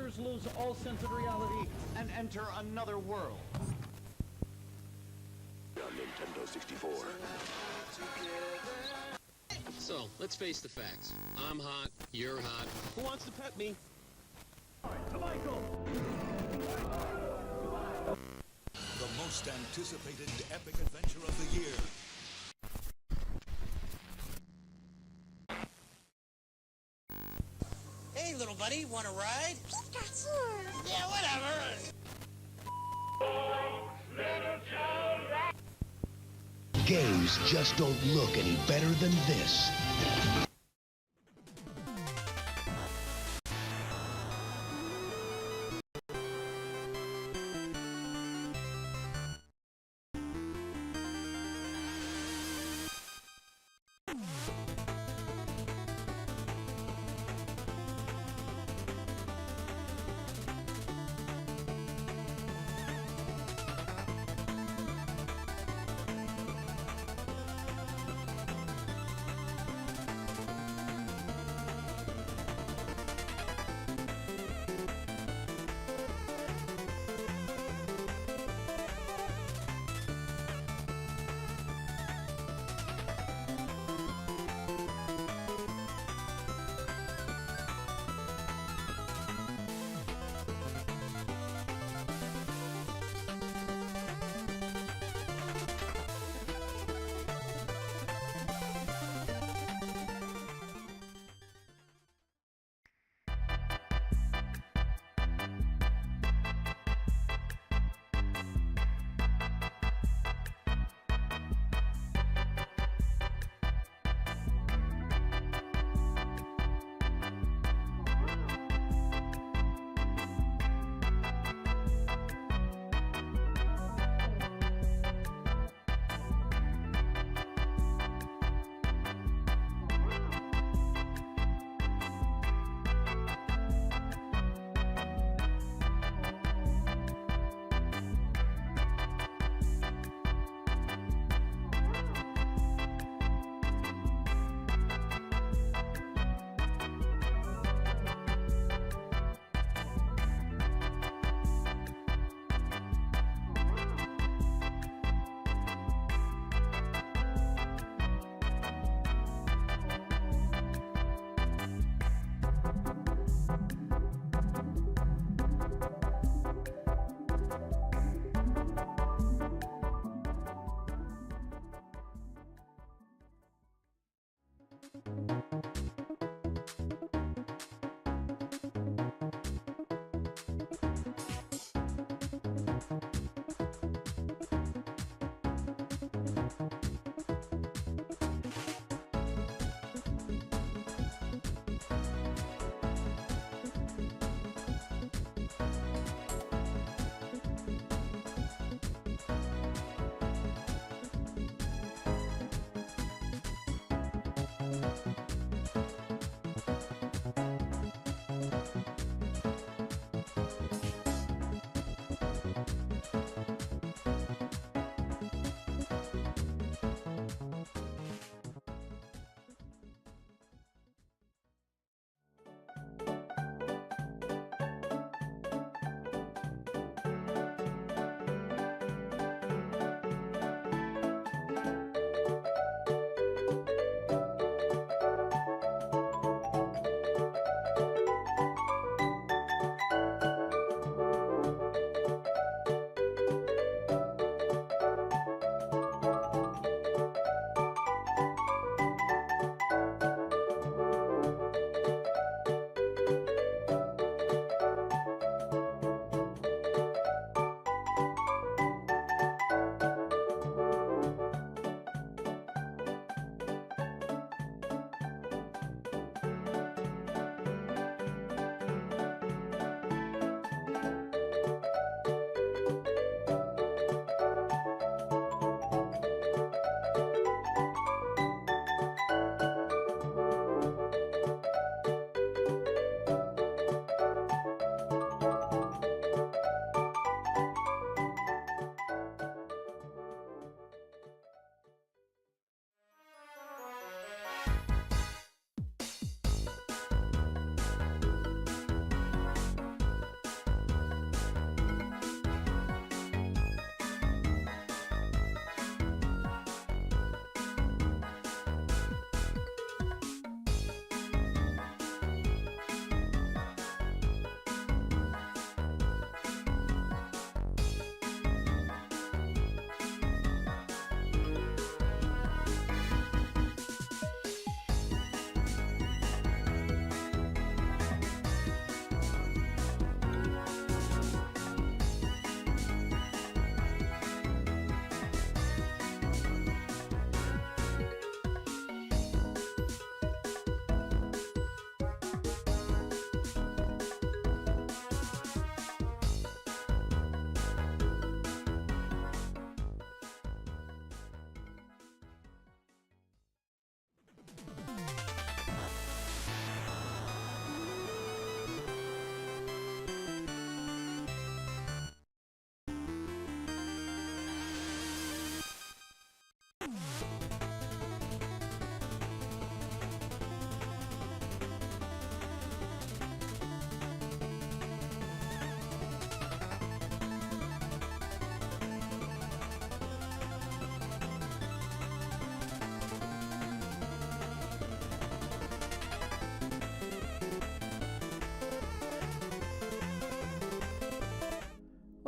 players lose all sense of reality and enter another world. On Nintendo 64. So, let's face the facts. I'm hot, you're hot. Who wants to pet me? Michael! The most anticipated epic adventure of the year. Hey, little buddy, wanna ride? Yeah, whatever. Games just don't look any better than this.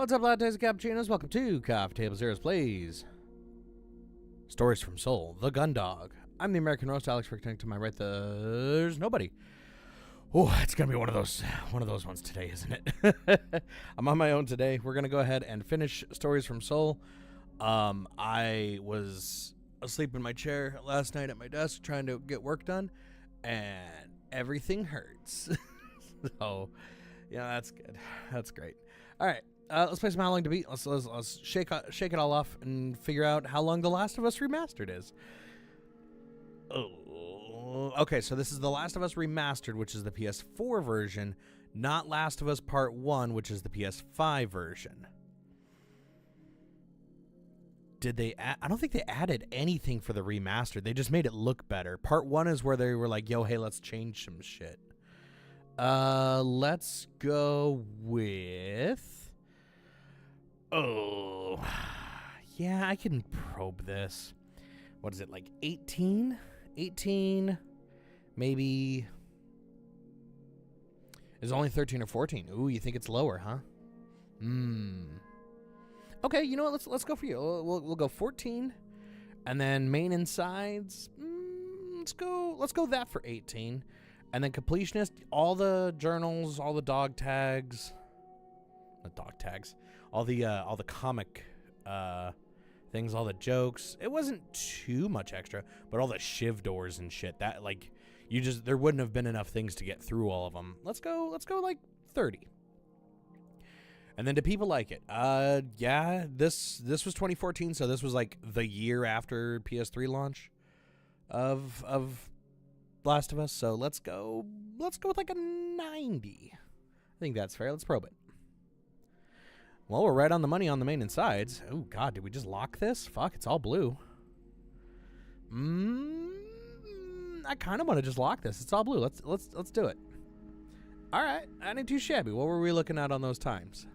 What's up, lattes and cappuccinos? Welcome to Coffee Table Zeros Plays Stories from Seoul, the Gun Dog. I'm the American Roast, Alex Rickton. To my right, there's nobody. Oh, it's gonna be one of those ones today, isn't it? I'm on my own today. We're gonna go ahead and finish Stories from Seoul. I was asleep in my chair last night at my desk trying to get work done, and everything hurts. So, yeah, that's good. That's great. All right. Let's play some How Long to Beat. Let's shake it all off and figure out how long The Last of Us Remastered is. Oh, okay, so this is The Last of Us Remastered, which is the PS4 version, not Last of Us Part 1, which is the PS5 version. Did they I don't think they added anything for the remastered. They just made it look better. Part 1 is where they were like, yo, hey, let's change some shit. Let's go with... Oh, yeah, I can probe this. What is it, like 18? 18, maybe. It's only 13 or 14. Ooh, you think it's lower, huh? Okay, you know what? Let's go for you. We'll go 14, and then main and sides. Let's go that for 18, and then completionist. All the journals, all the dog tags. Not dog tags. All the comic things, all the jokes. It wasn't too much extra, but all the shiv doors and shit. That like there wouldn't have been enough things to get through all of them. Let's go like 30. And then do people like it? Yeah, this was 2014, so this was like the year after PS3 launch of Last of Us. So let's go with like a 90. I think that's fair. Let's probe it. Well, we're right on the money on the main and sides. Oh, God, did we just lock this? Fuck, it's all blue. I kind of want to just lock this. It's all blue. Let's do it. All right, that ain't too shabby. What were we looking at on those times?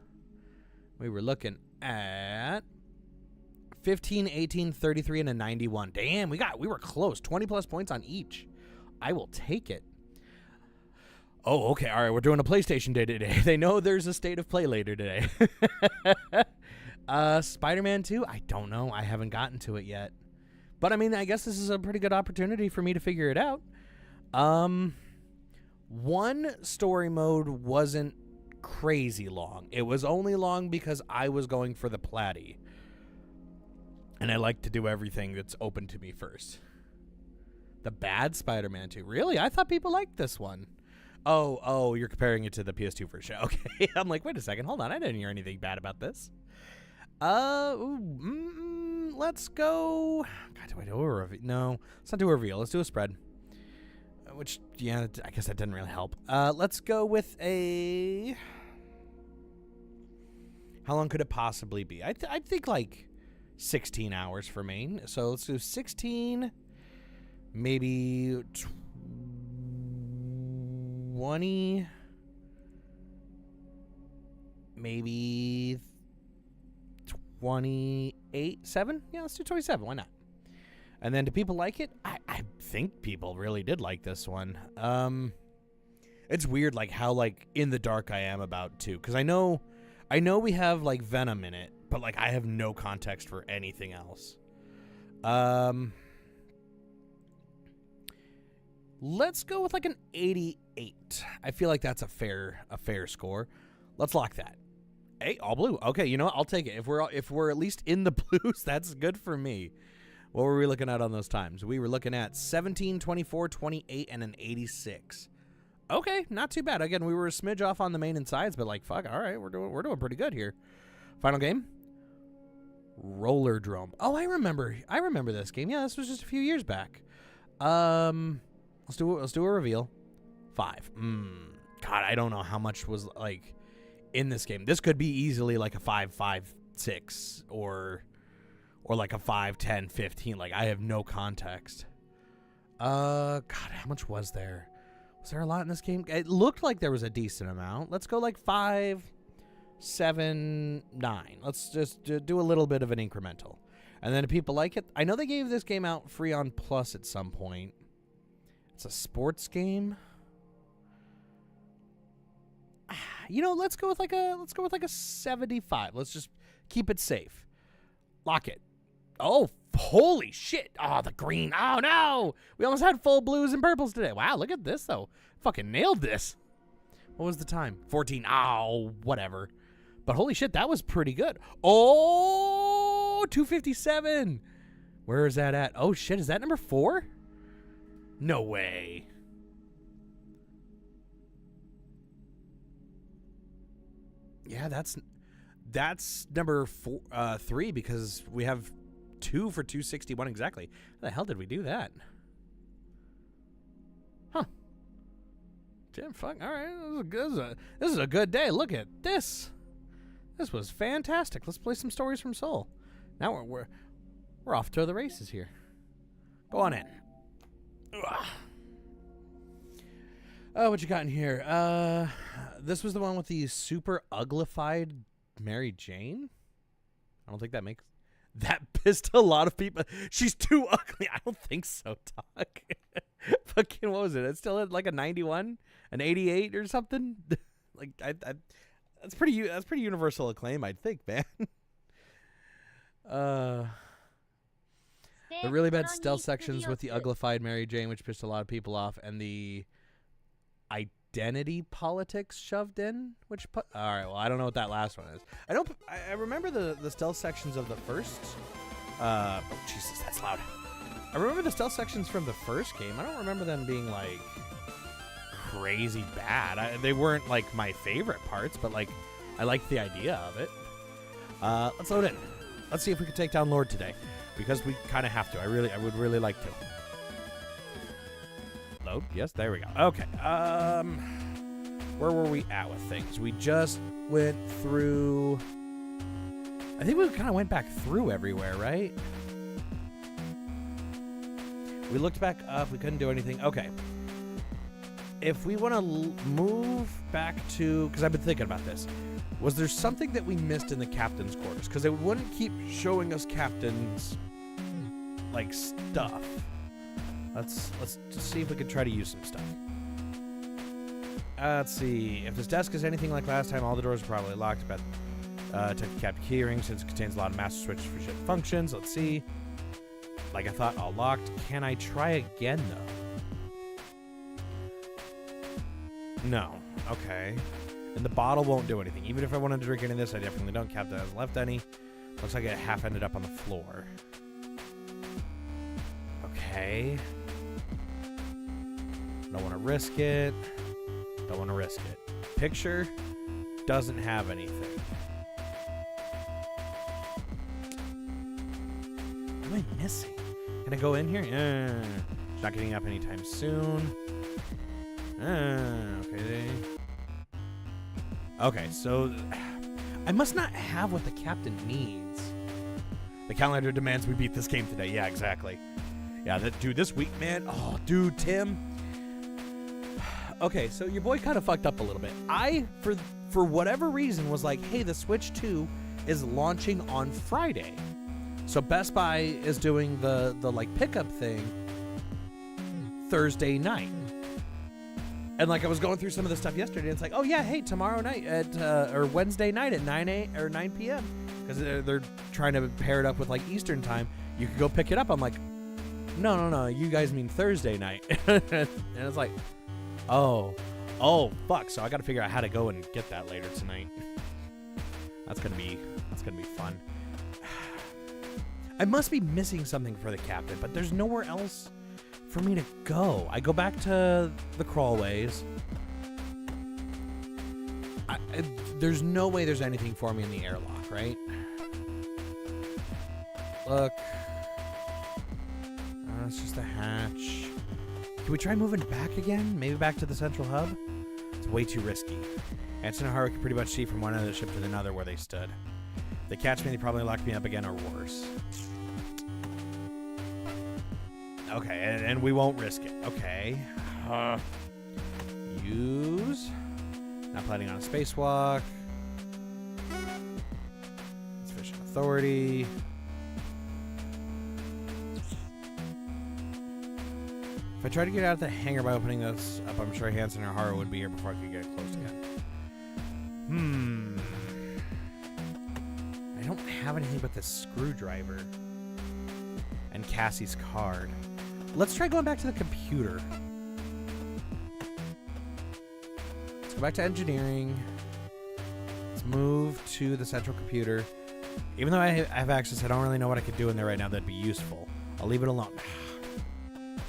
We were looking at 15, 18, 33, and a 91. Damn, we were close. 20 plus points on each. I will take it. Oh, okay. All right. We're doing a PlayStation Day today. They know there's a State of Play later today. Spider-Man 2? I don't know. I haven't gotten to it yet. But, I mean, I guess this is a pretty good opportunity for me to figure it out. One story mode wasn't crazy long. It was only long because I was going for the platy. And I like to do everything that's open to me first. The bad Spider-Man 2. Really? I thought people liked this one. Oh, you're comparing it to the PS2 version. Okay. I'm like, wait a second. Hold on. I didn't hear anything bad about this. Let's go. God, do I do a reveal? No, let's not do a reveal. Let's do a spread. Which, yeah, I guess that didn't really help. Let's go with a... How long could it possibly be? I think like 16 hours for main. So let's do 16, maybe 20, maybe 28, 7? Yeah, let's do 27. Why not? And then do people like it? I think people really did like this one. It's weird like how like in the dark I am about 2, because I know we have like Venom in it, but like I have no context for anything else. Let's go with like an 88. I feel like that's a fair score. Let's lock that. Hey, all blue. Okay, you know what? I'll take it. If we're at least in the blues, that's good for me. What were we looking at on those times? We were looking at 17, 24, 28, and an 86. Okay, not too bad. Again, we were a smidge off on the main and sides, but like fuck, all right, we're doing pretty good here. Final game. Roller Drome. Oh, I remember this game. Yeah, this was just a few years back. Let's do a reveal. 5. God, I don't know how much was like in this game. This could be easily like a 5, 5, 6 or like a 5, 10, 15. Like I have no context. God, how much was there? Was there a lot in this game? It looked like there was a decent amount. Let's go like 5, 7, 9. Let's just do a little bit of an incremental. And then if people like it, I know they gave this game out free on Plus at some point. It's a sports game. You know, let's go with like a 75. Let's just keep it safe. Lock it. Oh, holy shit. Oh, the green. Oh, no. We almost had full blues and purples today. Wow, look at this, though. Fucking nailed this. What was the time? 14. Oh, whatever. But holy shit, that was pretty good. Oh, 257. Where is that at? Oh, shit. Is that number 4? No way. Yeah, that's number 3 because we have 2 for 261 exactly. How the hell did we do that? Huh. Damn, fuck. All right, this is a good day. Look at this. This was fantastic. Let's play some Stories from Seoul. Now we're off to the races here. Go on in. Ugh. Oh, what you got in here? This was the one with the super uglified Mary Jane. I don't think that pissed a lot of people. She's too ugly. I don't think so, Doc. Fucking what was it? It's still at like a 91, an 88 or something. Like that's pretty universal acclaim, I'd think, man. The really bad stealth sections with the uglified Mary Jane, which pissed a lot of people off, and the identity politics shoved in, which all right, well, I don't know what that last one is. I remember the stealth sections of the first oh Jesus, that's loud. I remember the stealth sections from the first game. I don't remember them being like crazy bad. They weren't like my favorite parts, but like I liked the idea of it. Let's load in. Let's see if we can take down Lord today, because we kind of have to. I would really like to. Load. Yes, there we go. Okay. Where were we at with things? We just went through. I think we kind of went back through everywhere, right? We looked back up. We couldn't do anything. Okay. If we want to move back to, because I've been thinking about this, was there something that we missed in the captain's quarters? Because it wouldn't keep showing us captain's like stuff. Let's just see if we can try to use some stuff. Let's see. If this desk is anything like last time, all the doors are probably locked. But check the cap keyring since it contains a lot of master switches for ship functions. Let's see. Like I thought, all locked. Can I try again though? No. Okay. And the bottle won't do anything. Even if I wanted to drink any of this, I definitely don't. Captain hasn't left any. Looks like it half ended up on the floor. Okay. Don't want to risk it. Don't want to risk it. Picture doesn't have anything. What am I missing? Can I go in here? It's not getting up anytime soon. Okay. Okay, so I must not have what the captain needs. The calendar demands we beat this game today. Yeah, exactly. Yeah, dude, this week, man. Oh, dude, Tim. Okay, so your boy kind of fucked up a little bit. I, for whatever reason, was like, hey, the Switch 2 is launching on Friday. So Best Buy is doing the like pickup thing Thursday night. And like I was going through some of the stuff yesterday, and it's like, oh yeah, hey, tomorrow night at or Wednesday night at 9 p.m. because they're trying to pair it up with like Eastern time. You could go pick it up. I'm like, no, you guys mean Thursday night. And it's like, oh, fuck. So I got to figure out how to go and get that later tonight. That's gonna be fun. I must be missing something for the captain, but there's nowhere else for me to go. I go back to the crawlways. There's no way there's anything for me in the airlock, right? Look. It's just a hatch. Can we try moving back again? Maybe back to the central hub? It's way too risky. Anson and Haru can pretty much see from one end of the ship to another where they stood. If they catch me, they probably lock me up again or worse. Okay, and we won't risk it. Okay. Use. Not planning on a spacewalk. Insufficient authority. If I try to get out of the hangar by opening this up, I'm sure Hanson or Haru would be here before I could get close again. I don't have anything but this screwdriver and Cassie's card. Let's try going back to the computer. Let's go back to engineering. Let's move to the central computer. Even though I have access, I don't really know what I could do in there right now that'd be useful. I'll leave it alone. And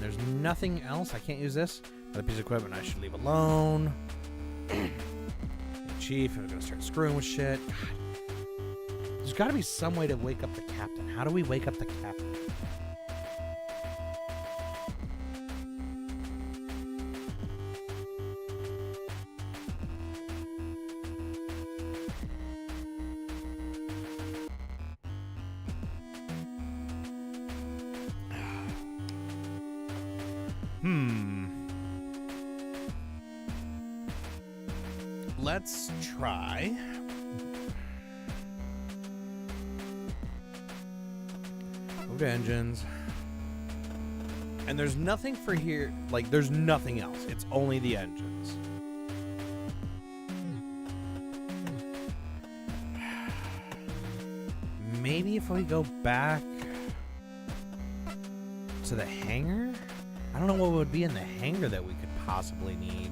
there's nothing else. I can't use this. Another piece of equipment I should leave alone. Chief, I'm gonna start screwing with shit. God. There's gotta be some way to wake up the captain. How do we wake up the captain? Let's try. Move to engines. And there's nothing for here. Like, there's nothing else. It's only the engines. Maybe if we go back to the hangar? I don't know what would be in the hangar that we could possibly need.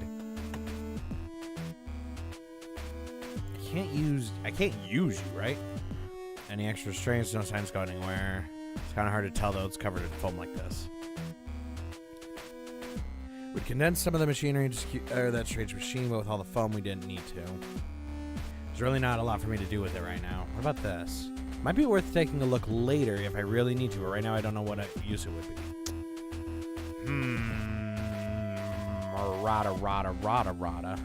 I can't use you, right? Any extra restraints, no signs go anywhere. It's kind of hard to tell though, it's covered in foam like this. We'd condense some of the machinery or that strange machine, but with all the foam we didn't need to. There's really not a lot for me to do with it right now. What about this? Might be worth taking a look later if I really need to, but right now I don't know what use it would be. Rada.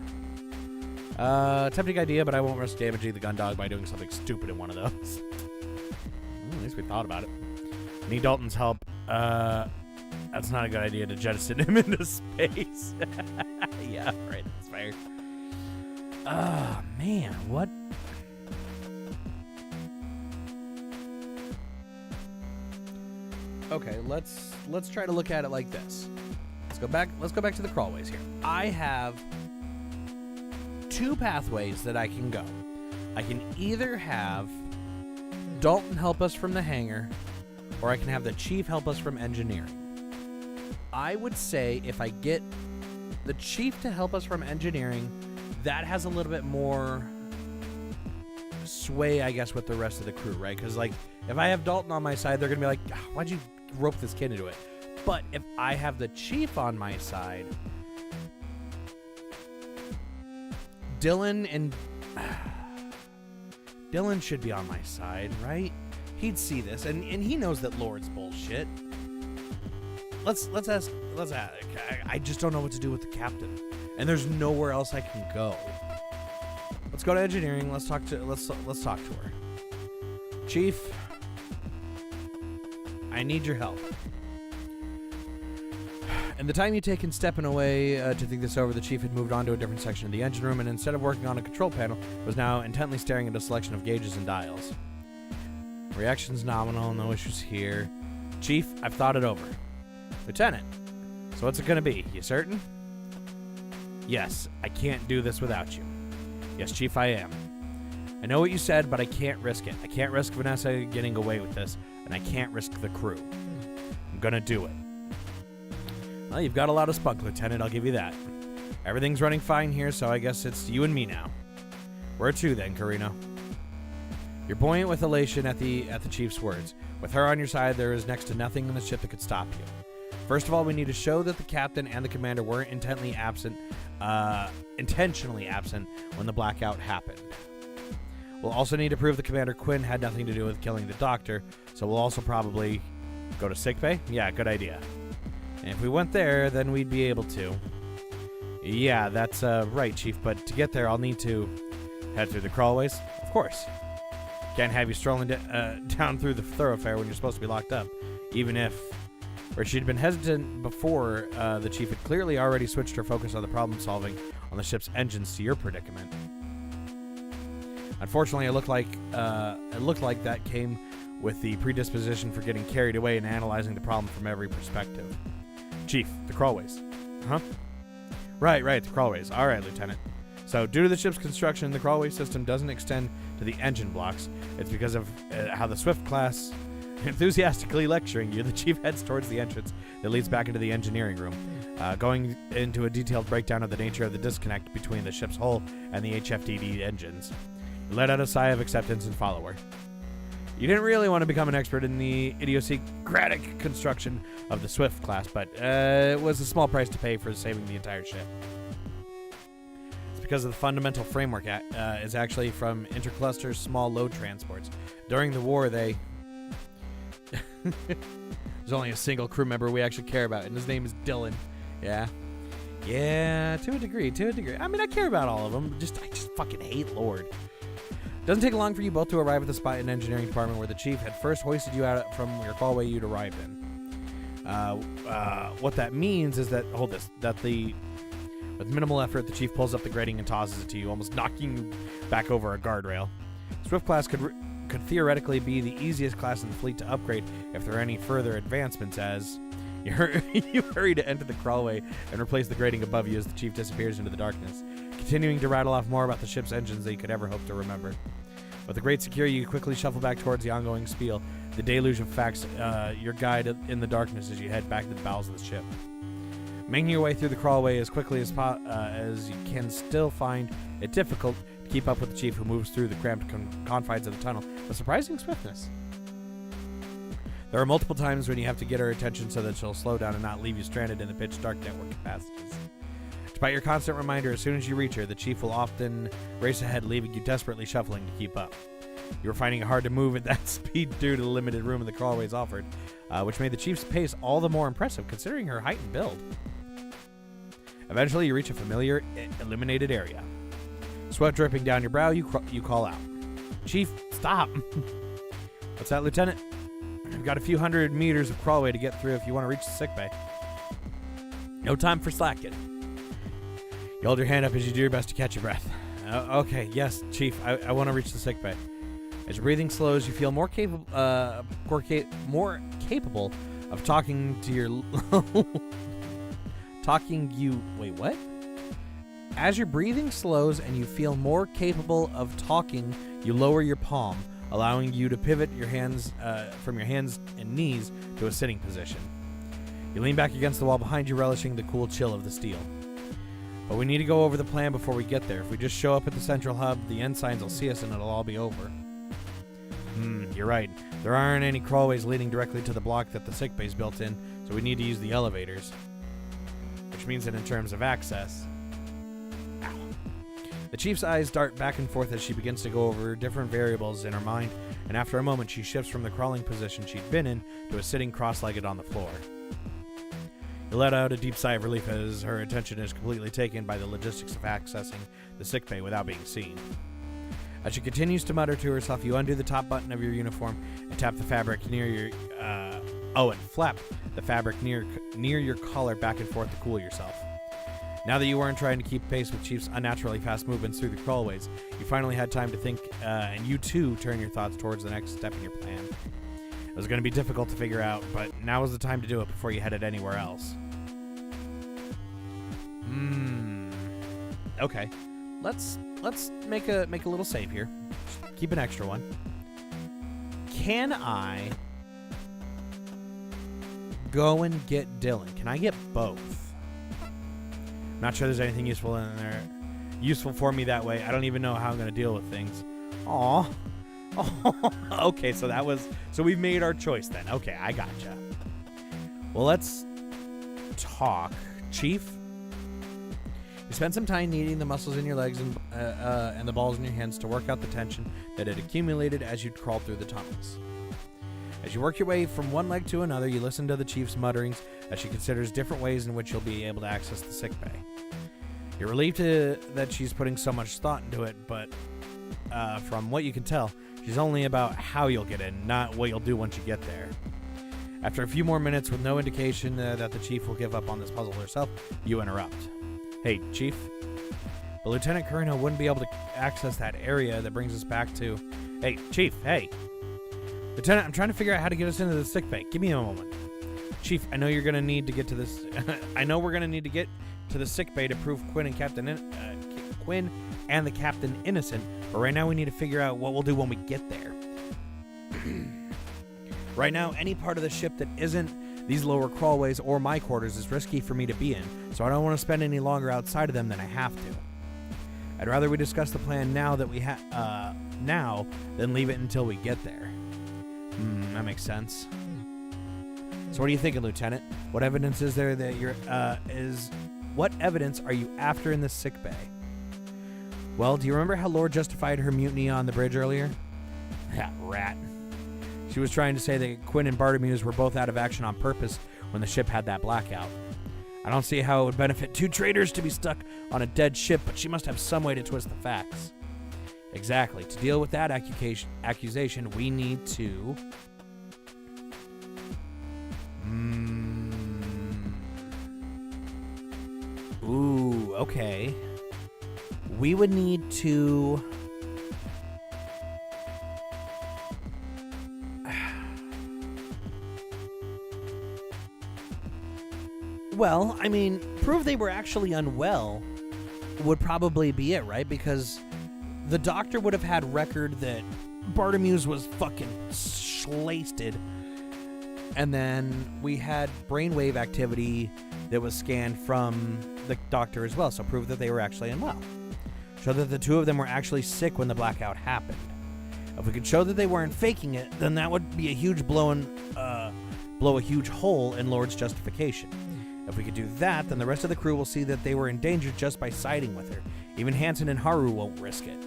Tempting idea, but I won't risk damaging the gun dog by doing something stupid in one of those. At least we thought about it. Need Dalton's help. That's not a good idea to jettison him into space. Yeah, right. That's fair. Man, what? Okay, let's try to look at it like this. Let's go back to the crawlways here. I have two pathways that I can go. I can either have Dalton help us from the hangar, or I can have the chief help us from engineering. I would say if I get the chief to help us from engineering, that has a little bit more sway, I guess, with the rest of the crew, right? Because, like, if I have Dalton on my side, they're going to be like, why'd you rope this kid into it? But if I have the chief on my side, Dylan should be on my side, right? He'd see this, and he knows that Lord's bullshit. Let's ask. I just don't know what to do with the captain, and there's nowhere else I can go. Let's go to engineering. Let's talk to her. Chief, I need your help. In the time you'd taken stepping away to think this over, the chief had moved on to a different section of the engine room, and instead of working on a control panel, was now intently staring at a selection of gauges and dials. Reaction's nominal, no issues here. Chief, I've thought it over. Lieutenant, so what's it gonna be? You certain? Yes, I can't do this without you. Yes, Chief, I am. I know what you said, but I can't risk it. I can't risk Vanessa getting away with this, and I can't risk the crew. I'm gonna do it. Well, you've got a lot of spunk, Lieutenant, I'll give you that. Everything's running fine here, so I guess it's you and me now. Where to then, Carino? You're buoyant with elation at the Chief's words. With her on your side, there is next to nothing in the ship that could stop you. First of all, we need to show that the captain and the commander weren't intentionally absent when the blackout happened. We'll also need to prove the Commander Quinn had nothing to do with killing the doctor, so we'll also probably go to sickbay? Yeah, good idea. And if we went there, then we'd be able to. Yeah, that's right, Chief, but to get there, I'll need to head through the crawlways. Of course. Can't have you strolling down through the thoroughfare when you're supposed to be locked up, even if... Where she'd been hesitant before, the Chief had clearly already switched her focus on the problem solving on the ship's engines to your predicament. Unfortunately, it looked like that came with the predisposition for getting carried away and analyzing the problem from every perspective. Chief, the crawlways. Huh? Right, the crawlways. All right, Lieutenant. So, due to the ship's construction, the crawlway system doesn't extend to the engine blocks. It's because of how the Swift class enthusiastically lecturing you, the chief heads towards the entrance that leads back into the engineering room, going into a detailed breakdown of the nature of the disconnect between the ship's hull and the HLTB engines. You let out a sigh of acceptance and follow her. You didn't really want to become an expert in the idiosyncratic construction of the Swift class, but it was a small price to pay for saving the entire ship. It's because of the fundamental framework is actually from intercluster small load transports. During the war, there's only a single crew member we actually care about, and his name is Dylan. Yeah, to a degree. I mean, I care about all of them. I just fucking hate Lord. Doesn't take long for you both to arrive at the spot in engineering department where the chief had first hoisted you out from your crawlway you'd arrived in. What that means is that with minimal effort, the chief pulls up the grating and tosses it to you, almost knocking you back over a guardrail. Swift class could theoretically be the easiest class in the fleet to upgrade if there are any further advancements, as you hurry to enter the crawlway and replace the grating above you as the chief disappears into the darkness, continuing to rattle off more about the ship's engines than you could ever hope to remember. With a great security, you quickly shuffle back towards the ongoing spiel, the deluge of facts, your guide in the darkness as you head back to the bowels of the ship. Making your way through the crawlway as quickly as you can still find it difficult to keep up with the chief, who moves through the cramped confines of the tunnel with surprising swiftness. There are multiple times when you have to get her attention so that she'll slow down and not leave you stranded in the pitch-dark network passages. Despite your constant reminder, as soon as you reach her, the chief will often race ahead, leaving you desperately shuffling to keep up. You were finding it hard to move at that speed due to the limited room the crawlways offered, which made the chief's pace all the more impressive considering her height and build. Eventually, you reach a familiar, illuminated area. Sweat dripping down your brow, you call out. Chief, stop! What's that, Lieutenant? We've got a few hundred meters of crawlway to get through if you want to reach the sickbay. No time for slacking. You hold your hand up as you do your best to catch your breath. Okay, yes, Chief, I want to reach the sickbay. As your breathing slows, you feel more capable of talking to your... Wait, what? As your breathing slows and you feel more capable of talking, you lower your palm, allowing you to pivot your hands from your hands and knees to a sitting position. You lean back against the wall behind you, relishing the cool chill of the steel. But we need to go over the plan before we get there. If we just show up at the central hub, the ensigns will see us and it'll all be over. You're right. There aren't any crawlways leading directly to the block that the sickbay's built in, so we need to use the elevators. Which means that in terms of access... Ow. The chief's eyes dart back and forth as she begins to go over different variables in her mind, and after a moment she shifts from the crawling position she'd been in to a sitting cross-legged on the floor. You let out a deep sigh of relief as her attention is completely taken by the logistics of accessing the sickbay without being seen. As she continues to mutter to herself, you undo the top button of your uniform and tap the fabric near your... and flap the fabric near your collar back and forth to cool yourself. Now that you weren't trying to keep pace with Chief's unnaturally fast movements through the crawlways, you finally had time to think, and you too turn your thoughts towards the next step in your plan. It was going to be difficult to figure out, but now is the time to do it before you headed anywhere else. Okay. Let's make a little save here. Just keep an extra one. Can I go and get Dylan? Can I get both? I'm not sure there's anything useful in there. Useful for me that way. I don't even know how I'm going to deal with things. Aw. Okay, so we've made our choice then. Okay, I gotcha. Well, let's talk. Chief, you spent some time kneading the muscles in your legs and the balls in your hands to work out the tension that had accumulated as you'd crawled through the tunnels. As you work your way from one leg to another, you listen to the chief's mutterings as she considers different ways in which you'll be able to access the sickbay. You're relieved that she's putting so much thought into it, but from what you can tell, she's only about how you'll get in, not what you'll do once you get there. After a few more minutes with no indication that the chief will give up on this puzzle herself, you interrupt. Hey, Chief. But Lieutenant Carino wouldn't be able to access that area that brings us back to... Hey, Chief, hey. Lieutenant, I'm trying to figure out how to get us into the sickbay. Give me a moment. Chief, I know you're going to need to get to this... I know we're going to need to get to the sickbay to prove Quinn and Captain Quinn and the captain innocent, but right now we need to figure out what we'll do when we get there. Right now, any part of the ship that isn't these lower crawlways or my quarters is risky for me to be in, so I don't want to spend any longer outside of them than I have to. I'd rather we discuss the plan now that we now than leave it until we get there. That makes sense. So what are you thinking, Lieutenant? What evidence is there that what evidence are you after in the sickbay? Well, do you remember how Lord justified her mutiny on the bridge earlier? That rat. She was trying to say that Quinn and Bartomeu were both out of action on purpose when the ship had that blackout. I don't see how it would benefit two traitors to be stuck on a dead ship, but she must have some way to twist the facts. Exactly. To deal with that accusation, we need to... Ooh, okay. We would need to... Well, I mean, prove they were actually unwell would probably be it, right? Because the doctor would have had record that Bartomeu was fucking slasted. And then we had brainwave activity that was scanned from the doctor as well, so prove that they were actually unwell. Show that the two of them were actually sick when the blackout happened. If we could show that they weren't faking it, then that would be a huge blow a huge hole in Lord's justification. If we could do that, then the rest of the crew will see that they were in danger just by siding with her. Even Hansen and Haru won't risk it.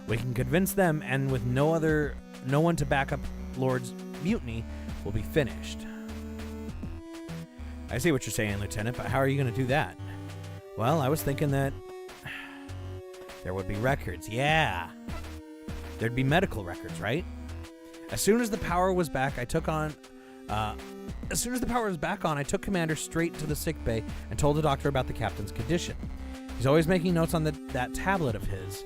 We can convince them, and with no one to back up Lord's mutiny, we'll be finished. I see what you're saying, Lieutenant, but how are you going to do that? Well, I was thinking that there would be records. Yeah. There'd be medical records, right? As soon as the power was back, I took Commander straight to the sickbay and told the doctor about the captain's condition. He's always making notes on that tablet of his.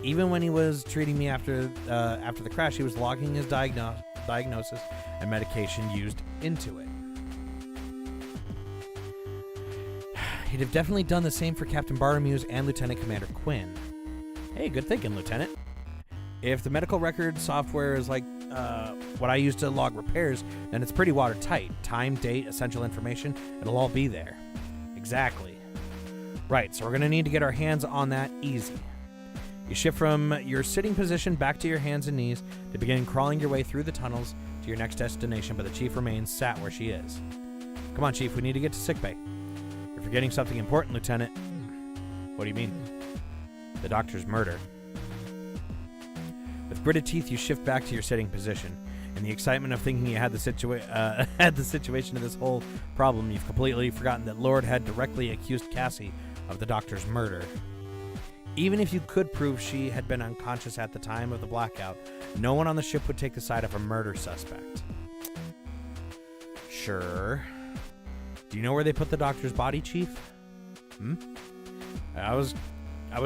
Even when he was treating me after the crash, he was logging his diagnosis and medication used into it. He'd have definitely done the same for Captain Bartomeu and Lieutenant Commander Quinn. Hey, good thinking, Lieutenant. If the medical record software is like what I use to log repairs, then it's pretty watertight. Time, date, essential information, it'll all be there. Exactly. Right, so we're going to need to get our hands on that easy. You shift from your sitting position back to your hands and knees to begin crawling your way through the tunnels to your next destination, but the Chief remains sat where she is. Come on, Chief, we need to get to sickbay. You're forgetting something important, Lieutenant. What do you mean? The doctor's murder. With gritted teeth, you shift back to your sitting position. In the excitement of thinking you had the situation of this whole problem, you've completely forgotten that Lord had directly accused Cassie of the doctor's murder. Even if you could prove she had been unconscious at the time of the blackout, no one on the ship would take the side of a murder suspect. Sure. Do you know where they put the doctor's body, Chief? I was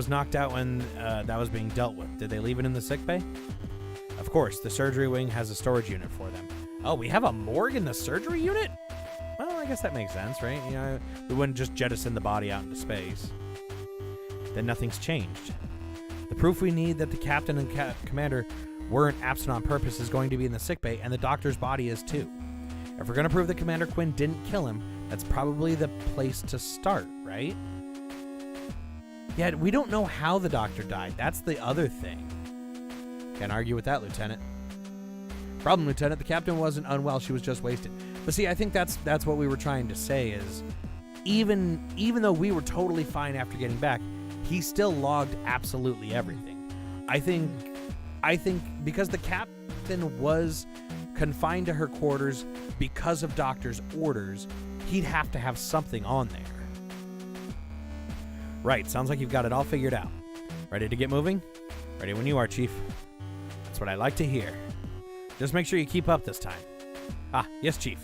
knocked out when that was being dealt with. Did they leave it in the sickbay? Of course, the surgery wing has a storage unit for them. Oh, we have a morgue in the surgery unit? Well, I guess that makes sense, right? You know, we wouldn't just jettison the body out into space. Then nothing's changed. The proof we need that the captain and commander weren't absent on purpose is going to be in the sickbay, and the doctor's body is too. If we're going to prove that Commander Quinn didn't kill him, that's probably the place to start, right? Yet we don't know how the doctor died. That's the other thing. Can't argue with that, Lieutenant. Problem, Lieutenant, the captain wasn't unwell, she was just wasted. But see, I think that's what we were trying to say is even though we were totally fine after getting back, he still logged absolutely everything. I think because the captain was confined to her quarters because of doctor's orders, he'd have to have something on there. Right, sounds like you've got it all figured out. Ready to get moving? Ready when you are, Chief. That's what I like to hear. Just make sure you keep up this time. Ah, yes, Chief.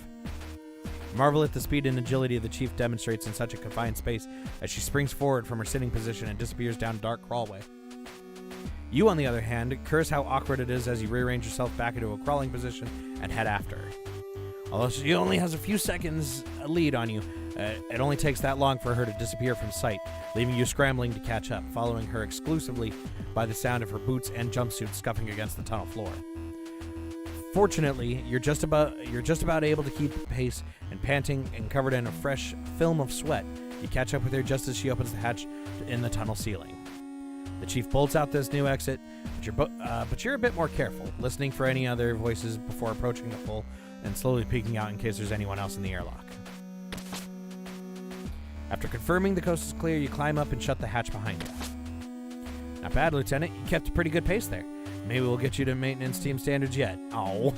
Marvel at the speed and agility the Chief demonstrates in such a confined space as she springs forward from her sitting position and disappears down a dark crawlway. You, on the other hand, curse how awkward it is as you rearrange yourself back into a crawling position and head after her. Although she only has a few seconds lead on you, It only takes that long for her to disappear from sight, leaving you scrambling to catch up, following her exclusively by the sound of her boots and jumpsuit scuffing against the tunnel floor. Fortunately, you're just about able to keep pace, and panting and covered in a fresh film of sweat, you catch up with her just as she opens the hatch in the tunnel ceiling. The chief bolts out this new exit, but you're a bit more careful, listening for any other voices before approaching the hole and slowly peeking out in case there's anyone else in the airlock. After confirming the coast is clear, you climb up and shut the hatch behind you. Not bad, Lieutenant. You kept a pretty good pace there. Maybe we'll get you to maintenance team standards yet. Oh.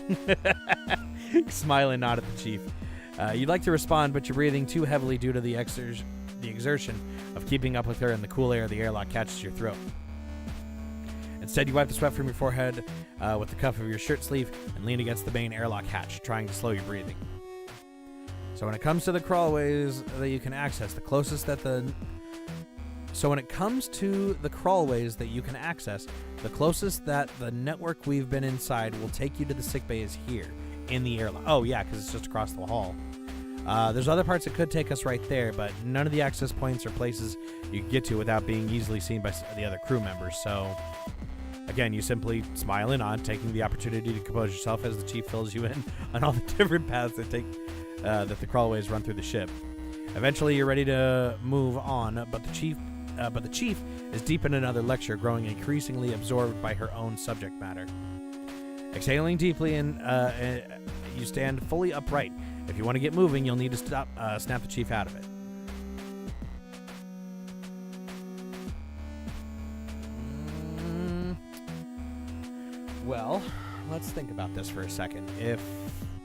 Smile and nod at the chief. You'd like to respond, but you're breathing too heavily due to the exertion of keeping up with her, and the cool air of the airlock catches your throat. Instead, you wipe the sweat from your forehead with the cuff of your shirt sleeve and lean against the main airlock hatch, trying to slow your breathing. So when it comes to the crawlways that you can access, the closest that the network we've been inside will take you to the sickbay is here in the airlock. Oh yeah, because it's just across the hall. There's other parts that could take us right there, but none of the access points or places you can get to without being easily seen by the other crew members. So again, you simply smile and nod, taking the opportunity to compose yourself as the chief fills you in on all the different paths that that the crawlways run through the ship. Eventually, you're ready to move on, but the chief is deep in another lecture, growing increasingly absorbed by her own subject matter. Exhaling deeply, and you stand fully upright. If you want to get moving, you'll need to snap the chief out of it. Well, let's think about this for a second. If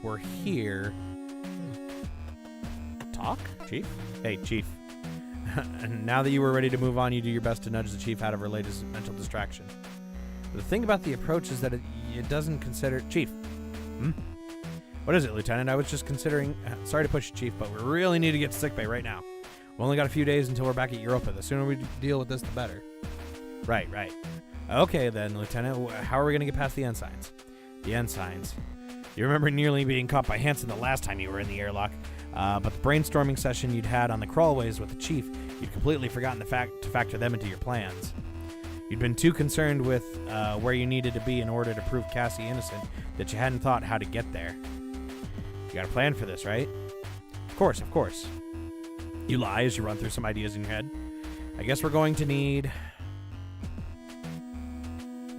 we're here... Talk? Chief? Hey, Chief. Now that you were ready to move on, you do your best to nudge the chief out of her latest mental distraction. The thing about the approach is that it doesn't consider... Chief. What is it, Lieutenant? I was just considering... sorry to push you, Chief, but we really need to get to sickbay right now. We've only got a few days until we're back at Europa. The sooner we deal with this, the better. Right. Okay, then, Lieutenant. How are we going to get past the ensigns? The ensigns. You remember nearly being caught by Hanson the last time you were in the airlock, but the brainstorming session you'd had on the crawlways with the chief, you'd completely forgotten to factor them into your plans. You'd been too concerned with where you needed to be in order to prove Cassie innocent that you hadn't thought how to get there. You got a plan for this, right? Of course. You lie as you run through some ideas in your head. I guess we're going to need...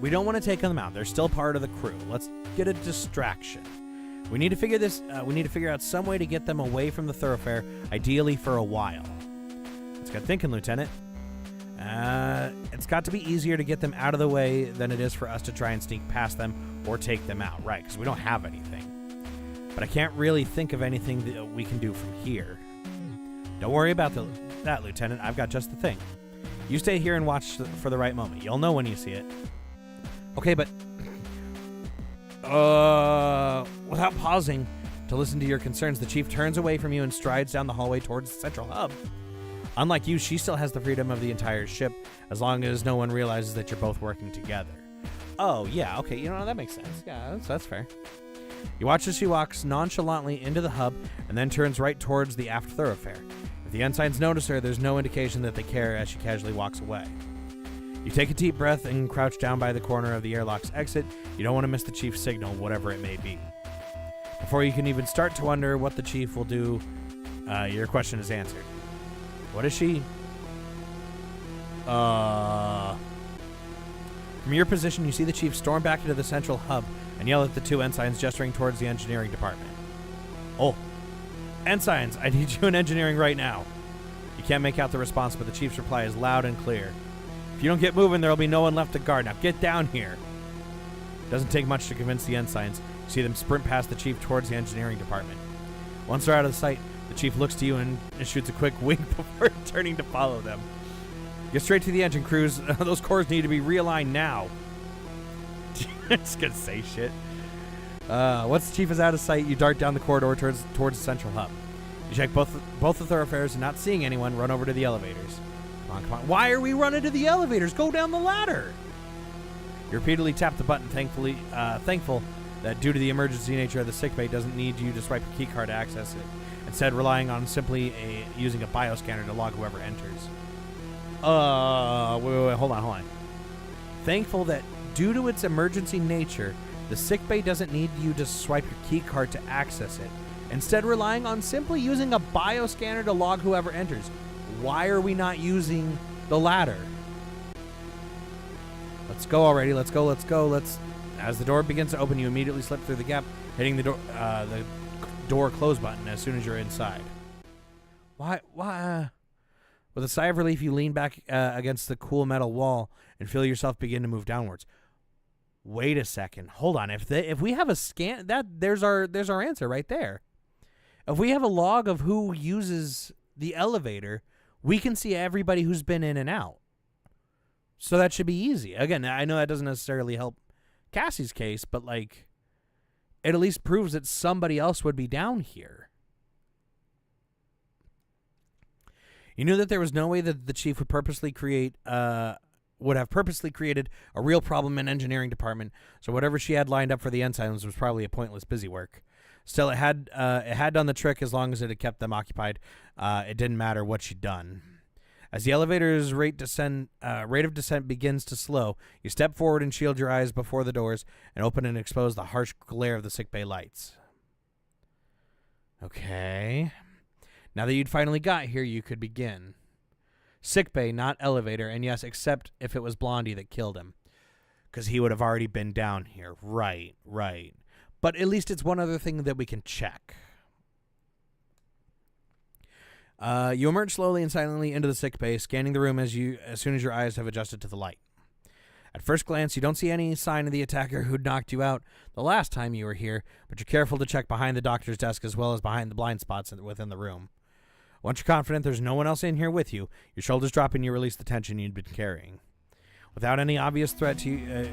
We don't want to take them out. They're still part of the crew. Let's get a distraction. We need to figure out some way to get them away from the thoroughfare, ideally for a while. Let's get thinking, Lieutenant. It's got to be easier to get them out of the way than it is for us to try and sneak past them or take them out, right? Because we don't have anything. But I can't really think of anything that we can do from here. Don't worry about that, Lieutenant. I've got just the thing. You stay here and watch for the right moment. You'll know when you see it. Okay, but... without pausing to listen to your concerns, the chief turns away from you and strides down the hallway towards the central hub. Unlike you, she still has the freedom of the entire ship, as long as no one realizes that you're both working together. Oh, yeah, okay, that makes sense. Yeah, that's fair. You watch as she walks nonchalantly into the hub and then turns right towards the aft thoroughfare. If the ensigns notice her, there's no indication that they care as she casually walks away. You take a deep breath and crouch down by the corner of the airlock's exit. You don't want to miss the chief's signal, whatever it may be. Before you can even start to wonder what the chief will do, your question is answered. What is she? From your position, you see the chief storm back into the central hub and yell at the two ensigns gesturing towards the engineering department. Oh, ensigns, I need you in engineering right now. You can't make out the response, but the chief's reply is loud and clear. If you don't get moving, there'll be no one left to guard. Now get down here. Doesn't take much to convince the ensigns. You see them sprint past the chief towards the engineering department. Once they're out of sight, the chief looks to you and shoots a quick wink before turning to follow them. Get straight to the engine crews. Those cores need to be realigned now. Just gonna say shit. Once the chief is out of sight, you dart down the corridor towards the central hub. You check both the thoroughfares and not seeing anyone, run over to the elevators. Come on. Why are we running to the elevators? Go down the ladder. You repeatedly tap the button, thankful that due to the emergency nature of the sickbay, doesn't need you to swipe a key card to access it. instead relying on simply using a bioscanner to log whoever enters. Wait, hold on. Thankful that due to its emergency nature, the sickbay doesn't need you to swipe your key card to access it, instead relying on simply using a bioscanner to log whoever enters. Why are we not using the latter? Let's go already. Let's go. As the door begins to open, you immediately slip through the gap, hitting the door close button as soon as you're inside. Why? With a sigh of relief, you lean back against the cool metal wall and feel yourself begin to move downwards. Wait a second. Hold on. If we have a scan, there's our answer right there. If we have a log of who uses the elevator, we can see everybody who's been in and out. So that should be easy. Again, I know that doesn't necessarily help Cassie's case, but like, it at least proves that somebody else would be down here. You knew that there was no way that the chief would have purposely created a real problem in engineering department, so whatever she had lined up for the ensigns was probably a pointless busy work. Still, it had done the trick as long as it had kept them occupied. It didn't matter what she'd done. As the elevator's rate of descent begins to slow, you step forward and shield your eyes before the doors and open and expose the harsh glare of the sickbay lights. Okay. Now that you'd finally got here, you could begin. Sickbay, not elevator, and yes, except if it was Blondie that killed him. Because he would have already been down here. Right. But at least it's one other thing that we can check. You emerge slowly and silently into the sickbay, scanning the room as soon as your eyes have adjusted to the light. At first glance, you don't see any sign of the attacker who knocked you out the last time you were here, but you're careful to check behind the doctor's desk as well as behind the blind spots within the room. Once you're confident there's no one else in here with you, your shoulders drop and you release the tension you'd been carrying. Without any obvious threat to you,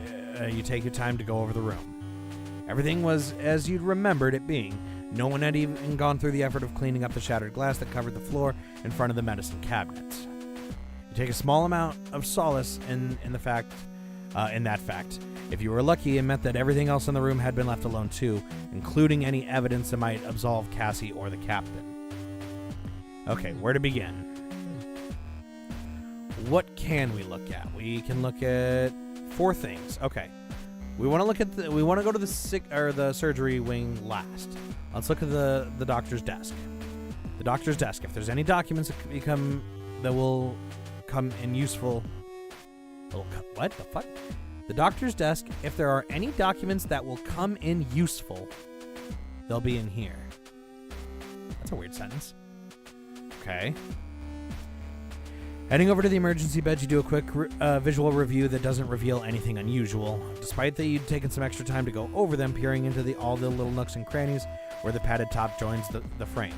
you take your time to go over the room. Everything was as you'd remembered it being. No one had even gone through the effort of cleaning up the shattered glass that covered the floor in front of the medicine cabinets. You take a small amount of solace in that fact. If you were lucky, it meant that everything else in the room had been left alone too, including any evidence that might absolve Cassie or the captain. Okay, where to begin? What can we look at? We can look at 4 things. Okay. We want to go to the surgery wing last. Let's look at the doctor's desk. The doctor's desk. If there's any documents that will come in useful. What the fuck? The doctor's desk. If there are any documents that will come in useful, they'll be in here. That's a weird sentence. Okay. Heading over to the emergency bed, you do a quick visual review that doesn't reveal anything unusual. Despite that you'd taken some extra time to go over them, peering into all the little nooks and crannies where the padded top joins the frame.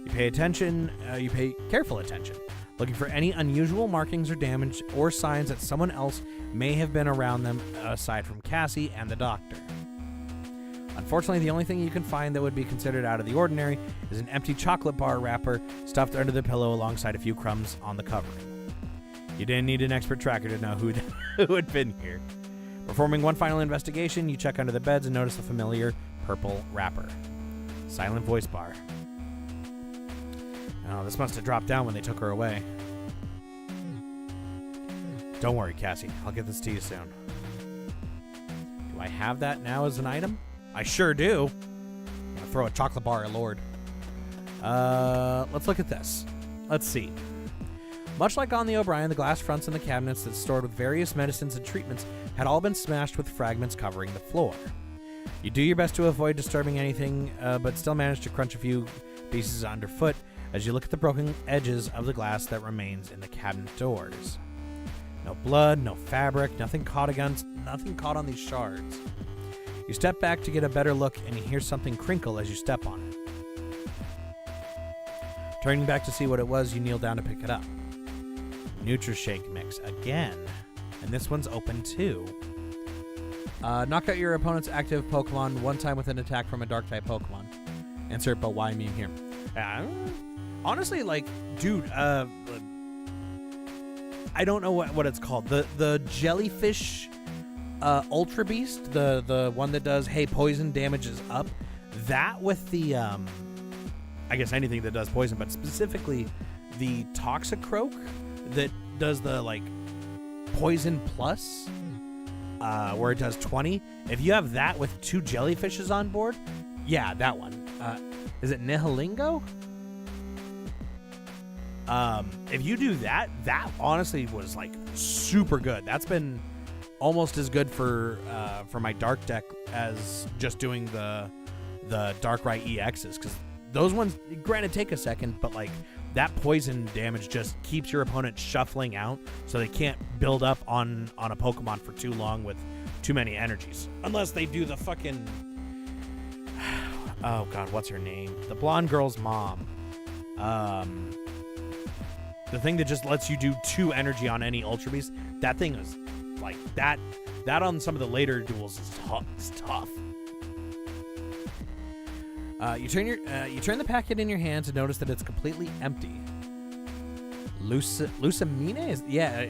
You pay careful attention, looking for any unusual markings or damage or signs that someone else may have been around them aside from Cassie and the doctor. Unfortunately, the only thing you can find that would be considered out of the ordinary is an empty chocolate bar wrapper stuffed under the pillow alongside a few crumbs on the covering. You didn't need an expert tracker to know who had been here. Performing one final investigation, you check under the beds and notice the familiar purple wrapper. Silent voice bar. Oh, this must have dropped down when they took her away. Don't worry, Cassie. I'll get this to you soon. Do I have that now as an item? I sure do. I'm gonna throw a chocolate bar at Lord. Let's look at this. Let's see. Much like on the O'Brien, the glass fronts in the cabinets that's stored with various medicines and treatments had all been smashed with fragments covering the floor. You do your best to avoid disturbing anything, but still manage to crunch a few pieces underfoot as you look at the broken edges of the glass that remains in the cabinet doors. No blood, no fabric, nothing caught on these shards. You step back to get a better look, and you hear something crinkle as you step on it. Turning back to see what it was, you kneel down to pick it up. Nutri-Shake mix again, and this one's open too. Knock out your opponent's active Pokemon one time with an attack from a Dark-type Pokemon. Insert but why meme here. Honestly, dude, I don't know what it's called. The jellyfish Ultra Beast, the one that does poison damage is up. That with the I guess anything that does poison, but specifically the Toxicroak that does the like poison plus, where it does 20. If you have that with 2 jellyfishes on board, yeah, that one. Is it Nihilingo? If you do that, that honestly was like super good. That's been almost as good for my dark deck as just doing the Darkrai EXs, because those ones, granted, take a second, but like that poison damage just keeps your opponent shuffling out, so they can't build up on a Pokemon for too long with too many energies, unless they do the fucking oh god, what's her name? The blonde girl's mom. The thing that just lets you do 2 energy on any Ultra Beast. That thing is like that. That on some of the later duels is tough. It's tough. You turn the packet in your hands and notice that it's completely empty. Lucamine is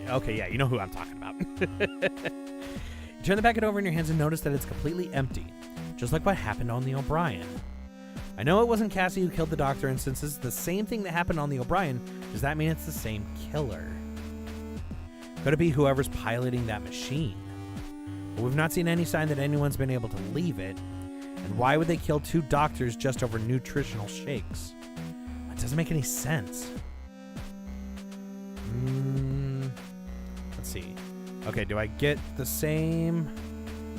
okay. Yeah, you know who I'm talking about. You turn the packet over in your hands and notice that it's completely empty, just like what happened on the O'Brien. I know it wasn't Cassie who killed the doctor, and since it's the same thing that happened on the O'Brien, does that mean it's the same killer? Could it be whoever's piloting that machine? But we've not seen any sign that anyone's been able to leave it. And why would they kill 2 doctors just over nutritional shakes? That doesn't make any sense. Let's see. Okay, do I get the same?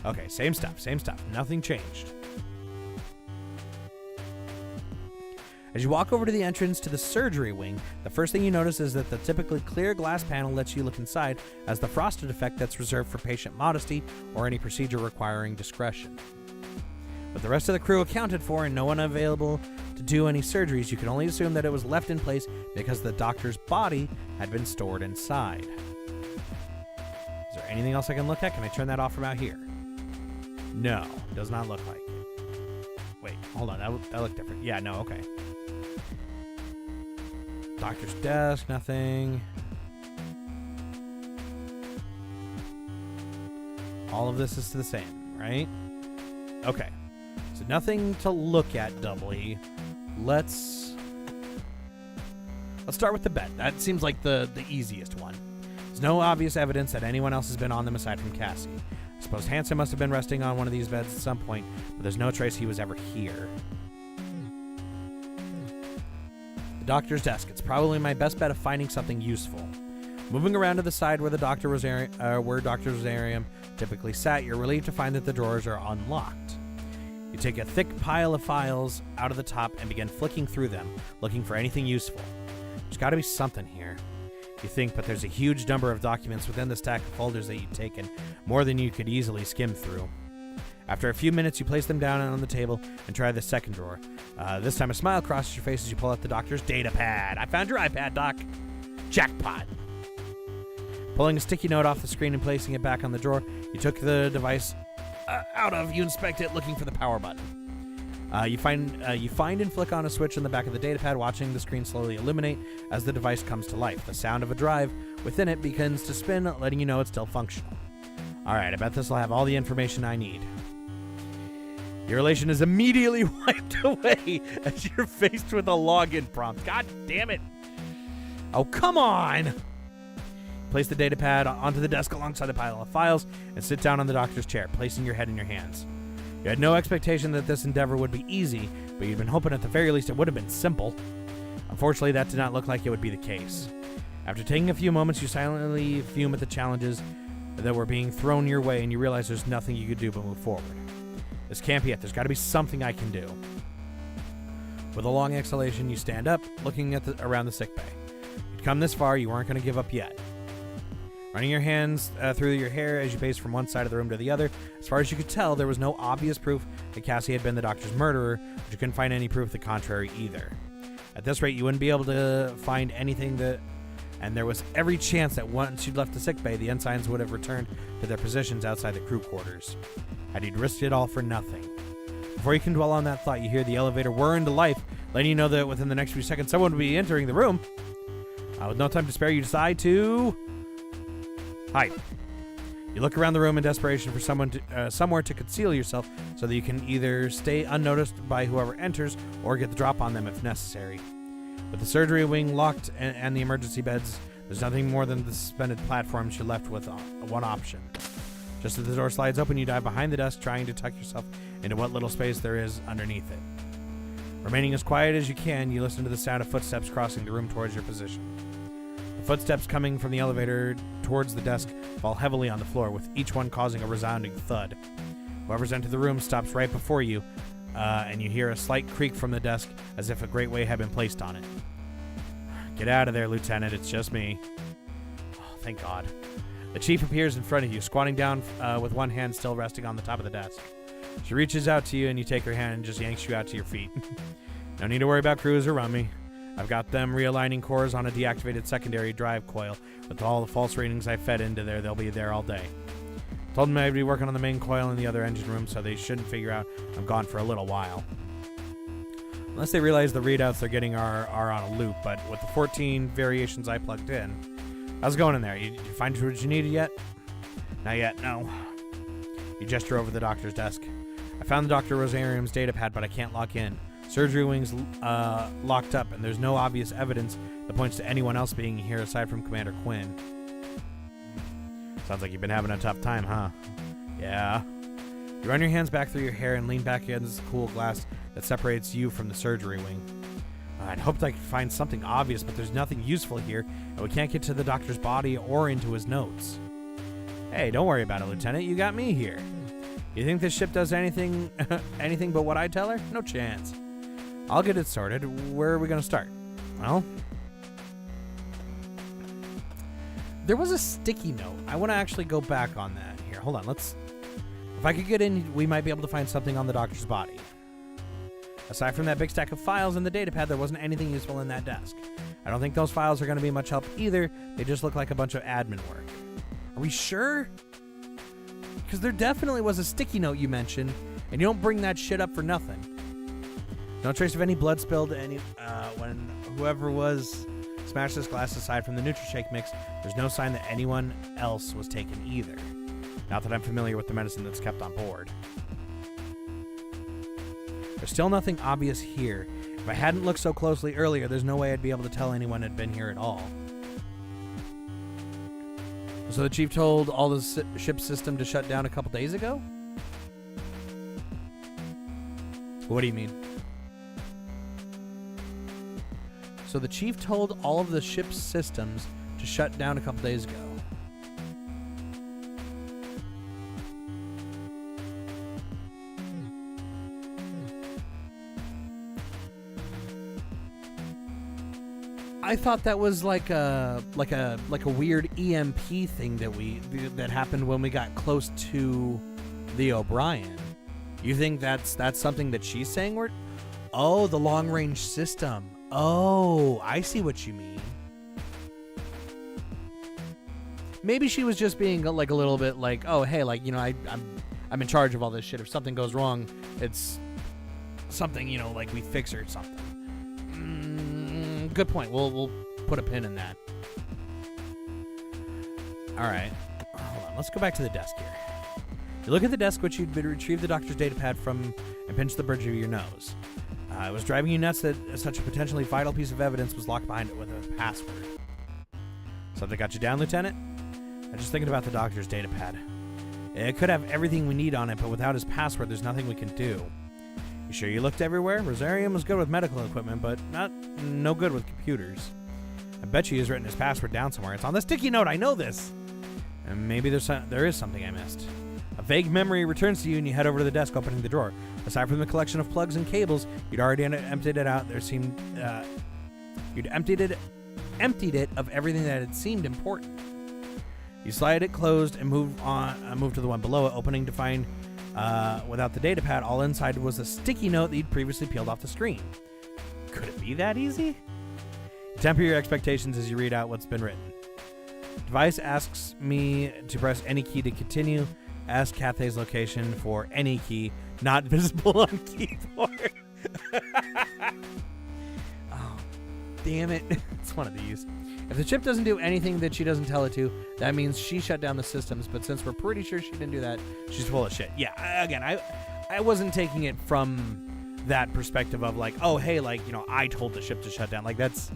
Okay, same stuff. Nothing changed. As you walk over to the entrance to the surgery wing, the first thing you notice is that the typically clear glass panel lets you look inside as the frosted effect that's reserved for patient modesty or any procedure requiring discretion. With the rest of the crew accounted for and no one available to do any surgeries, you can only assume that it was left in place because the doctor's body had been stored inside. Is there anything else I can look at? Can I turn that off from out here? No, does not look like it. Wait, hold on, that looked different. Yeah, no, okay. Doctor's desk, nothing. All of this is the same, right? Okay. So nothing to look at, doubly. Let's start with the bed. That seems like the easiest one. There's no obvious evidence that anyone else has been on them aside from Cassie. I suppose Hanson must have been resting on one of these beds at some point, but there's no trace he was ever here. Doctor's desk. It's probably my best bet of finding something useful. Moving around to the side where Dr. Rosarium typically sat, you're relieved to find that the drawers are unlocked. You take a thick pile of files out of the top and begin flicking through them, looking for anything useful. There's got to be something here, you think, but there's a huge number of documents within the stack of folders that you've taken, more than you could easily skim through. After a few minutes, you place them down on the table and try the second drawer. This time a smile crosses your face as you pull out the doctor's data pad. I found your iPad, Doc. Jackpot. Pulling a sticky note off the screen and placing it back on the drawer, you took the device you inspect it, looking for the power button. You find and flick on a switch on the back of the data pad, watching the screen slowly illuminate as the device comes to life. The sound of a drive within it begins to spin, letting you know it's still functional. Alright, I bet this will have all the information I need. Your elation is immediately wiped away as you're faced with a login prompt. God damn it. Oh, come on. Place the data pad onto the desk alongside the pile of files and sit down on the doctor's chair, placing your head in your hands. You had no expectation that this endeavor would be easy, but you'd been hoping at the very least it would have been simple. Unfortunately, that did not look like it would be the case. After taking a few moments, you silently fume at the challenges that were being thrown your way, and you realize there's nothing you could do but move forward. This can't be it. There's got to be something I can do. With a long exhalation, you stand up, looking at around the sickbay. You'd come this far, you weren't going to give up yet. Running your hands through your hair as you pace from one side of the room to the other, as far as you could tell, there was no obvious proof that Cassie had been the doctor's murderer, but you couldn't find any proof the contrary either. At this rate, you wouldn't be able to find anything and there was every chance that once you'd left the sickbay, the ensigns would have returned to their positions outside the crew quarters. Had you risked it all for nothing? Before you can dwell on that thought, you hear the elevator whir into life, letting you know that within the next few seconds, someone will be entering the room. With no time to spare, you decide to hide. You You look around the room in desperation for somewhere to conceal yourself so that you can either stay unnoticed by whoever enters or get the drop on them if necessary. With the surgery wing locked and the emergency beds, there's nothing more than the suspended platforms you're left with one option. Just as the door slides open, you dive behind the desk, trying to tuck yourself into what little space there is underneath it. Remaining as quiet as you can, you listen to the sound of footsteps crossing the room towards your position. The footsteps coming from the elevator towards the desk fall heavily on the floor, with each one causing a resounding thud. Whoever's entered the room stops right before you, and you hear a slight creak from the desk as if a great weight had been placed on it. Get out of there, Lieutenant. It's just me. Oh, thank God. The chief appears in front of you, squatting down with one hand still resting on the top of the desk. She reaches out to you, and you take her hand and just yanks you out to your feet. No need to worry about crews or Rummy. I've got them realigning cores on a deactivated secondary drive coil. With all the false readings I fed into there, they'll be there all day. Told them I'd be working on the main coil in the other engine room, so they shouldn't figure out I'm gone for a little while. Unless they realize the readouts they're getting are on a loop, but with the 14 variations I plugged in. How's it going in there? Did you find what you needed yet? Not yet, no. You gesture over the doctor's desk. I found the Dr. Rosarium's datapad, but I can't log in. Surgery wing's locked up, and there's no obvious evidence that points to anyone else being here aside from Commander Quinn. Sounds like you've been having a tough time, huh? Yeah. You run your hands back through your hair and lean back against the cool glass that separates you from the surgery wing. I'd hoped I could find something obvious, but there's nothing useful here, and we can't get to the doctor's body or into his notes. Hey, don't worry about it, Lieutenant. You got me here. You think this ship does anything but what I tell her? No chance. I'll get it sorted. Where are we going to start? Well, there was a sticky note. I want to actually go back on that here. Hold on. If I could get in, we might be able to find something on the doctor's body. Aside from that big stack of files and the datapad, there wasn't anything useful in that desk. I don't think those files are going to be much help either. They just look like a bunch of admin work. Are we sure? Because there definitely was a sticky note you mentioned, and you don't bring that shit up for nothing. No trace of any blood spilled when whoever was smashed this glass. Aside from the NutriShake mix, there's no sign that anyone else was taken either. Not that I'm familiar with the medicine that's kept on board. There's still nothing obvious here. If I hadn't looked so closely earlier, there's no way I'd be able to tell anyone had been here at all. So the chief told all the ship system to shut down a couple days ago? What do you mean? So the chief told all of the ship's systems to shut down a couple days ago. I thought that was like a weird EMP thing that happened when we got close to the O'Brien. You think that's something that she's saying? The long range system. Oh, I see what you mean. Maybe she was just being like a little bit like, oh hey, like, you know, I'm in charge of all this shit. If something goes wrong, it's something, you know, like we fix or something. Good point. We'll put a pin in that. All right. Hold on. Let's go back to the desk here. You look at the desk which you'd retrieved the doctor's datapad from and pinched the bridge of your nose. It was driving you nuts that such a potentially vital piece of evidence was locked behind it with a password. Something got you down, Lieutenant? I'm just thinking about the doctor's datapad. It could have everything we need on it, but without his password, there's nothing we can do. You sure you looked everywhere? Rosarium was good with medical equipment, but no good with computers. I bet you he's written his password down somewhere. It's on the sticky note. I know this. And maybe there is something I missed. A vague memory returns to you, and you head over to the desk, opening the drawer. Aside from the collection of plugs and cables, you'd already emptied it out. You'd emptied it of everything that had seemed important. You slide it closed and move to the one below it, opening to find, without the datapad, all inside was a sticky note that you'd previously peeled off the screen. Could it be that easy? Temper your expectations as you read out what's been written. Device asks me to press any key to continue. Ask Cathay's location for any key not visible on keyboard. Oh. damn it. It's one of these. If the chip doesn't do anything that she doesn't tell it to, that means she shut down the systems. But since we're pretty sure she didn't do that, she's full of shit. Yeah, again, I wasn't taking it from that perspective of like, oh, hey, like, you know, I told the ship to shut down. Like, that's,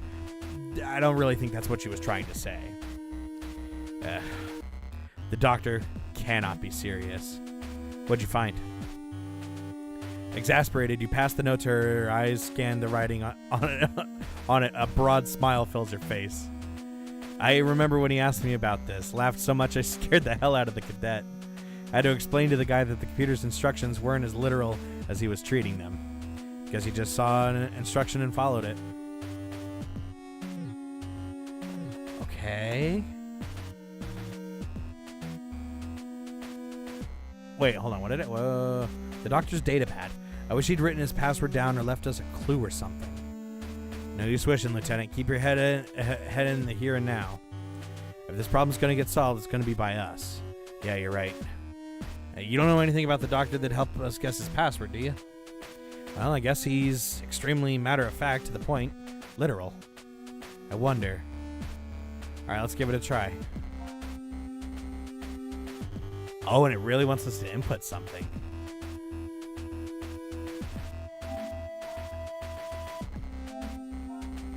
I don't really think that's what she was trying to say. The doctor cannot be serious. What'd you find? Exasperated, you pass the note to her. Her eyes scan the writing on it. A broad smile fills her face. I remember when he asked me about this. Laughed so much I scared the hell out of the cadet. I had to explain to the guy that the computer's instructions weren't as literal as he was treating them. Because he just saw an instruction and followed it. Okay. Wait, hold on. What did it? Whoa. The doctor's data pad. I wish he'd written his password down or left us a clue or something. No use wishing, Lieutenant. Keep your head in the here and now. If this problem's going to get solved, it's going to be by us. Yeah, you're right. You don't know anything about the doctor that helped us guess his password, do you? Well, I guess he's extremely matter-of-fact, to the point. Literal. I wonder. All right, let's give it a try. Oh, and it really wants us to input something.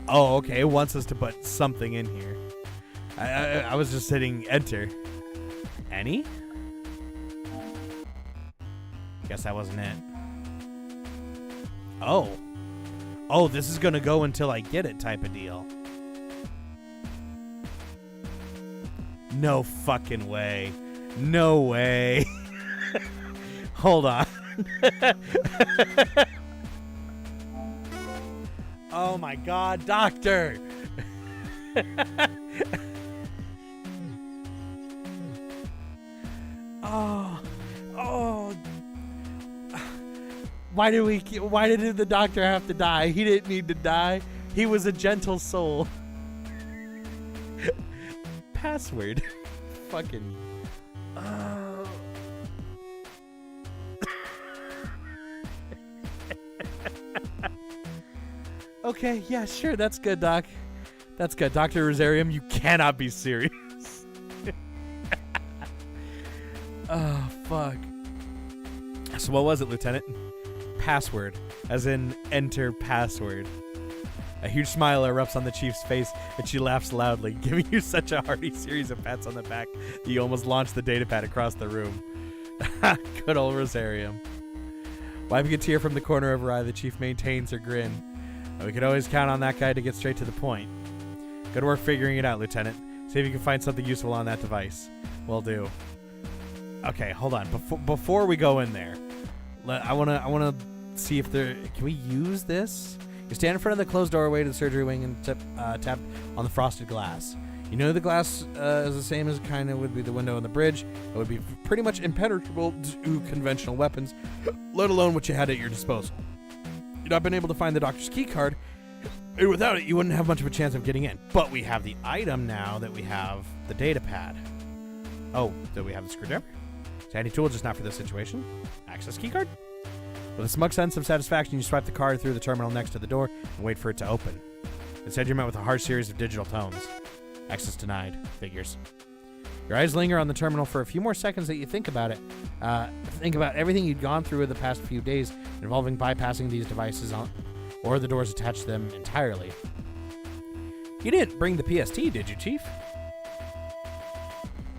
Oh, okay. It wants us to put something in here. I was just hitting enter. Any? Guess that wasn't it. Oh. Oh, this is going to go until I get it type of deal. No fucking way. No way. Hold on. Oh my God, doctor! Oh. Why did the doctor have to die? He didn't need to die. He was a gentle soul. Password. Fucking. Okay, yeah, sure, that's good, Doc. That's good. Dr. Rosarium, you cannot be serious. Oh, fuck. So what was it, Lieutenant? Password, as in enter password. A huge smile erupts on the chief's face, and she laughs loudly, giving you such a hearty series of pats on the back that you almost launched the datapad across the room. Good old Rosarium. Wiping a tear from the corner of her eye, the chief maintains her grin. We could always count on that guy to get straight to the point. Good work figuring it out, Lieutenant. See if you can find something useful on that device. Will do. Okay, hold on. Before we go in there, I wanna see if there. Can we use this? You stand in front of the closed doorway to the surgery wing and tap on the frosted glass. You know the glass is the same as kind of would be the window on the bridge. It would be pretty much impenetrable to conventional weapons, let alone what you had at your disposal. You'd not been able to find the doctor's key card, and without it, you wouldn't have much of a chance of getting in. But we have the item now that we have the data pad. Oh, do we have the screwdriver? It's a handy tool, just not for this situation. Access key card? With a smug sense of satisfaction, you swipe the card through the terminal next to the door and wait for it to open. Instead, you're met with a harsh series of digital tones. Access denied. Figures. Your eyes linger on the terminal for a few more seconds that you think about it. Think about everything you'd gone through in the past few days involving bypassing these devices or the doors attached to them entirely. You didn't bring the PST, did you, Chief?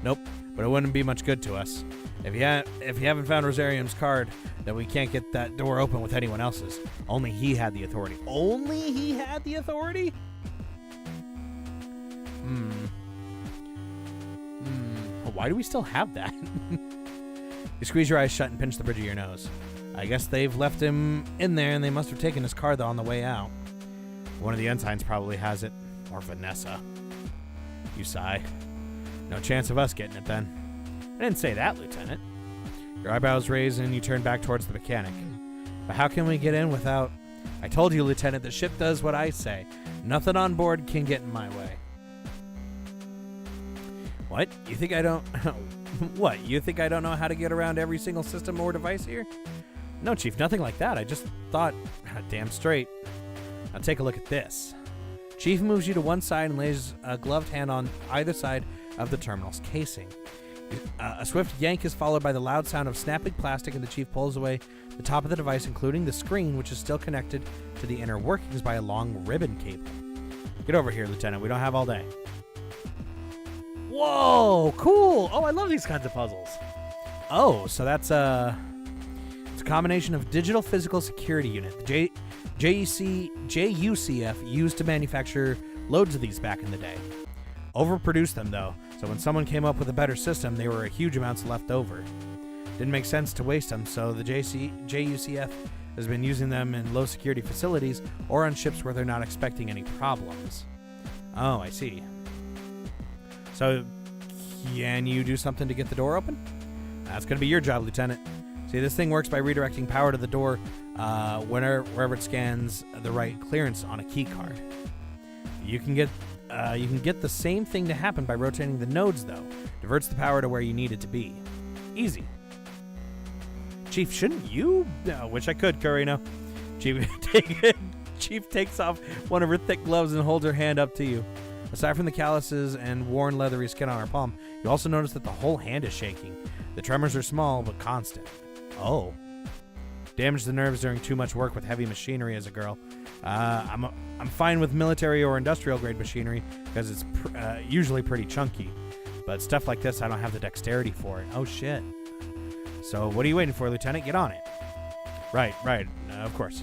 Nope, but it wouldn't be much good to us. If you haven't found Rosarium's card, then we can't get that door open with anyone else's. Only he had the authority. Only he had the authority? Why do we still have that? You squeeze your eyes shut and pinch the bridge of your nose. I guess they've left him in there and they must have taken his card on the way out. One of the ensigns probably has it. Or Vanessa. You sigh. No chance of us getting it then. I didn't say that, Lieutenant. Your eyebrows raise and you turn back towards the mechanic. But how can we get in without... I told you, Lieutenant, the ship does what I say. Nothing on board can get in my way. What? You think I don't... What? You think I don't know how to get around every single system or device here? No, Chief, nothing like that. I just thought... Damn straight. Now take a look at this. Chief moves you to one side and lays a gloved hand on either side of the terminal's casing. A swift yank is followed by the loud sound of snapping plastic, and the Chief pulls away the top of the device, including the screen, which is still connected to the inner workings by a long ribbon cable. Get over here, Lieutenant. We don't have all day. Whoa, cool. Oh, I love these kinds of puzzles. Oh, so that's it's a combination of digital physical security unit. The JUCF used to manufacture loads of these back in the day. Overproduced them, though, so when someone came up with a better system, they were huge amounts left over. Didn't make sense to waste them, so the JUCF has been using them in low security facilities or on ships where they're not expecting any problems. Oh, I see. So, can you do something to get the door open? That's going to be your job, Lieutenant. See, this thing works by redirecting power to the door wherever it scans the right clearance on a key card. You can get the same thing to happen by rotating the nodes, though. Diverts the power to where you need it to be. Easy. Chief, shouldn't you? No, wish I could, Karina. Chief takes off one of her thick gloves and holds her hand up to you. Aside from the calluses and worn leathery skin on her palm, you also notice that the whole hand is shaking. The tremors are small but constant. Oh. Damage the nerves during too much work with heavy machinery as a girl. I'm fine with military or industrial grade machinery because it's usually pretty chunky. But stuff like this, I don't have the dexterity for it. Oh, shit. So what are you waiting for, Lieutenant? Get on it. Right. Of course.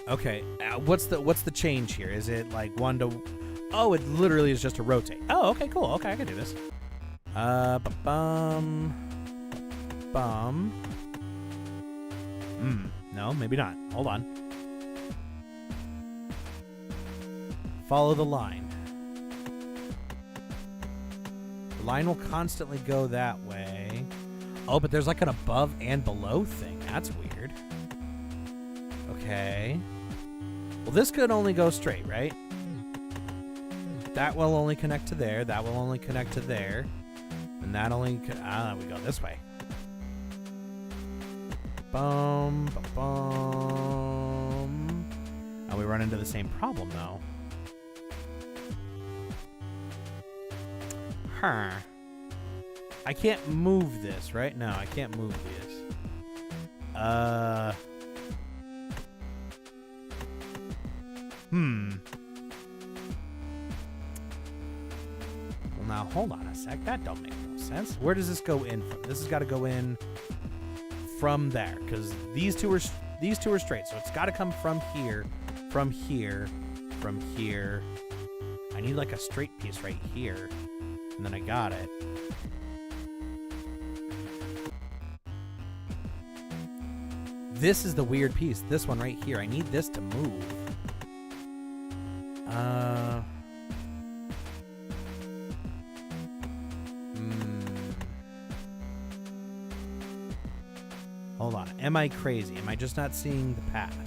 Okay. What's the change here? Is it like 1 to... Oh, it literally is just a rotate. Oh, okay, cool. Okay, I can do this. No, maybe not. Hold on. Follow the line. The line will constantly go that way. Oh, but there's like an above and below thing. That's weird. Okay. Well, this could only go straight, right? That will only connect to there. That will only connect to there. And that only... we go this way. Boom, boom. And we run into the same problem, though. Huh. I can't move this, right? No, I can't move this. Well, now, hold on a sec. That don't make no sense. Where does this go in from? This has got to go in from there, because these two are straight, so it's got to come from here, from here, from here. I need like a straight piece right here, and then I got it. This is the weird piece. This one right here. I need this to move. Hold on. Am I crazy? Am I just not seeing the path?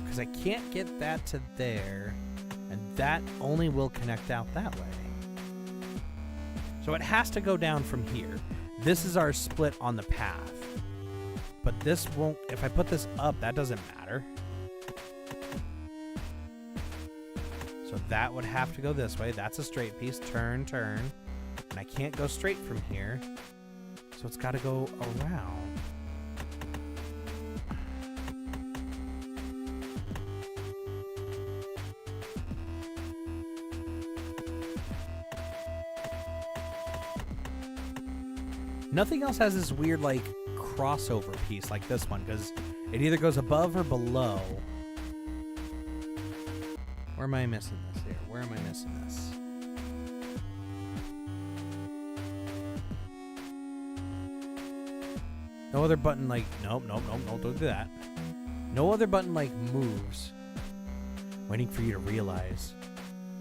Because I can't get that to there, and that only will connect out that way. So it has to go down from here. This is our split on the path. But this won't... If I put this up, that doesn't matter. So that would have to go this way. That's a straight piece. Turn, turn. And I can't go straight from here. So it's got to go around. Nothing else has this weird, like, crossover piece like this one, because it either goes above or below. Where am I missing this here? Where am I missing this? No other button, like... Nope, don't do that. No other button, like, moves. Waiting for you to realize.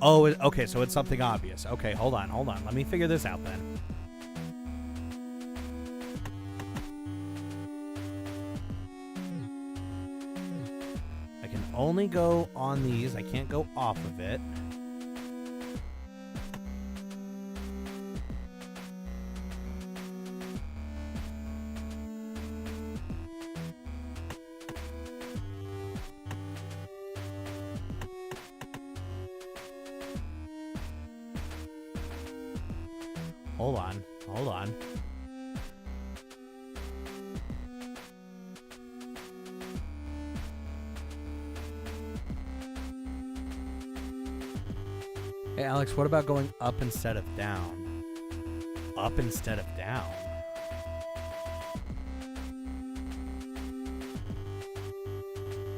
Oh, okay, so it's something obvious. Okay, hold on. Let me figure this out, then. Only go on these. I can't go off of it. Hold on. Hey, Alex, what about going up instead of down? Up instead of down?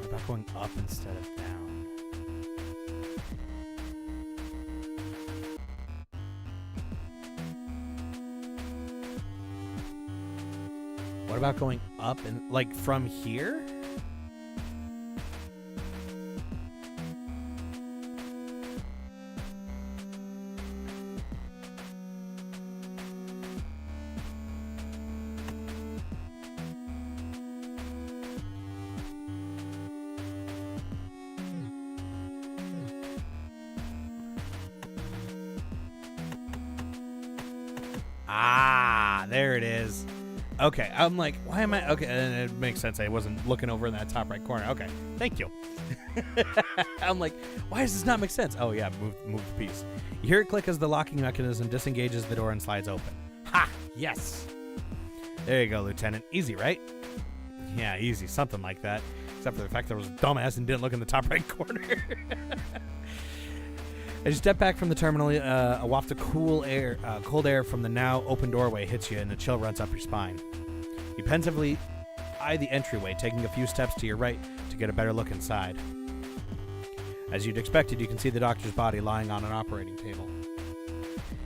What about going up instead of down? What about going up and, like, from here? Ah, there it is. Okay, I'm like, why am I? Okay, and it makes sense. I wasn't looking over in that top right corner. Okay, thank you. I'm like, why does this not make sense? Oh yeah, move the piece. You hear it click as the locking mechanism disengages the door and slides open. Ha! Yes. There you go, Lieutenant. Easy, right? Yeah, easy. Something like that. Except for the fact that I was a dumbass and didn't look in the top right corner. As you step back from the terminal, a waft of cold air from the now open doorway hits you, and a chill runs up your spine. You pensively eye the entryway, taking a few steps to your right to get a better look inside. As you'd expected, you can see the doctor's body lying on an operating table.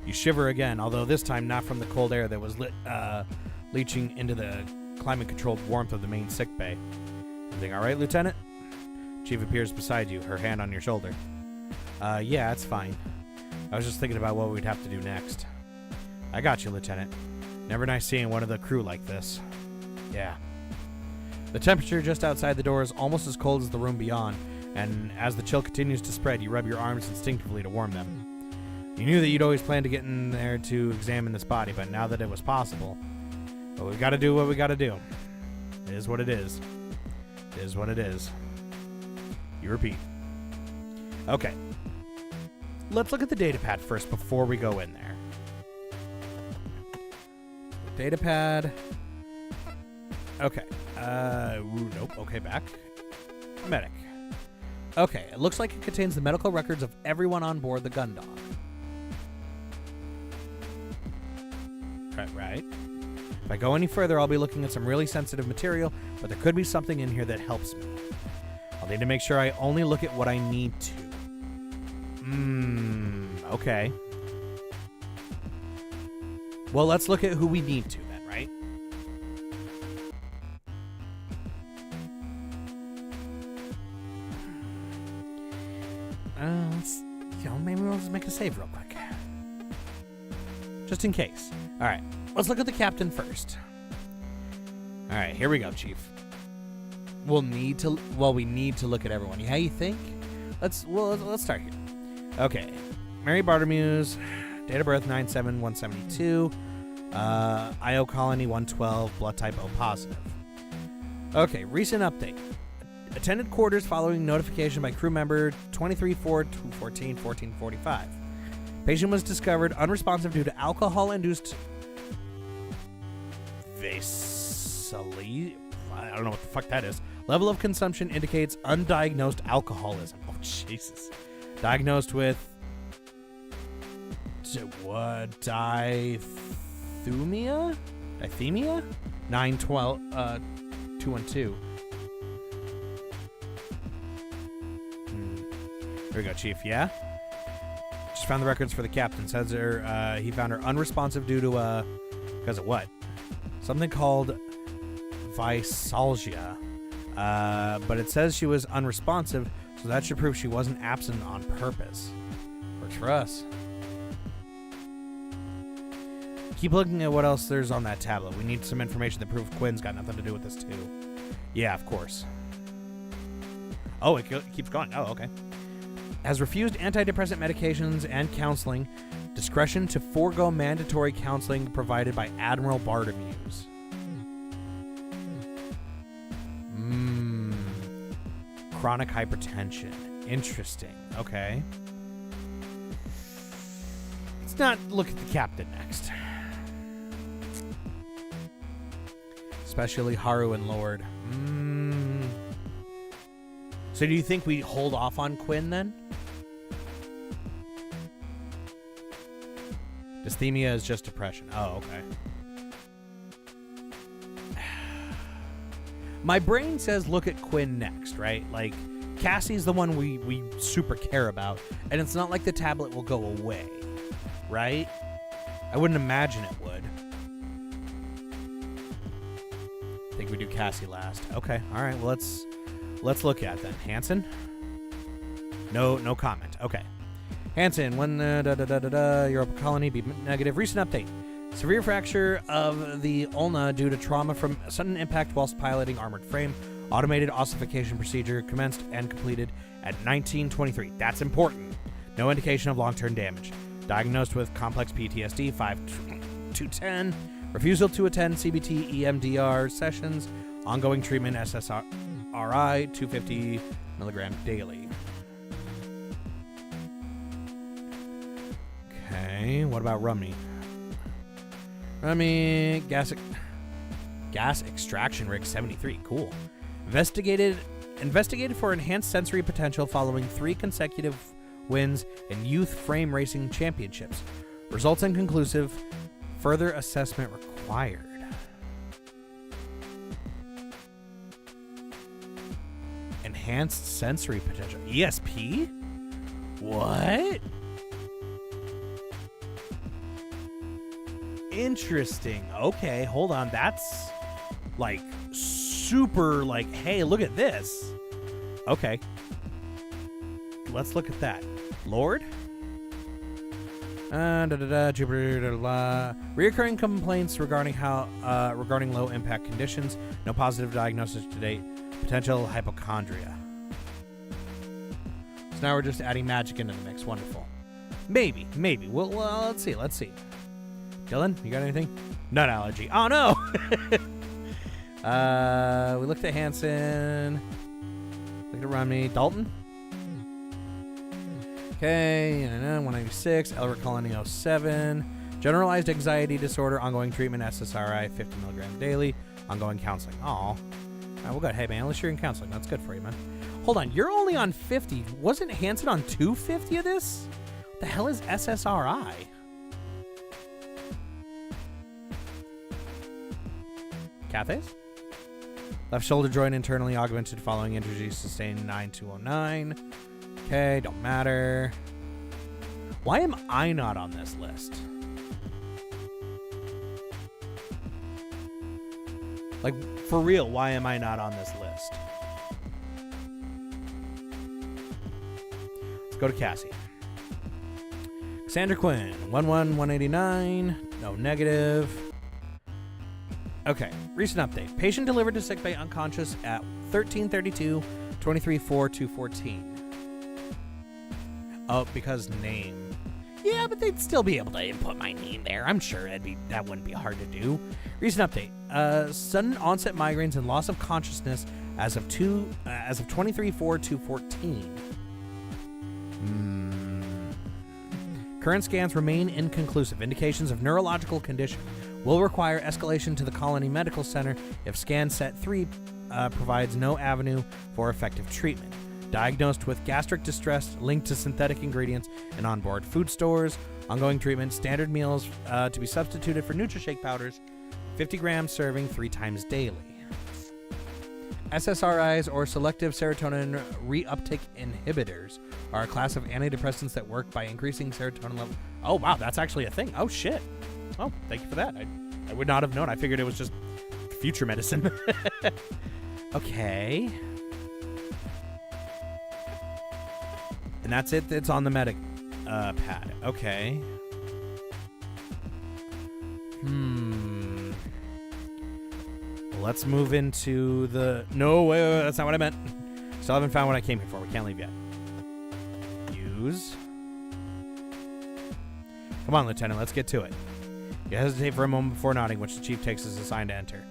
You shiver again, although this time not from the cold air that was leaching into the climate-controlled warmth of the main sickbay. Everything all right, Lieutenant? Chief appears beside you, her hand on your shoulder. Yeah, it's fine. I was just thinking about what we'd have to do next. I got you, Lieutenant. Never nice seeing one of the crew like this. Yeah. The temperature just outside the door is almost as cold as the room beyond, and as the chill continues to spread, you rub your arms instinctively to warm them. You knew that you'd always planned to get in there to examine this body, but now that it was possible, well, we've got to do what we got to do. It is what it is. It is what it is. You repeat. Okay. Let's look at the datapad first before we go in there. Datapad. Okay. Nope. Okay, back. Medic. Okay, it looks like it contains the medical records of everyone on board the Gundog. Right. If I go any further, I'll be looking at some really sensitive material, but there could be something in here that helps me. I'll need to make sure I only look at what I need to. Okay. Well, let's look at who we need to then, right? Maybe we'll just make a save real quick. Just in case. All right, let's look at the captain first. All right, here we go, Chief. We need to look at everyone. How you think? Let's start here. Okay, Mary Bartomew's date of birth 9/7/172, IO colony 112, blood type O positive. Okay, recent update. Attended quarters following notification by crew member 23/4/14/1445. Patient was discovered unresponsive due to alcohol-induced vascular. I don't know what the fuck that is. Level of consumption indicates undiagnosed alcoholism. Oh, Jesus. Diagnosed with dithemia? 9/12/212. Here we go, Chief. Yeah? Just found the records for the captain. Says he found her unresponsive due to because of what? Something called Visalgia. But it says she was unresponsive, so that should prove she wasn't absent on purpose. Works for us. Keep looking at what else there's on that tablet. We need some information that proves Quinn's got nothing to do with this too. Yeah, of course. Oh, it keeps going. Oh, okay. Has refused antidepressant medications and counseling. Discretion to forego mandatory counseling provided by Admiral Bartomew's. Chronic hypertension. Interesting. Okay. Let's not look at the captain next. Especially Haru and Lord. So do you think we hold off on Quinn then? Dysthemia is just depression. Oh, okay. My brain says look at Quinn next, right? Like, Cassie's the one we super care about, and it's not like the tablet will go away, right? I wouldn't imagine it would. I think we do Cassie last. Okay, all right, well, let's look at that. Hansen? No comment. Okay. Hansen, when Europa colony, be negative. Recent update. Severe fracture of the ulna due to trauma from sudden impact whilst piloting armored frame. Automated ossification procedure commenced and completed at 1923. That's important. No indication of long-term damage. Diagnosed with complex PTSD, 5 to 10. Refusal to attend CBT EMDR sessions. Ongoing treatment SSRI, 250 milligram daily. Okay, what about Rumney? Rumney, gas extraction rig 73. Cool. Investigated for enhanced sensory potential following 3 consecutive wins in youth frame racing championships. Results inconclusive. Further assessment required. Enhanced sensory potential. ESP? What? Interesting. Okay, hold on. That's like super like, hey, look at this. Okay. Let's look at that. Lord? Reoccurring complaints regarding low impact conditions. No positive diagnosis to date. Potential hypochondria. So now we're just adding magic into the mix. Wonderful. Maybe. Well, let's see. Dylan, you got anything? Nut allergy. Oh no! We looked at Hansen. Looked at Romney. Dalton? Okay, 196. Elric Colony 07. Generalized anxiety disorder. Ongoing treatment. SSRI 50 milligram daily. Ongoing counseling. Aw. We'll go. Hey, man, at least you're in counseling. That's good for you, man. Hold on. You're only on 50. Wasn't Hansen on 250 of this? What the hell is SSRI? Cathays? Left shoulder joint internally augmented following injury sustained 9209. Okay, don't matter. Why am I not on this list? Like, for real, why am I not on this list? Let's go to Cassie. Cassandra Quinn, 11189. No negative. Okay, recent update. Patient delivered to sickbay unconscious at 13:32, 23/4/214. Oh, because name. Yeah, but they'd still be able to input my name there. I'm sure that wouldn't be hard to do. Recent update. Sudden onset migraines and loss of consciousness as of 23/4/214. Current scans remain inconclusive. Indications of neurological condition. Will require escalation to the Colony Medical Center if scan set 3 provides no avenue for effective treatment. Diagnosed with gastric distress linked to synthetic ingredients in onboard food stores. Ongoing treatment, standard meals to be substituted for NutriShake powders, 50 grams serving 3 times daily. SSRIs, or selective serotonin reuptake inhibitors, are a class of antidepressants that work by increasing serotonin level. Oh, wow, that's actually a thing. Oh, shit. Oh, thank you for that. I would not have known. I figured it was just future medicine. Okay. And that's it. It's on the medic pad. Okay. Let's move into the... No, wait, that's not what I meant. Still haven't found what I came here for. We can't leave yet. Use. Come on, Lieutenant. Let's get to it. You hesitate for a moment before nodding, which the Chief takes as a sign to enter.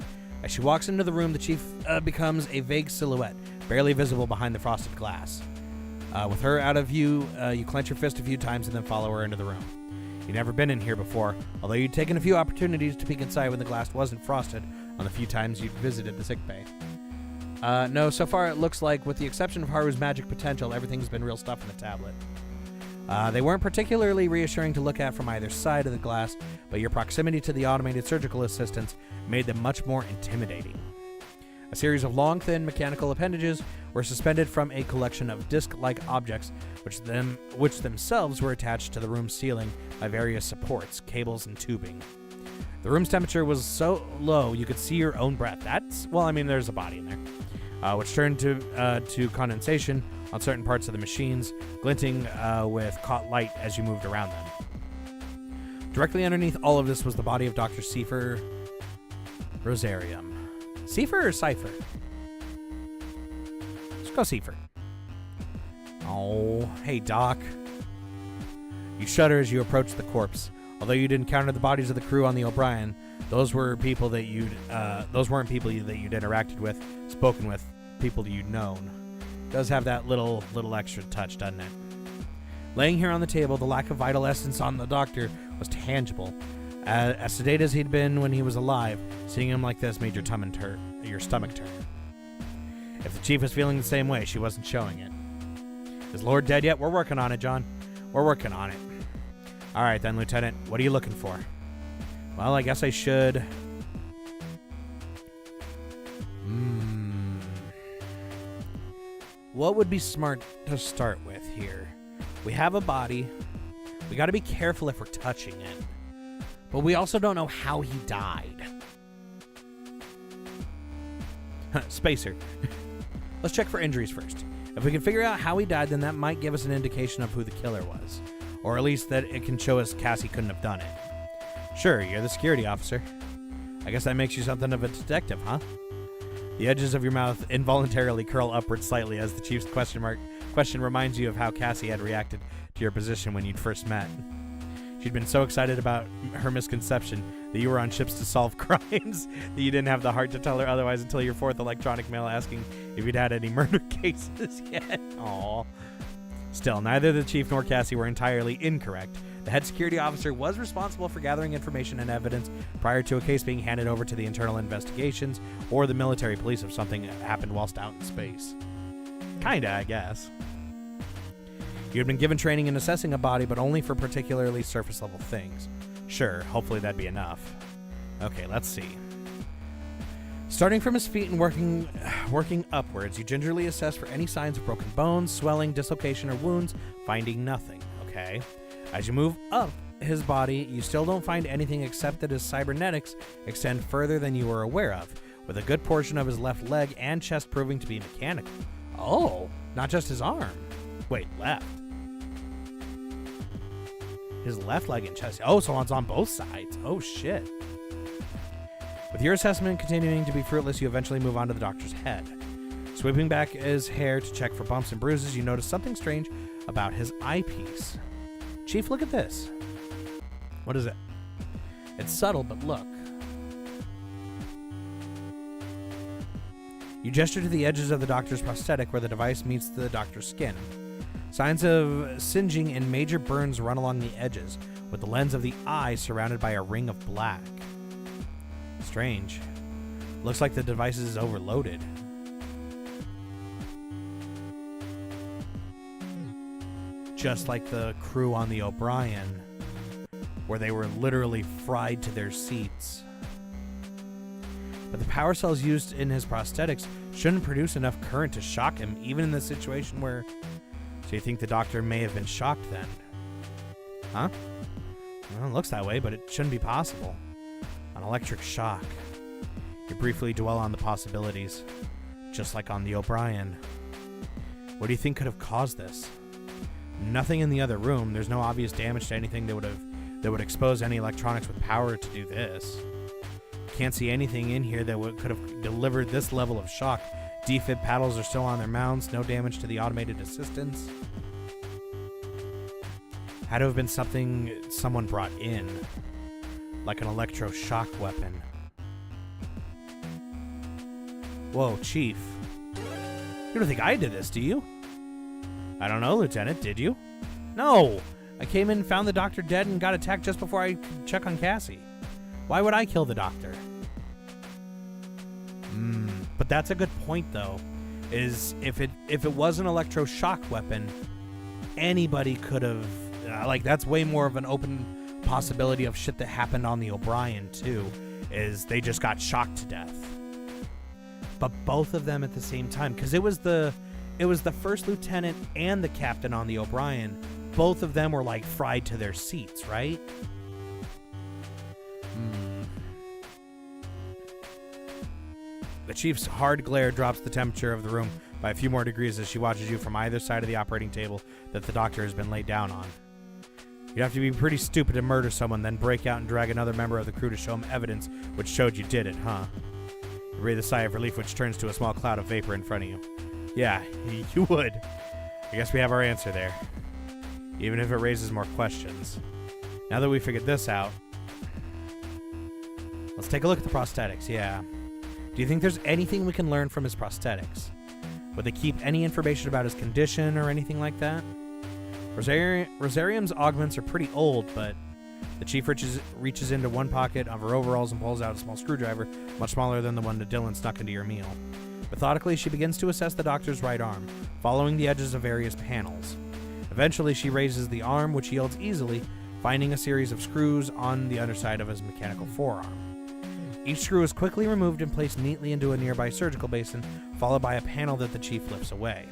As she walks into the room, the Chief becomes a vague silhouette, barely visible behind the frosted glass. With her out of view, you clench your fist a few times and then follow her into the room. You'd never been in here before, although you'd taken a few opportunities to peek inside when the glass wasn't frosted on the few times you'd visited the sickbay. No, so far it looks like, with the exception of Haru's magic potential, everything's been real stuff in the tablet. They weren't particularly reassuring to look at from either side of the glass, but your proximity to the automated surgical assistants made them much more intimidating. A series of long, thin mechanical appendages were suspended from a collection of disc-like objects, which themselves were attached to the room's ceiling by various supports, cables, and tubing. The room's temperature was so low you could see your own breath. There's a body in there, which turned to condensation on certain parts of the machines, glinting with caught light as you moved around them. Directly underneath all of this was the body of Dr. Seifer Rosarium. Seifer or Cypher? Let's go Seifer. Oh, hey, Doc. You shudder as you approach the corpse. Although you'd encountered the bodies of the crew on the O'Brien, those weren't people that you'd interacted with, spoken with, people you'd known. It does have that little extra touch, doesn't it? Laying here on the table, the lack of vital essence on the doctor was tangible. As sedate as he'd been when he was alive, seeing him like this made your stomach turn. If the chief was feeling the same way, she wasn't showing it. Is Lord dead yet? We're working on it, John. We're working on it. All right, then, Lieutenant. What are you looking for? Well, I guess I should... What would be smart to start with here? We have a body. We got to be careful if we're touching it. But we also don't know how he died. Spacer. Let's check for injuries first. If we can figure out how he died, then that might give us an indication of who the killer was. Or at least that it can show us Cassie couldn't have done it. Sure, you're the security officer. I guess that makes you something of a detective, huh? The edges of your mouth involuntarily curl upward slightly as the chief's question reminds you of how Cassie had reacted to your position when you'd first met. She'd been so excited about her misconception that you were on ships to solve crimes that you didn't have the heart to tell her otherwise until your fourth electronic mail asking if you'd had any murder cases yet. Aww. Still, neither the chief nor Cassie were entirely incorrect. The head security officer was responsible for gathering information and evidence prior to a case being handed over to the internal investigations or the military police if something happened whilst out in space. Kinda, I guess. You had been given training in assessing a body, but only for particularly surface-level things. Sure, hopefully that'd be enough. Okay, let's see. Starting from his feet and working upwards, you gingerly assess for any signs of broken bones, swelling, dislocation, or wounds, finding nothing. Okay. As you move up his body, you still don't find anything except that his cybernetics extend further than you were aware of, with a good portion of his left leg and chest proving to be mechanical. Oh, not just his arm. Wait, left. His left leg and chest. Oh, so it's on both sides. Oh, shit. With your assessment continuing to be fruitless, you eventually move on to the doctor's head. Sweeping back his hair to check for bumps and bruises, you notice something strange about his eyepiece. Chief, look at this. What is it? It's subtle, but look. You gesture to the edges of the doctor's prosthetic where the device meets the doctor's skin. Signs of singeing and major burns run along the edges, with the lens of the eye surrounded by a ring of black. Strange. Looks like the device is overloaded. Just like the crew on the O'Brien, where they were literally fried to their seats. But the power cells used in his prosthetics shouldn't produce enough current to shock him, even in the situation where... So you think the doctor may have been shocked then? Huh? Well, it looks that way, but it shouldn't be possible. An electric shock. You briefly dwell on the possibilities, just like on the O'Brien. What do you think could have caused this? Nothing in the other room. There's no obvious damage to anything that would expose any electronics with power to do this. Can't see anything in here that could have delivered this level of shock. Defib paddles are still on their mounts. No damage to the automated assistants. Had to have been something someone brought in, like an electroshock weapon. Whoa, Chief. You don't think I did this, do you? I don't know, Lieutenant. Did you? No! I came in, found the doctor dead, and got attacked just before I could check on Cassie. Why would I kill the doctor? But that's a good point, though. Is if it was an electroshock weapon, anybody could have. Like, that's way more of an open possibility of shit that happened on the O'Brien too. Is they just got shocked to death. But both of them at the same time, because it was the first lieutenant and the captain on the O'Brien. Both of them were like fried to their seats, right? The chief's hard glare drops the temperature of the room by a few more degrees as she watches you from either side of the operating table that the doctor has been laid down on. You'd have to be pretty stupid to murder someone, then break out and drag another member of the crew to show him evidence which showed you did it, huh? You breathe a sigh of relief, which turns to a small cloud of vapor in front of you. Yeah, you would. I guess we have our answer there. Even if it raises more questions. Now that we figured this out, let's take a look at the prosthetics, yeah. Do you think there's anything we can learn from his prosthetics? Would they keep any information about his condition or anything like that? Rosarium's augments are pretty old, but the chief reaches into one pocket of her overalls and pulls out a small screwdriver, much smaller than the one that Dylan snuck into your meal. Methodically, she begins to assess the doctor's right arm, following the edges of various panels. Eventually, she raises the arm, which yields easily, finding a series of screws on the underside of his mechanical forearm. Each screw is quickly removed and placed neatly into a nearby surgical basin, followed by a panel that the chief lifts away.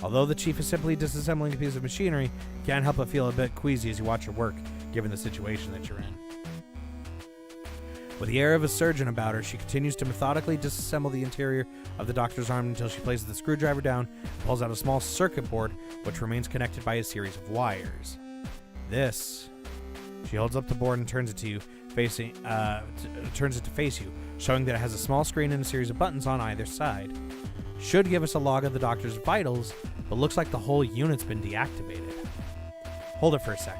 Although the chief is simply disassembling a piece of machinery, you can't help but feel a bit queasy as you watch her work, given the situation that you're in. With the air of a surgeon about her, she continues to methodically disassemble the interior of the doctor's arm until she places the screwdriver down and pulls out a small circuit board, which remains connected by a series of wires. This. She holds up the board and turns it to you, turns it to face you, showing that it has a small screen and a series of buttons on either side. Should give us a log of the doctor's vitals, but looks like the whole unit's been deactivated. Hold it for a sec.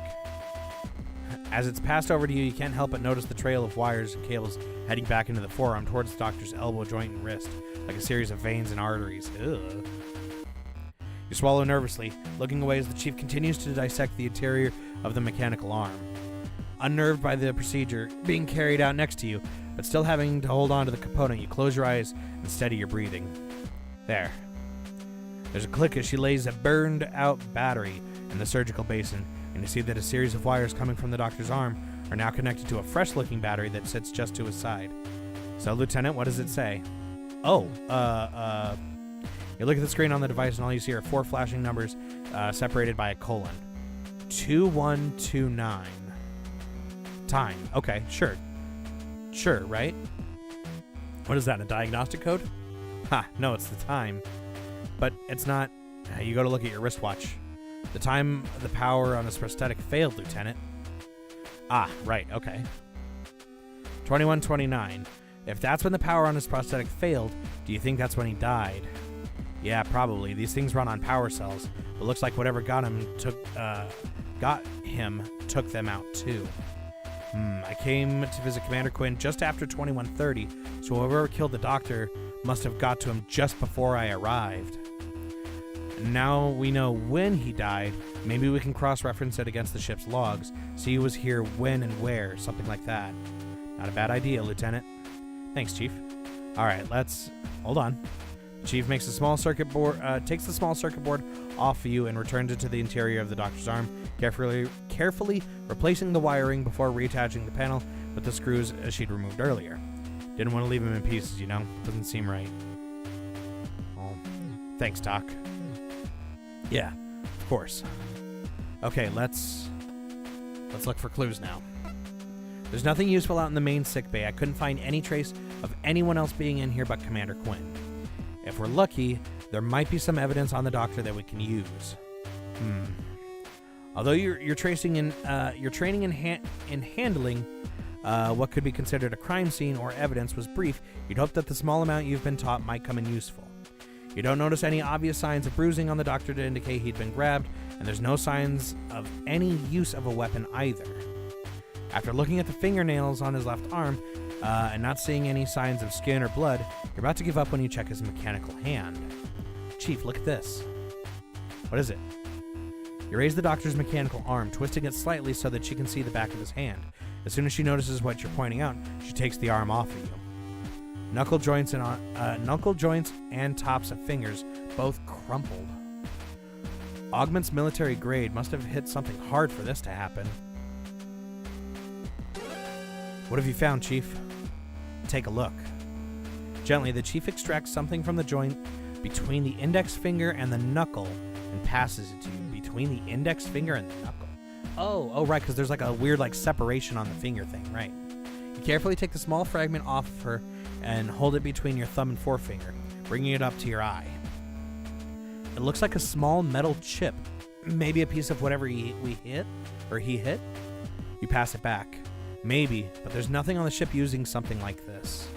As it's passed over to you, you can't help but notice the trail of wires and cables heading back into the forearm towards the doctor's elbow joint and wrist, like a series of veins and arteries. Ugh. You swallow nervously, looking away as the chief continues to dissect the interior of the mechanical arm. Unnerved by the procedure being carried out next to you, but still having to hold on to the component, you close your eyes and steady your breathing. There. There's a click as she lays a burned-out battery in the surgical basin, and you see that a series of wires coming from the doctor's arm are now connected to a fresh-looking battery that sits just to his side. So, Lieutenant, what does it say? Oh, you look at the screen on the device, and all you see are 4 flashing numbers separated by a colon. 2129. Time. Okay, sure. Sure, right? What is that, a diagnostic code? Ha, no, it's the time. But it's not. You go to look at your wristwatch. The time the power on his prosthetic failed, Lieutenant. Ah, right, okay. 2129. If that's when the power on his prosthetic failed, do you think that's when he died? Yeah, probably. These things run on power cells, but looks like whatever got him took them out too. I came to visit Commander Quinn just after 2130, so whoever killed the doctor must have got to him just before I arrived. Now we know when he died, maybe we can cross-reference it against the ship's logs, see who was here when and where, something like that. Not a bad idea, Lieutenant. Thanks, Chief. Alright, let's... Hold on. Chief makes a small circuit board, takes the small circuit board off of you and returns it to the interior of the doctor's arm, carefully replacing the wiring before reattaching the panel with the screws as she'd removed earlier. Didn't want to leave him in pieces, you know? Doesn't seem right. Oh, thanks, Doc. Yeah, of course. Okay, let's look for clues now. There's nothing useful out in the main sickbay. I couldn't find any trace of anyone else being in here but Commander Quinn. If we're lucky, there might be some evidence on the doctor that we can use. Although your training in handling what could be considered a crime scene or evidence was brief, you'd hope that the small amount you've been taught might come in useful. You don't notice any obvious signs of bruising on the doctor to indicate he'd been grabbed, and there's no signs of any use of a weapon either. After looking at the fingernails on his left arm, and not seeing any signs of skin or blood, you're about to give up when you check his mechanical hand. Chief, look at this. What is it? You raise the doctor's mechanical arm, twisting it slightly so that she can see the back of his hand. As soon as she notices what you're pointing out, she takes the arm off of you. Knuckle joints and tops of fingers both crumpled. Augment's military grade must have hit something hard for this to happen. What have you found, Chief? Take a look. Gently, the Chief extracts something from the joint between the index finger and the knuckle and passes it to you. Between the index finger and the knuckle. Oh, right, because there's like a weird separation on the finger thing, right? You carefully take the small fragment off of her and hold it between your thumb and forefinger, bringing it up to your eye. It looks like a small metal chip, maybe a piece of whatever he hit. You pass it back. Maybe, but there's nothing on the ship using something like this.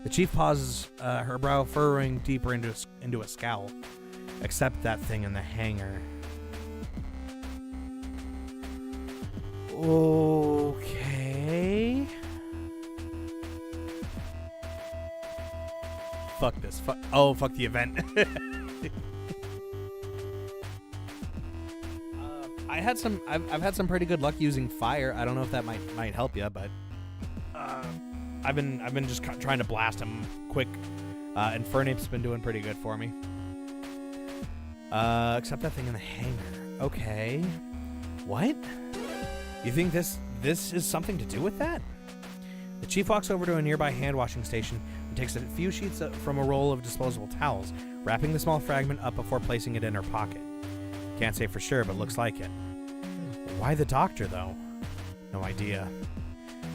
The Chief pauses, her brow furrowing deeper into a scowl. Except that thing in the hangar. Okay. Fuck this. Fuck the event. I've had some pretty good luck using fire. I don't know if that might help you, but I've been just trying to blast him quick. Infernape's been doing pretty good for me. Except that thing in the hangar. Okay. What? You think this is something to do with that? The Chief walks over to a nearby hand-washing station and takes a few sheets from a roll of disposable towels, wrapping the small fragment up before placing it in her pocket. Can't say for sure, but looks like it. Why the doctor, though? No idea.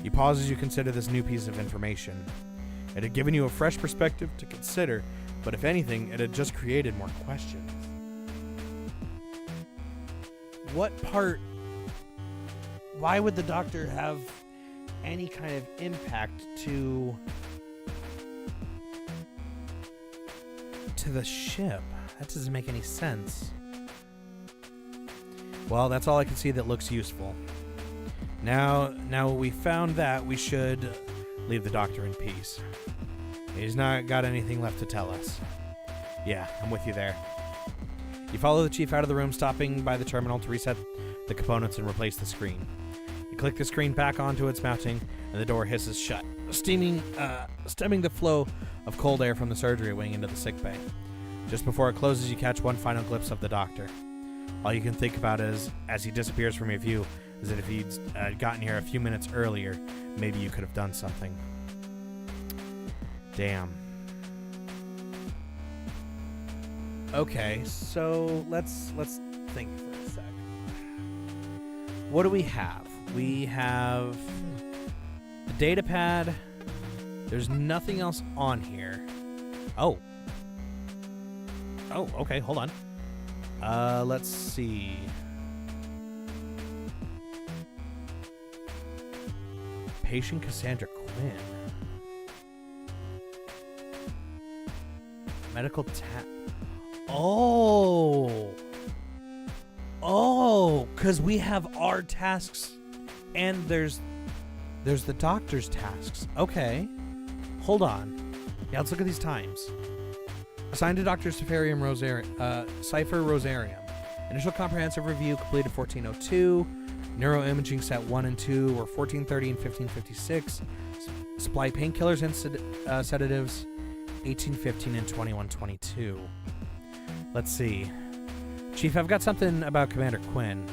You pause as you consider this new piece of information. It had given you a fresh perspective to consider, but if anything, it had just created more questions. What part... Why would the doctor have any kind of impact to the ship? That doesn't make any sense. Well, that's all I can see that looks useful. Now we found that, we should leave the doctor in peace. He's not got anything left to tell us. Yeah, I'm with you there. You follow the Chief out of the room, stopping by the terminal to reset the components and replace the screen. You click the screen back onto its mounting, and the door hisses shut, stemming the flow of cold air from the surgery wing into the sickbay. Just before it closes, you catch one final glimpse of the doctor. All you can think about is, as he disappears from your view, is that if he'd gotten here a few minutes earlier, maybe you could have done something. Damn. Okay, so let's think for a sec. What do we have? We have the data pad. There's nothing else on here. Oh, okay, hold on. Let's see. Patient Cassandra Quinn. Medical because we have our tasks and there's the doctor's tasks. Okay. Hold on. Yeah, let's look at these times. Assigned to Dr. Cypher Rosarium. Initial comprehensive review completed 1402. Neuroimaging set 1 and 2 were 1430 and 1556. Supply painkillers and sedatives 1815 and 2122. Let's see. Chief, I've got something about Commander Quinn.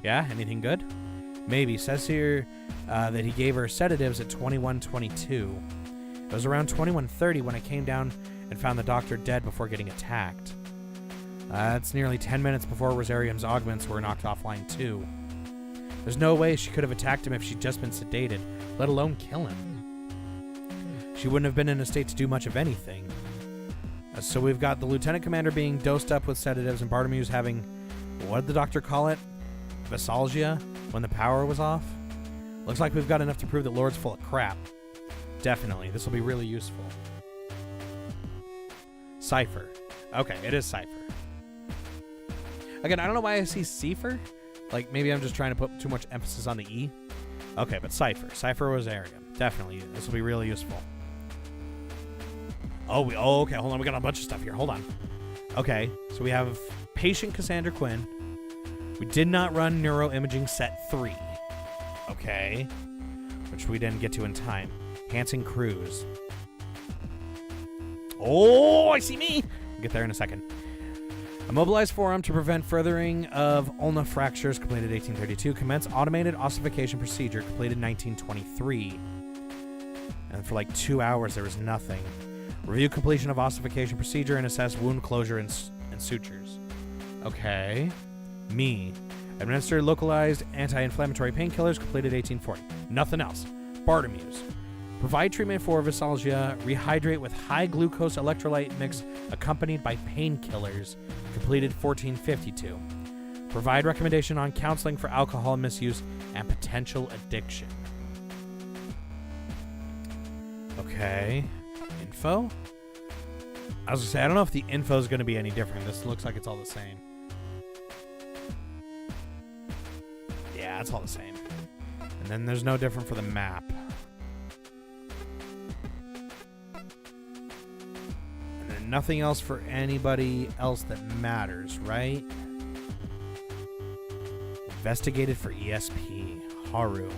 Yeah, anything good? Maybe. Says here that he gave her sedatives at 2122. It was around 2130 when I came down and found the doctor dead before getting attacked. That's nearly 10 minutes before Rosarium's augments were knocked offline too. There's no way she could have attacked him if she'd just been sedated, let alone kill him. She wouldn't have been in a state to do much of anything. So we've got the Lieutenant Commander being dosed up with sedatives and Bartomew's having, what did the doctor call it? Vasalgia? When the power was off? Looks like we've got enough to prove that Lord's full of crap. Definitely. This will be really useful. Cypher. Okay, it is Cypher. Again, I don't know why I see Cypher. Like, maybe I'm just trying to put too much emphasis on the E. Okay, but Cypher. Cypher Rosarium. Definitely. This will be really useful. Okay, hold on. We got a bunch of stuff here. Hold on. Okay, so we have Patient Cassandra Quinn. We did not run Neuroimaging Set 3. Okay. Which we didn't get to in time. Hanson Cruz. Oh, I see me! We'll get there in a second. Immobilized forearm to prevent furthering of ulna fractures, completed 1832. Commence automated ossification procedure, completed 1923. And for like 2 hours, there was nothing. Review completion of ossification procedure and assess wound closure and sutures. Okay. Me. Administer localized anti-inflammatory painkillers, completed 1840. Nothing else. Bartomuse. Provide treatment for Visalgia. Rehydrate with high glucose electrolyte mix accompanied by painkillers, completed 1452. Provide recommendation on counseling for alcohol misuse and potential addiction. Okay. Info? I was going to say, I don't know if the info is going to be any different. This looks like it's all the same. Yeah, it's all the same. And then there's no different for the map. And then nothing else for anybody else that matters, right? Investigated for ESP. Haru.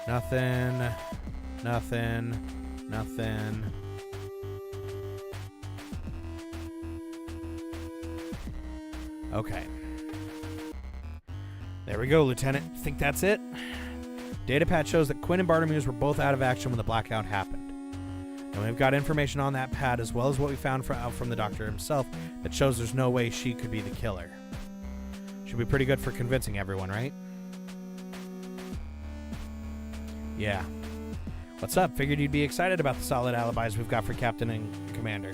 Nothing. Nothing. Nothing. Okay. There we go, Lieutenant. Think that's it? Datapad shows that Quinn and Bartomuse were both out of action when the blackout happened. And we've got information on that pad as well as what we found out from the doctor himself that shows there's no way she could be the killer. Should be pretty good for convincing everyone, right? Yeah. What's up? Figured you'd be excited about the solid alibis we've got for Captain and Commander.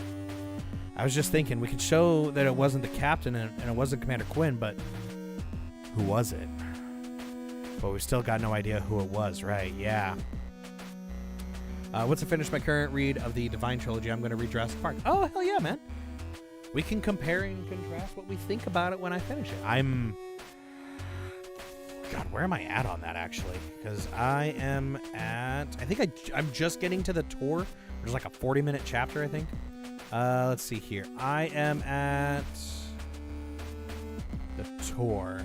I was just thinking, we could show that it wasn't the Captain and it wasn't Commander Quinn, but who was it? But we still got no idea who it was, right? Yeah. Once I finish my current read of the Divine Trilogy, I'm going to read Jurassic Park. Oh, hell yeah, man. We can compare and contrast what we think about it when I finish it. God, where am I at on that, actually? Because I am at... I think I'm just getting to the tour. There's like a 40-minute chapter, I think. Let's see here. I am at the tour,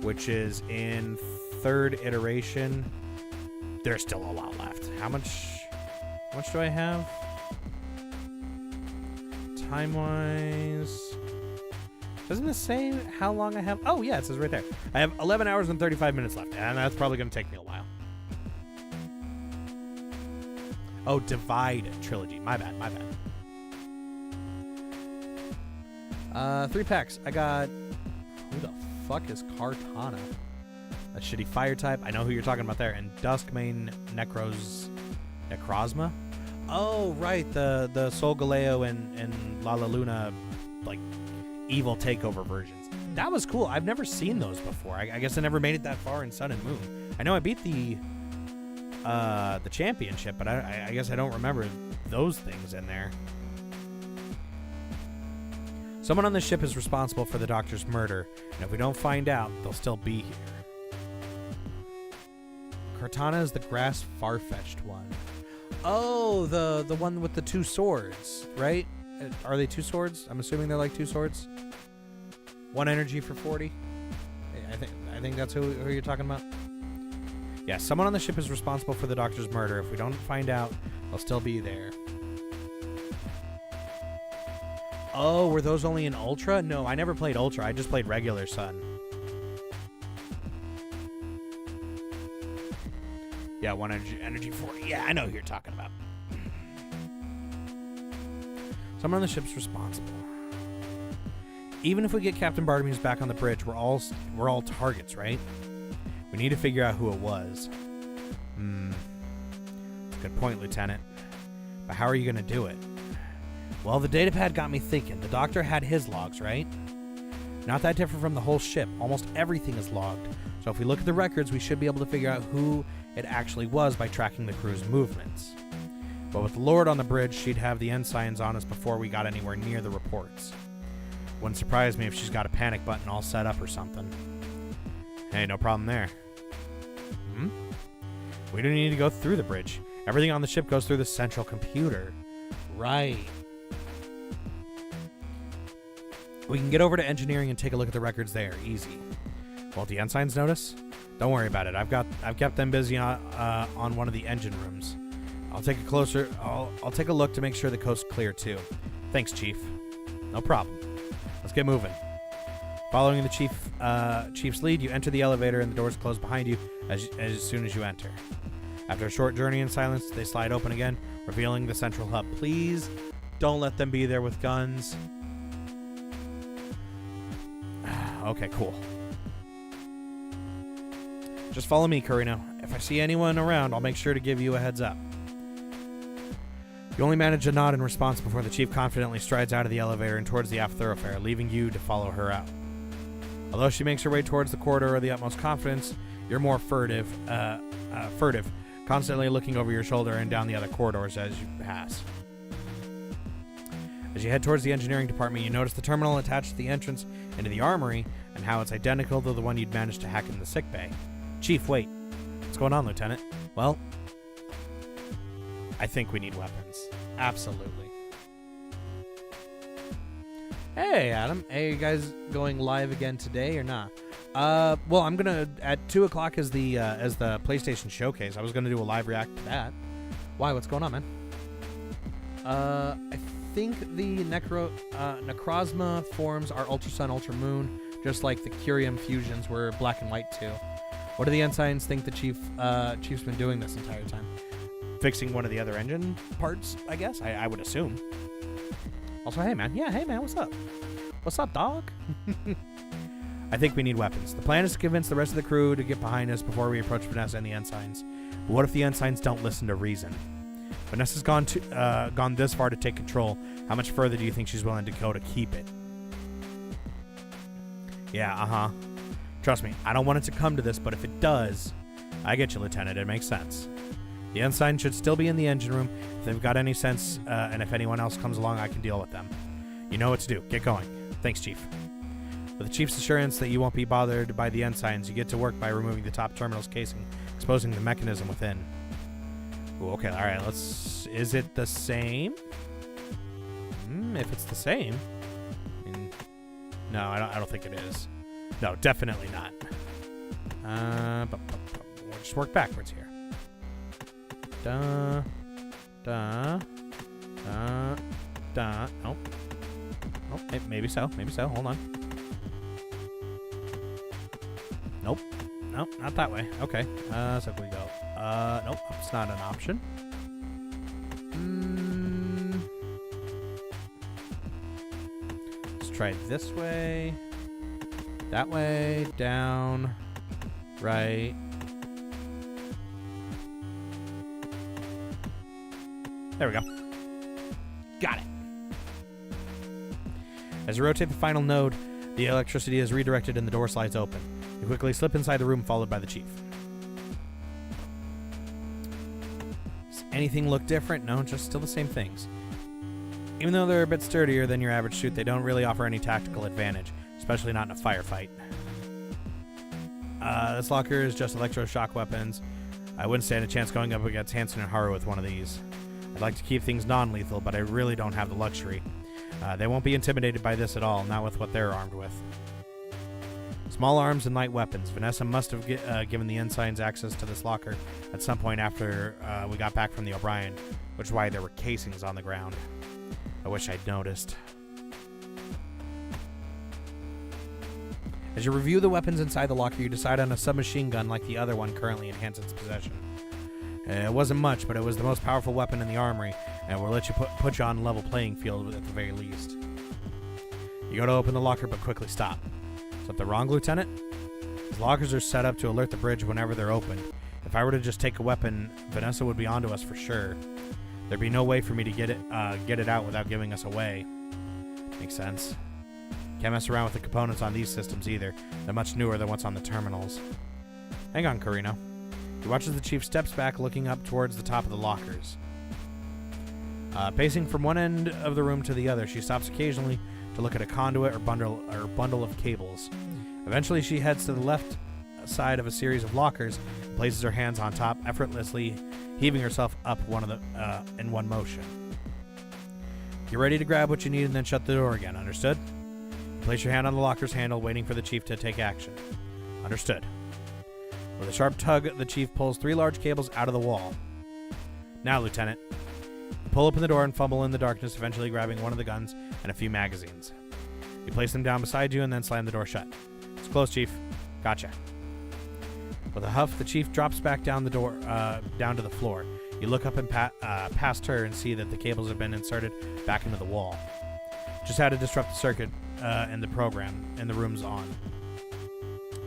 which is in third iteration. There's still a lot left. How much do I have? Time-wise... Doesn't it say how long I have? Oh, yeah, it says right there. I have 11 hours and 35 minutes left, and that's probably going to take me a while. Oh, Divide Trilogy. My bad. 3 packs. I got... Who the fuck is Kartana? That shitty fire type. I know who you're talking about there. And Duskmane Necrozma. Oh, right. The Sol Galeo and Lala Luna, like, evil takeover versions. That was cool. I've never seen those before. I guess I never made it that far in Sun and Moon. I know I beat the championship, but I guess I don't remember those things in there. Someone on the ship is responsible for the doctor's murder, and if we don't find out, they'll still be here. Cortana is the grass far-fetched one. Oh, the one with the 2 swords, right? Are they 2 swords? I'm assuming they're like 2 swords. 1 energy for 40. I think that's who you're talking about. Yeah, someone on the ship is responsible for the doctor's murder. If we don't find out, they'll still be there. Oh, were those only in Ultra? No, I never played Ultra. I just played regular Sun. Yeah, 1 energy 40. Yeah, I know who you're talking about. Someone on the ship's responsible. Even if we get Captain Bartomuse back on the bridge, we're all targets, right? We need to figure out who it was. Good point, Lieutenant. But how are you going to do it? Well, the datapad got me thinking. The doctor had his logs, right? Not that different from the whole ship. Almost everything is logged. So if we look at the records, we should be able to figure out who it actually was by tracking the crew's movements. But with Lord on the bridge, she'd have the ensigns on us before we got anywhere near the reports. Wouldn't surprise me if she's got a panic button all set up or something. Hey, no problem there. We don't need to go through the bridge. Everything on the ship goes through the central computer. Right. We can get over to engineering and take a look at the records there. Easy. Won't the ensigns notice? Don't worry about it. I've kept them busy on one of the engine rooms. I'll take a look to make sure the coast's clear too. Thanks, Chief. No problem. Let's get moving. Following the chief's lead, you enter the elevator and the doors close behind you as soon as you enter. After a short journey in silence, they slide open again, revealing the central hub. Please don't let them be there with guns. Okay, cool. Just follow me, Carino. If I see anyone around, I'll make sure to give you a heads up. You only manage a nod in response before the chief confidently strides out of the elevator and towards the aft thoroughfare, leaving you to follow her out. Although she makes her way towards the corridor with the utmost confidence, you're more furtive, constantly looking over your shoulder and down the other corridors as you pass. As you head towards the engineering department, you notice the terminal attached to the entrance into the armory and how it's identical to the one you'd managed to hack in the sickbay. Chief, wait. What's going on, Lieutenant? Well, I think we need weapons. Absolutely. Hey, Adam. Hey, you guys going live again today or not? Well, I'm gonna at 2 o'clock as the PlayStation Showcase. I was gonna do a live react to that. Why? What's going on, man? I think the Necrozma forms are Ultrasun, Ultramoon, just like the Curium fusions were black and white too. What do the ensigns think the chief's been doing this entire time? Fixing one of the other engine parts, I guess. I would assume. Also, hey man, what's up? What's up, dog? I think we need weapons. The plan is to convince the rest of the crew to get behind us before we approach Vanessa and the ensigns. But what if the ensigns don't listen to reason? Vanessa's gone this far to take control. How much further do you think she's willing to go to keep it? Yeah, Trust me, I don't want it to come to this, but if it does, I get you, Lieutenant. It makes sense. The ensign should still be in the engine room. If they've got any sense, and if anyone else comes along, I can deal with them. You know what to do. Get going. Thanks, Chief. With the Chief's assurance that you won't be bothered by the ensigns, you get to work by removing the top terminal's casing, exposing the mechanism within. Ooh, okay, all right, is it the same? If it's the same. I mean, no, I don't think it is. No, definitely not. But we'll just work backwards here. Nope. Maybe so. Hold on. Nope, not that way. Okay. So if we go. Nope, it's not an option. Let's try this way. That way. Down. Right. There we go. Got it. As you rotate the final node, the electricity is redirected and the door slides open. You quickly slip inside the room, followed by the Chief. Does anything look different? No, just still the same things. Even though they're a bit sturdier than your average suit, they don't really offer any tactical advantage, especially not in a firefight. This locker is just electroshock weapons. I wouldn't stand a chance going up against Hansen and Haru with one of these. I'd like to keep things non-lethal, but I really don't have the luxury. They won't be intimidated by this at all, not with what they're armed with. Small arms and light weapons. Vanessa must have given the ensigns access to this locker at some point after we got back from the O'Brien, which is why there were casings on the ground. I wish I'd noticed. As you review the weapons inside the locker, you decide on a submachine gun like the other one currently in Hansen's possession. It wasn't much, but it was the most powerful weapon in the armory, and will let you put you on a level playing field at the very least. You go to open the locker, but quickly stop. Something wrong, Lieutenant? These lockers are set up to alert the bridge whenever they're opened. If I were to just take a weapon, Vanessa would be onto us for sure. There'd be no way for me to get it out without giving us away. Makes sense. Can't mess around with the components on these systems either. They're much newer than what's on the terminals. Hang on, Carino. He watches the Chief steps back, looking up towards the top of the lockers. Pacing from one end of the room to the other, she stops occasionally to look at a conduit or bundle of cables. Eventually, she heads to the left side of a series of lockers and places her hands on top, effortlessly heaving herself up in one motion. Get ready to grab what you need and then shut the door again, understood? place your hand on the locker's handle, waiting for the chief to take action. Understood. With a sharp tug, the chief pulls 3 large cables out of the wall. Now, Lieutenant. You pull open the door and fumble in the darkness, eventually grabbing one of the guns and a few magazines. You place them down beside you and then slam the door shut. It's closed, Chief. Gotcha. With a huff, the chief drops back down the door, down to the floor. You look up and past her and see that the cables have been inserted back into the wall. Just had to disrupt the circuit in the program, and the room's on.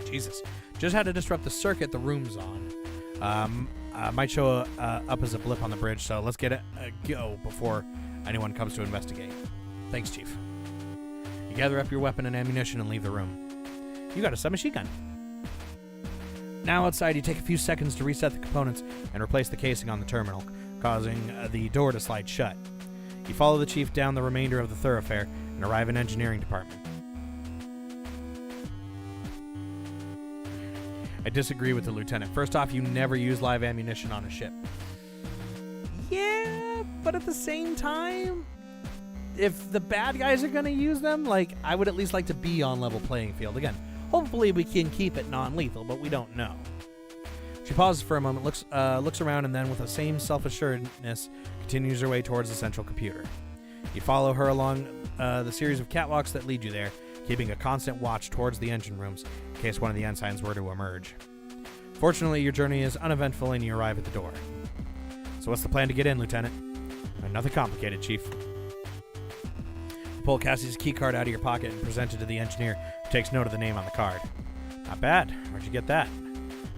Jesus. Just had to disrupt the circuit the room's on. Might show up as a blip on the bridge, so let's get a go before anyone comes to investigate. Thanks, Chief. You gather up your weapon and ammunition and leave the room. You got a submachine gun. Now outside, you take a few seconds to reset the components and replace the casing on the terminal, causing the door to slide shut. You follow the chief down the remainder of the thoroughfare and arrive in engineering department. I disagree with the lieutenant. First off, you never use live ammunition on a ship. Yeah, but at the same time, if the bad guys are going to use them, like, I would at least like to be on level playing field. Again, hopefully we can keep it non-lethal, but we don't know. She pauses for a moment, looks around, and then with the same self-assuredness, continues her way towards the central computer. You follow her along the series of catwalks that lead you there, keeping a constant watch towards the engine rooms in case one of the ensigns were to emerge. Fortunately, your journey is uneventful and you arrive at the door. So what's the plan to get in, Lieutenant? Nothing complicated, Chief. You pull Cassie's keycard out of your pocket and present it to the engineer, who takes note of the name on the card. Not bad. Where'd you get that?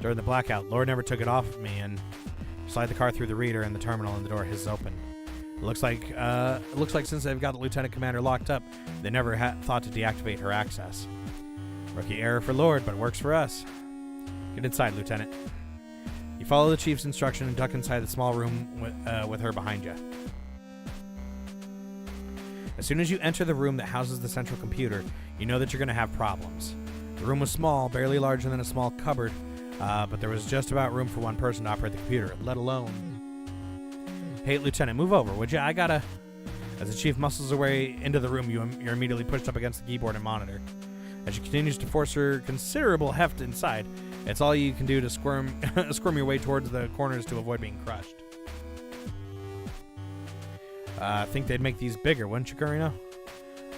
During the blackout, Lord never took it off of me, and you slide the car through the reader in the terminal and the door hiss open. It looks like since they've got the Lieutenant Commander locked up, they never thought to deactivate her access. Rookie error for Lord, but it works for us. Get inside, Lieutenant. You follow the Chief's instruction and duck inside the small room with her behind you. As soon as you enter the room that houses the central computer, you know that you're going to have problems. The room was small, barely larger than a small cupboard, but there was just about room for one person to operate the computer, let alone... Hey, Lieutenant, move over, would you? I gotta... As the chief muscles her way into the room, you're immediately pushed up against the keyboard and monitor. As she continues to force her considerable heft inside, it's all you can do to squirm your way towards the corners to avoid being crushed. I think they'd make these bigger, wouldn't you, Carino?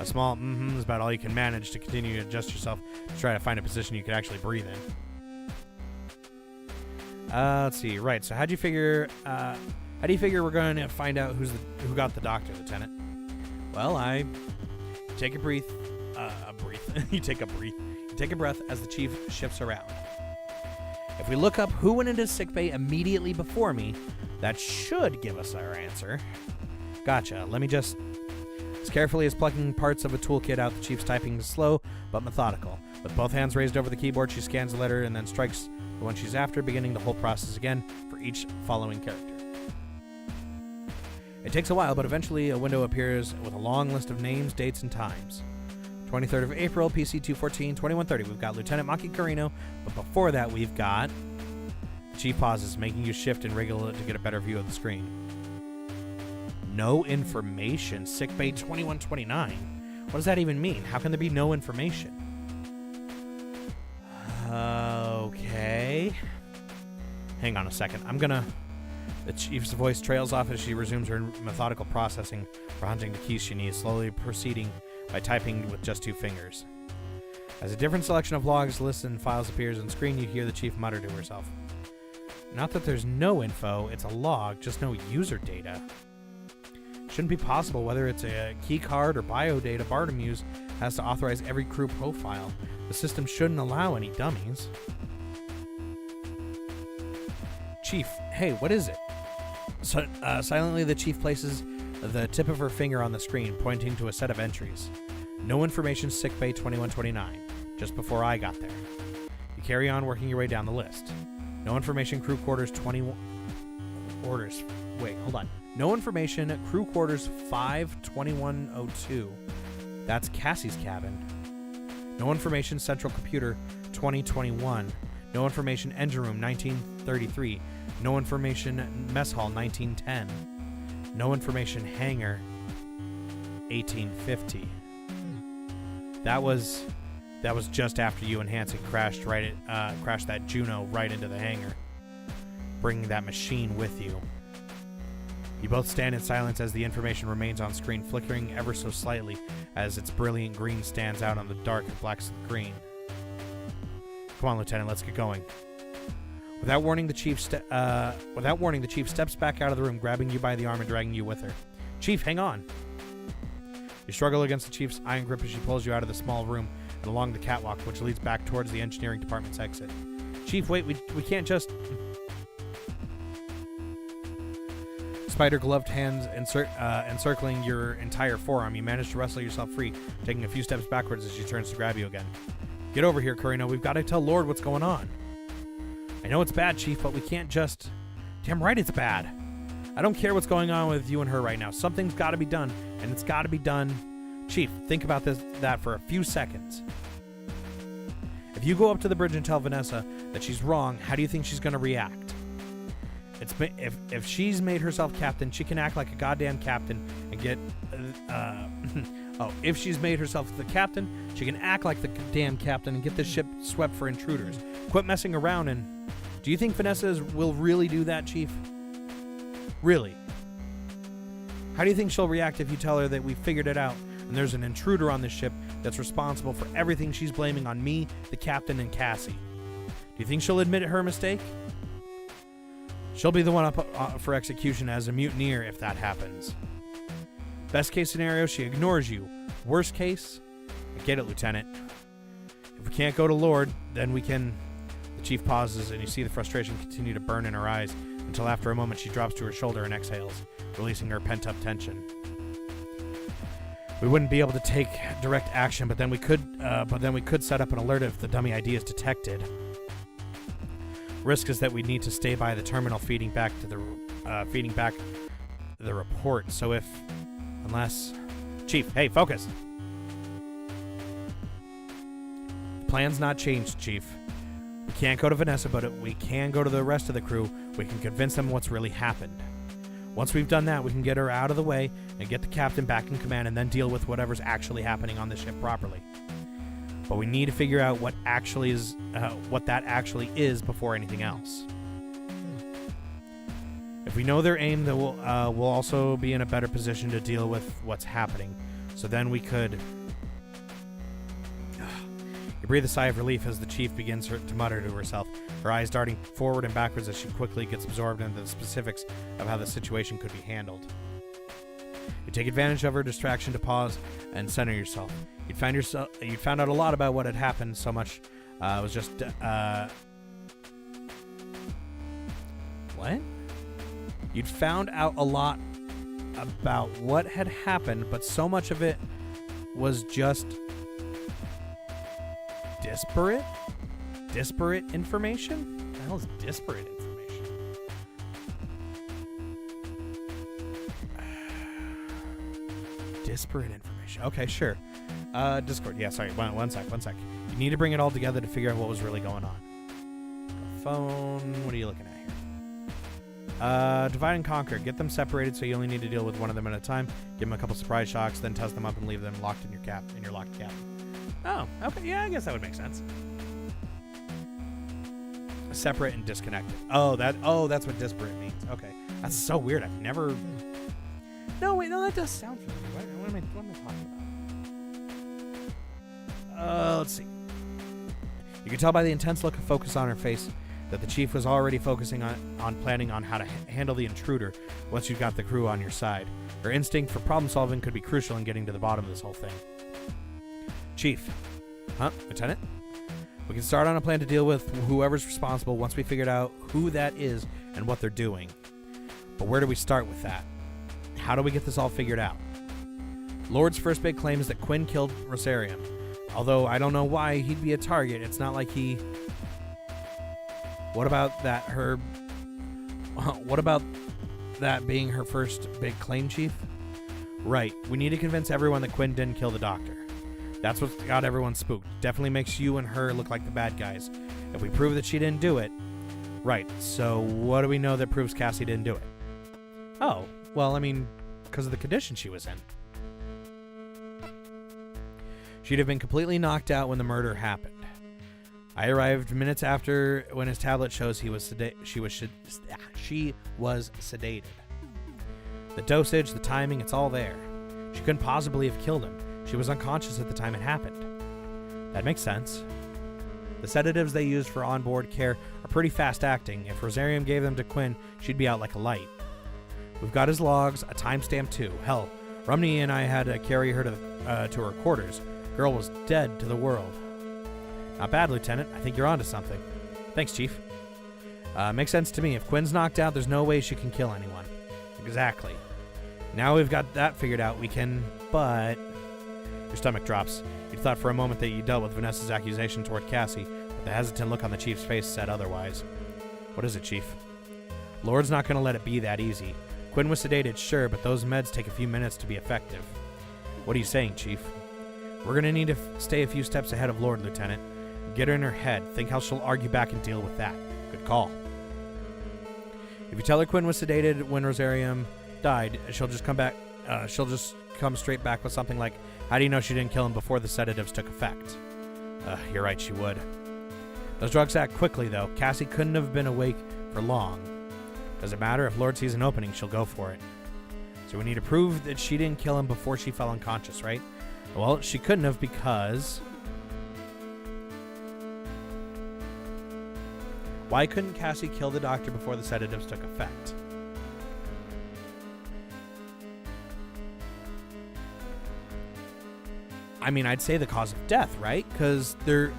A small is about all you can manage to continue to adjust yourself to try to find a position you could actually breathe in. Let's see. Right, so how do you figure we're going to find out who got the doctor, Lieutenant? Well, you take a breath as the chief shifts around. If we look up who went into sickbay immediately before me, that should give us our answer. Gotcha. Let me just... As carefully as plucking parts of a toolkit out, the chief's typing is slow but methodical. With both hands raised over the keyboard, she scans the letter and then strikes the one she's after, beginning the whole process again for each following character. It takes a while, but eventually a window appears with a long list of names, dates, and times. 23rd of April, PC 214, 2130. We've got Lieutenant Maki Carino, but before that we've got... The chief pauses, making you shift and wriggle to get a better view of the screen. No information. Sickbay 2129. What does that even mean? How can there be no information? Okay. Hang on a second. The chief's voice trails off as she resumes her methodical processing for hunting the keys she needs, slowly proceeding by typing with just 2 fingers. As a different selection of logs, lists, and files appears on screen, you hear the chief mutter to herself. Not that there's no info, it's a log, just no user data. Shouldn't be possible whether it's a key card or bio data Bartomuse has to authorize every crew profile. The system shouldn't allow any dummies. Chief, hey, what is it? Silently, the chief places the tip of her finger on the screen, pointing to a set of entries. No information, sickbay 2129, just before I got there. You carry on working your way down the list. No information, crew quarters 21... Orders. Wait, hold on. No information, crew quarters 52102. That's Cassie's cabin. No information, central computer 2021. No information, engine room 1933. No information, mess hall 1910. No information, hangar 1850. That was just after you and Hanson crashed that Juno right into the hangar, bringing that machine with you. You both stand in silence as the information remains on screen, flickering ever so slightly as its brilliant green stands out on the dark and black screen. Come on, Lieutenant, let's get going. Without warning, the chief steps back out of the room, grabbing you by the arm and dragging you with her. Chief, hang on. You struggle against the chief's iron grip as she pulls you out of the small room and along the catwalk, which leads back towards the engineering department's exit. Chief, wait, we can't just... Spider-gloved hands encircling your entire forearm, you manage to wrestle yourself free, taking a few steps backwards as she turns to grab you again. Get over here, Carino. We've got to tell Lord what's going on. I know it's bad, Chief, but we can't just... Damn right it's bad. I don't care what's going on with you and her right now. Something's got to be done, and it's got to be done. Chief, think about that for a few seconds. If you go up to the bridge and tell Vanessa that she's wrong, how do you think she's going to react? If she's made herself captain, she can act like a goddamn captain and get... if she's made herself the captain, she can act like the damn captain and get this ship swept for intruders. Quit messing around and... Do you think Vanessa will really do that, Chief? Really? How do you think she'll react if you tell her that we figured it out and there's an intruder on this ship that's responsible for everything she's blaming on me, the captain, and Cassie? Do you think she'll admit her mistake? She'll be the one up for execution as a mutineer if that happens. Best case scenario, she ignores you. Worst case, I get it, Lieutenant. If we can't go to Lord, then we can... The Chief pauses, and you see the frustration continue to burn in her eyes until after a moment she drops to her shoulder and exhales, releasing her pent-up tension. We wouldn't be able to take direct action, but then we could set up an alert if the dummy ID is detected. Risk is that we need to stay by the terminal feeding back the report. So unless Chief, hey, focus. The plan's not changed, Chief. We can't go to Vanessa, but we can go to the rest of the crew. We can convince them what's really happened. Once we've done that, we can get her out of the way and get the captain back in command and then deal with whatever's actually happening on the ship properly. But we need to figure out what that actually is before anything else. If we know their aim, then we'll also be in a better position to deal with what's happening. So then we could... You breathe a sigh of relief as the Chief begins to mutter to herself, her eyes darting forward and backwards as she quickly gets absorbed into the specifics of how the situation could be handled. You take advantage of her distraction to pause and center yourself. You'd found out a lot about what had happened. So much it was just what? You'd found out a lot about what had happened, but so much of it was just disparate information? What the hell is disparate information? Disparate information. Okay, sure. Discord. Yeah, sorry. One sec. You need to bring it all together to figure out what was really going on. Phone. What are you looking at here? Divide and conquer. Get them separated so you only need to deal with one of them at a time. Give them a couple surprise shocks, then test them up and leave them locked in your locked cabin. Oh, okay. Yeah, I guess that would make sense. Separate and disconnected. Oh, that's what disparate means. Okay. That's so weird. I've never... No, wait, no, that does sound familiar. What am I talking about? Let's see. You can tell by the intense look of focus on her face that the Chief was already focusing on planning on how to handle the intruder once you've got the crew on your side. Her instinct for problem solving could be crucial in getting to the bottom of this whole thing. Chief. Huh? Lieutenant? We can start on a plan to deal with whoever's responsible once we figured out who that is and what they're doing. But where do we start with that? How do we get this all figured out? Lord's first big claim is that Quinn killed Rosarium. Although I don't know why he'd be a target. It's not like he... What about that being her first big claim, Chief? Right. We need to convince everyone that Quinn didn't kill the doctor. That's what got everyone spooked. Definitely makes you and her look like the bad guys. If we prove that she didn't do it... Right. So what do we know that proves Cassie didn't do it? Oh. Well, I mean, because of the condition she was in. She'd have been completely knocked out when the murder happened. I arrived minutes after when his tablet shows she was sedated. The dosage, the timing, it's all there. She couldn't possibly have killed him. She was unconscious at the time it happened. That makes sense. The sedatives they used for onboard care are pretty fast-acting. If Rosarium gave them to Quinn, she'd be out like a light. We've got his logs, a timestamp too. Hell, Rumney and I had to carry her to her quarters. Girl was dead to the world. Not bad, Lieutenant. I think you're onto something. Thanks, Chief. Makes sense to me. If Quinn's knocked out, there's no way she can kill anyone. Exactly. Now we've got that figured out, we can, but... Your stomach drops. You thought for a moment that you dealt with Vanessa's accusation toward Cassie, but the hesitant look on the Chief's face said otherwise. What is it, Chief? Lord's not going to let it be that easy. Quinn was sedated, sure, but those meds take a few minutes to be effective. What are you saying, Chief? We're going to need to stay a few steps ahead of Lord, Lieutenant. Get her in her head. Think how she'll argue back and deal with that. Good call. If you tell her Quinn was sedated when Rosarium died, she'll just come straight back with something like, how do you know she didn't kill him before the sedatives took effect? You're right, she would. Those drugs act quickly, though. Cassie couldn't have been awake for long. Does it matter? If Lord sees an opening, she'll go for it. So we need to prove that she didn't kill him before she fell unconscious, right? Well, she couldn't have because... Why couldn't Cassie kill the doctor before the sedatives took effect? I mean, I'd say the cause of death, right? Because there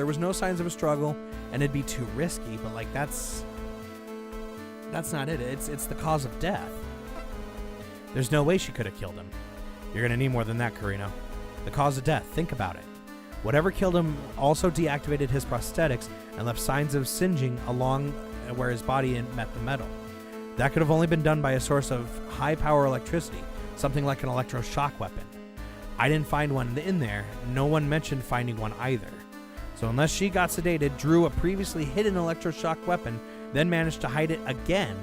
was no signs of a struggle, and it'd be too risky. But like, that's not it. It's the cause of death. There's no way she could have killed him. You're gonna need more than that, Carino. The cause of death. Think about it. Whatever killed him also deactivated his prosthetics and left signs of singeing along where his body met the metal. That could have only been done by a source of high-power electricity, something like an electroshock weapon. I didn't find one in there. No one mentioned finding one either. So unless she got sedated, drew a previously hidden electroshock weapon, then managed to hide it again,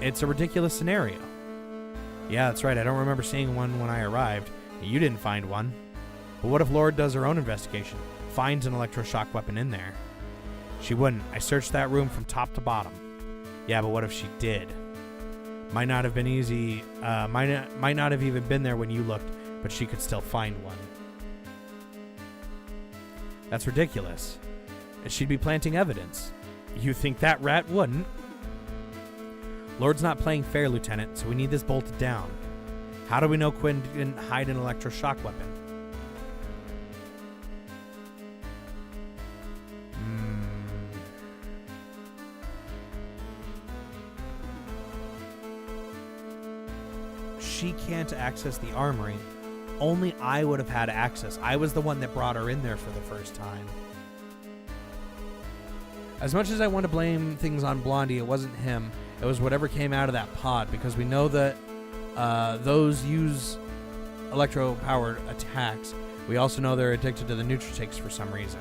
it's a ridiculous scenario. Yeah, that's right. I don't remember seeing one when I arrived. You didn't find one. But what if Lord does her own investigation, finds an electroshock weapon in there? She wouldn't. I searched that room from top to bottom. Yeah, but what if she did? Might not have been easy. Might not have even been there when you looked, but she could still find one. That's ridiculous. She'd be planting evidence. You think that rat wouldn't? Lord's not playing fair, Lieutenant, so we need this bolted down. How do we know Quinn didn't hide an electroshock weapon? She can't access the armory. Only I would have had access. I was the one that brought her in there for the first time. As much as I want to blame things on Blondie, it wasn't him. It was whatever came out of that pod, because we know that those use electro-powered attacks. We also know they're addicted to the Nutritics for some reason.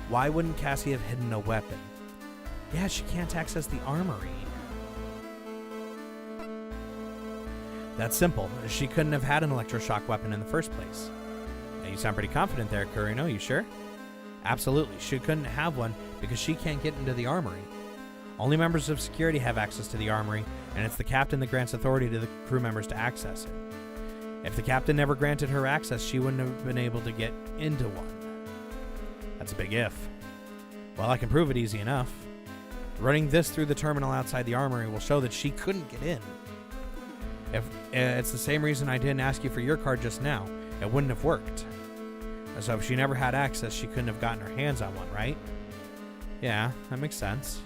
Why wouldn't Cassie have hidden a weapon? Yeah, she can't access the armory. That's simple. She couldn't have had an electroshock weapon in the first place. Now, you sound pretty confident there, Carino. You sure? Absolutely. She couldn't have one because she can't get into the armory. Only members of security have access to the armory, and it's the captain that grants authority to the crew members to access it. If the captain never granted her access, she wouldn't have been able to get into one. That's a big if. Well, I can prove it easy enough. Running this through the terminal outside the armory will show that she couldn't get in. If it's the same reason I didn't ask you for your card just now. It wouldn't have worked. So if she never had access, she couldn't have gotten her hands on one, right? Yeah, that makes sense.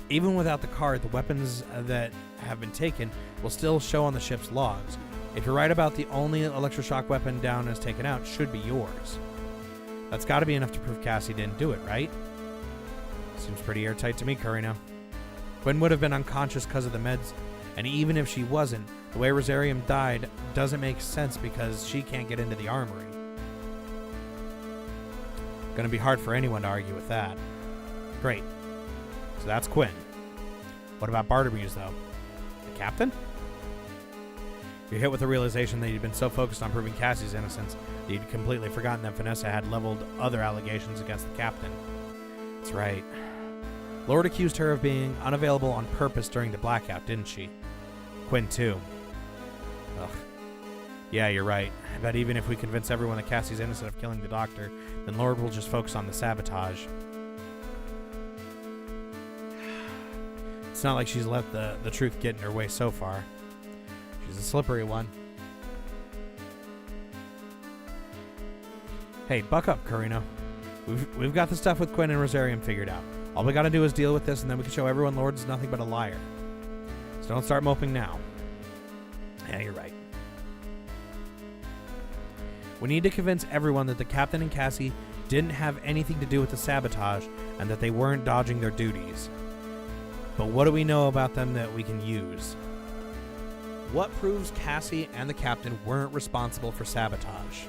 Even without the card, the weapons that have been taken will still show on the ship's logs. If you're right about the only electroshock weapon down as taken out should be yours. That's got to be enough to prove Cassie didn't do it, right? Seems pretty airtight to me, Carino. Quinn would have been unconscious because of the meds, and even if she wasn't, the way Rosarium died doesn't make sense because she can't get into the armory. Gonna be hard for anyone to argue with that. Great. So that's Quinn. What about Bartermuse, though? The captain? You're hit with the realization that you'd been so focused on proving Cassie's innocence that you'd completely forgotten that Vanessa had leveled other allegations against the captain. That's right. Lord accused her of being unavailable on purpose during the blackout, didn't she? Quinn, too. Ugh. Yeah, you're right. I bet even if we convince everyone that Cassie's innocent of killing the doctor, then Lord will just focus on the sabotage. It's not like she's let the truth get in her way so far. She's a slippery one. Hey, buck up, Carino. We've got the stuff with Quinn and Rosarium figured out. All we gotta do is deal with this, and then we can show everyone Lord's nothing but a liar. So don't start moping now. Yeah, you're right. We need to convince everyone that the captain and Cassie didn't have anything to do with the sabotage, and that they weren't dodging their duties. But what do we know about them that we can use? What proves Cassie and the captain weren't responsible for sabotage?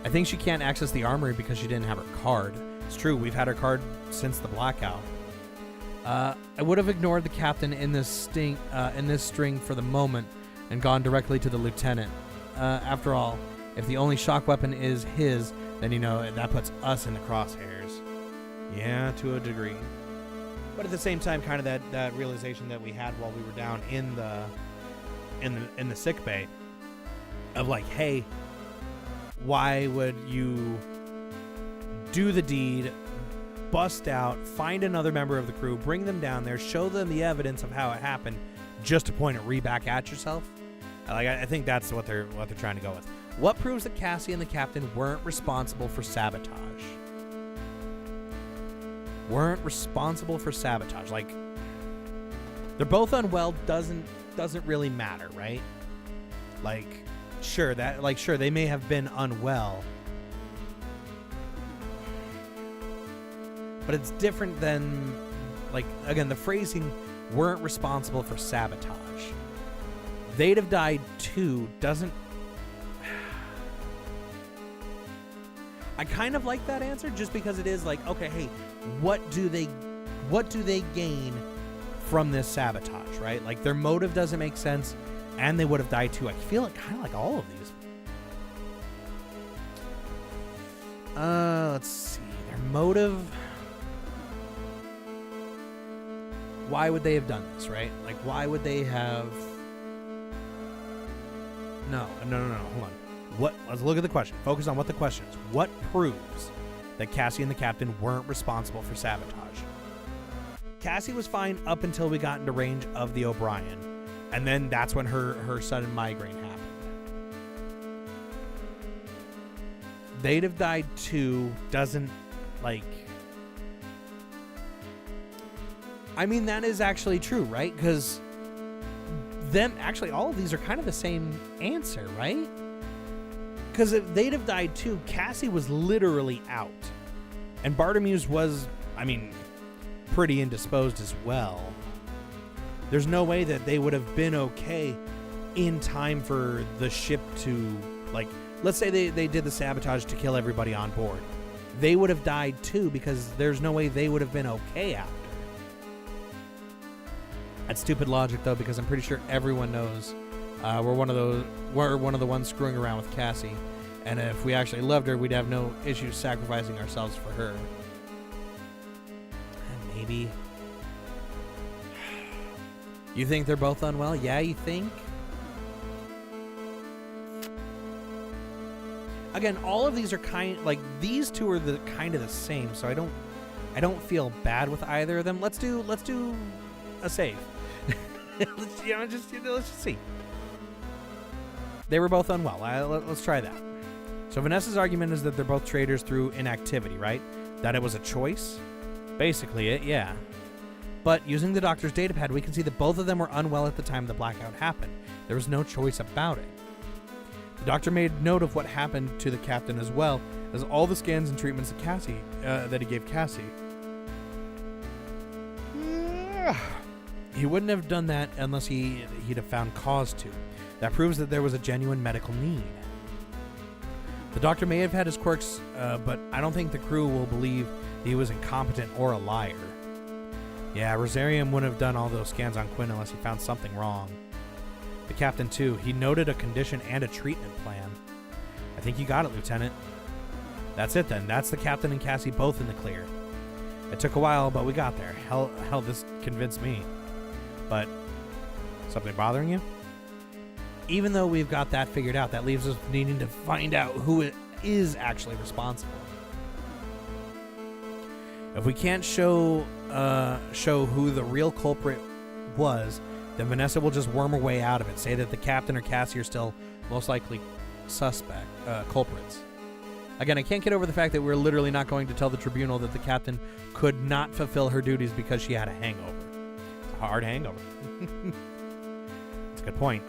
I think she can't access the armory because she didn't have her card. It's true, we've had her card since the blackout. I would have ignored the captain in this string for the moment and gone directly to the lieutenant. After all, if the only shock weapon is his, then that puts us in the crosshairs. Yeah, to a degree. But at the same time, kind of that realization that we had while we were down in the sick bay of like, hey, why would you do the deed, bust out, find another member of the crew, bring them down there, show them the evidence of how it happened, just to point it back at yourself? Like, I think that's what they're trying to go with. What proves that Cassie and the captain weren't responsible for sabotage? Weren't responsible for sabotage. Like, they're both unwell doesn't really matter, right? Like, sure, they may have been unwell, but it's different than, like, again, the phrasing weren't responsible for sabotage. They'd have died too doesn't. I kind of like that answer just because it is like, okay, hey, what do they gain from this sabotage, right? Like, their motive doesn't make sense, and they would have died too. I feel like kind of like all of these. Let's see. Their motive. Why would they have done this, right? Like, why would they have... No, hold on. Let's look at the question. Focus on what the question is. What proves that Cassie and the captain weren't responsible for sabotage? Cassie was fine up until we got into range of the O'Brien, and then that's when her sudden migraine happened. They'd have died too doesn't, like... I mean, that is actually true, right? Because actually, all of these are kind of the same answer, right? Because if they'd have died too, Cassie was literally out. And Bartomeu's was, I mean, pretty indisposed as well. There's no way that they would have been okay in time for the ship to, like, let's say they did the sabotage to kill everybody on board. They would have died too because there's no way they would have been okay after. That's stupid logic, though, because I'm pretty sure everyone knows we're one of the ones screwing around with Cassie, and if we actually loved her, we'd have no issues sacrificing ourselves for her. And maybe you think they're both unwell? Yeah, you think? Again, all of these are these two are kind of the same, so I don't feel bad with either of them. Let's do a save. let's just see. They were both unwell. Let's try that. So Vanessa's argument is that they're both traitors through inactivity, right? That it was a choice? Basically it, yeah. But using the doctor's datapad, we can see that both of them were unwell at the time the blackout happened. There was no choice about it. The doctor made note of what happened to the captain as well as all the scans and treatments that he gave Cassie. He wouldn't have done that unless he'd have found cause to. That proves that there was a genuine medical need. The doctor may have had his quirks, but I don't think the crew will believe he was incompetent or a liar. Yeah, Rosarium wouldn't have done all those scans on Quinn unless he found something wrong. The captain, too. He noted a condition and a treatment plan. I think you got it, Lieutenant. That's it, then. That's the captain and Cassie both in the clear. It took a while, but we got there. Hell, this convinced me. But, something bothering you? Even though we've got that figured out, that leaves us needing to find out who is actually responsible. If we can't show who the real culprit was, then Vanessa will just worm her way out of it. Say that the captain or Cassie are still most likely culprits. Again, I can't get over the fact that we're literally not going to tell the tribunal that the captain could not fulfill her duties because she had a hangover. It's a hard hangover. That's a good point.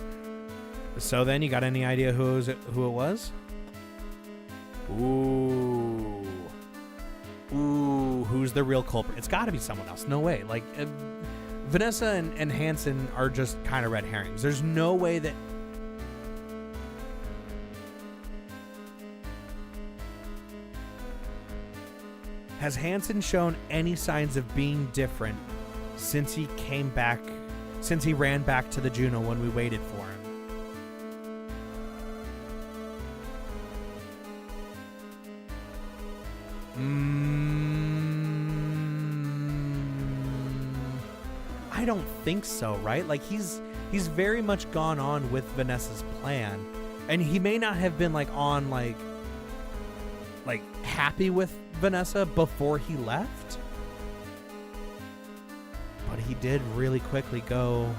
So then, you got any idea who it was? Ooh, who's the real culprit? It's got to be someone else. No way. Like, Vanessa and Hansen are just kind of red herrings. There's no way that... Has Hansen shown any signs of being different since he ran back to the Juno when we waited for him? I don't think so, right? Like, he's very much gone on with Vanessa's plan, and he may not have been like happy with Vanessa before he left, but he did really quickly go.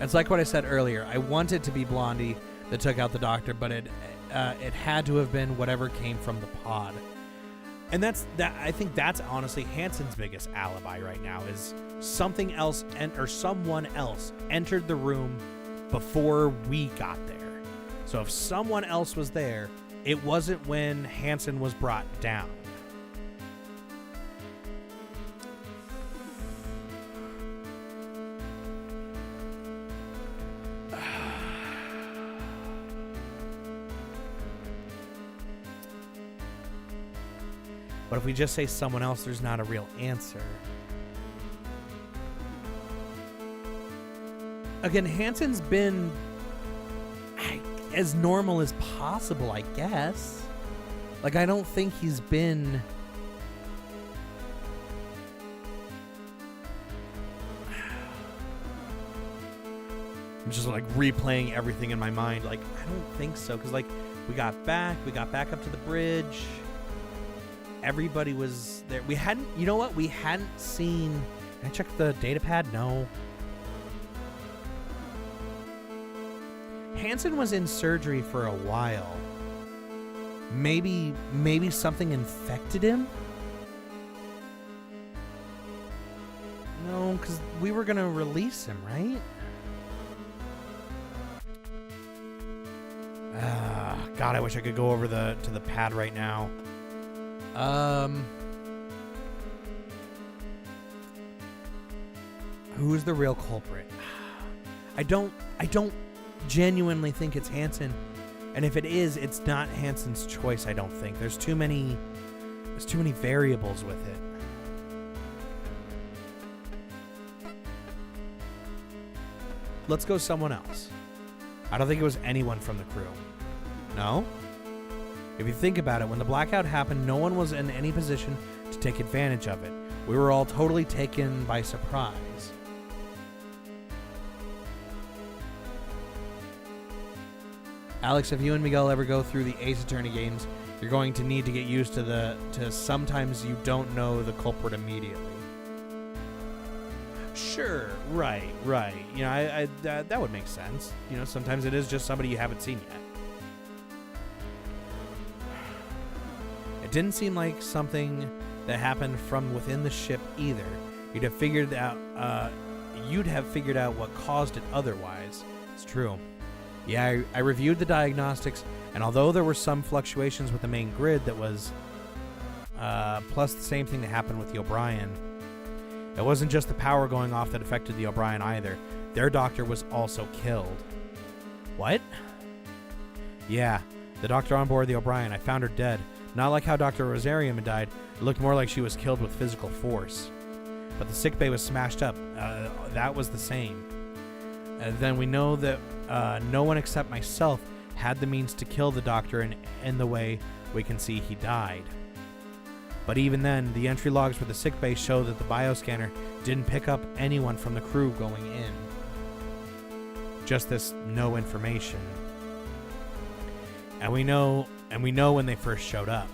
It's like what I said earlier. I wanted to be Blondie that took out the doctor, but it had to have been whatever came from the pod. And I think that's honestly Hansen's biggest alibi right now, is something else or someone else entered the room before we got there. So if someone else was there, it wasn't when Hansen was brought down. But if we just say someone else, there's not a real answer. Again, Hansen's been as normal as possible, I guess. Like, I don't think he's been... I'm just, like, replaying everything in my mind. Like, I don't think so. Because, like, we got back up to the bridge. Everybody was there. We hadn't... You know what? We hadn't seen... Can I check the data pad? No. Hansen was in surgery for a while. Maybe something infected him? No, because we were going to release him, right? God, I wish I could go over to the pad right now. Who's the real culprit? I don't genuinely think it's Hansen, and if it is, it's not Hansen's choice. I don't think there's too many variables with it. Let's go someone else. I don't think it was anyone from the crew. No? If you think about it, when the blackout happened, no one was in any position to take advantage of it. We were all totally taken by surprise. Alex, if you and Miguel ever go through the Ace Attorney games, you're going to need to get used to sometimes you don't know the culprit immediately. Sure, right. You know, that would make sense. You know, sometimes it is just somebody you haven't seen yet. It didn't seem like something that happened from within the ship either. You'd have figured out what caused it otherwise. It's true. Yeah, I reviewed the diagnostics, and although there were some fluctuations with the main grid that was plus the same thing that happened with the O'Brien, it wasn't just the power going off that affected the O'Brien either. Their doctor was also killed. What? Yeah, the doctor on board the O'Brien, I found her dead. Not like how Dr. Rosarium had died. It looked more like she was killed with physical force. But the sickbay was smashed up. That was the same. Then we know that no one except myself had the means to kill the doctor in the way we can see he died. But even then, the entry logs for the sickbay show that the bioscanner didn't pick up anyone from the crew going in. Just this no information. And we know when they first showed up.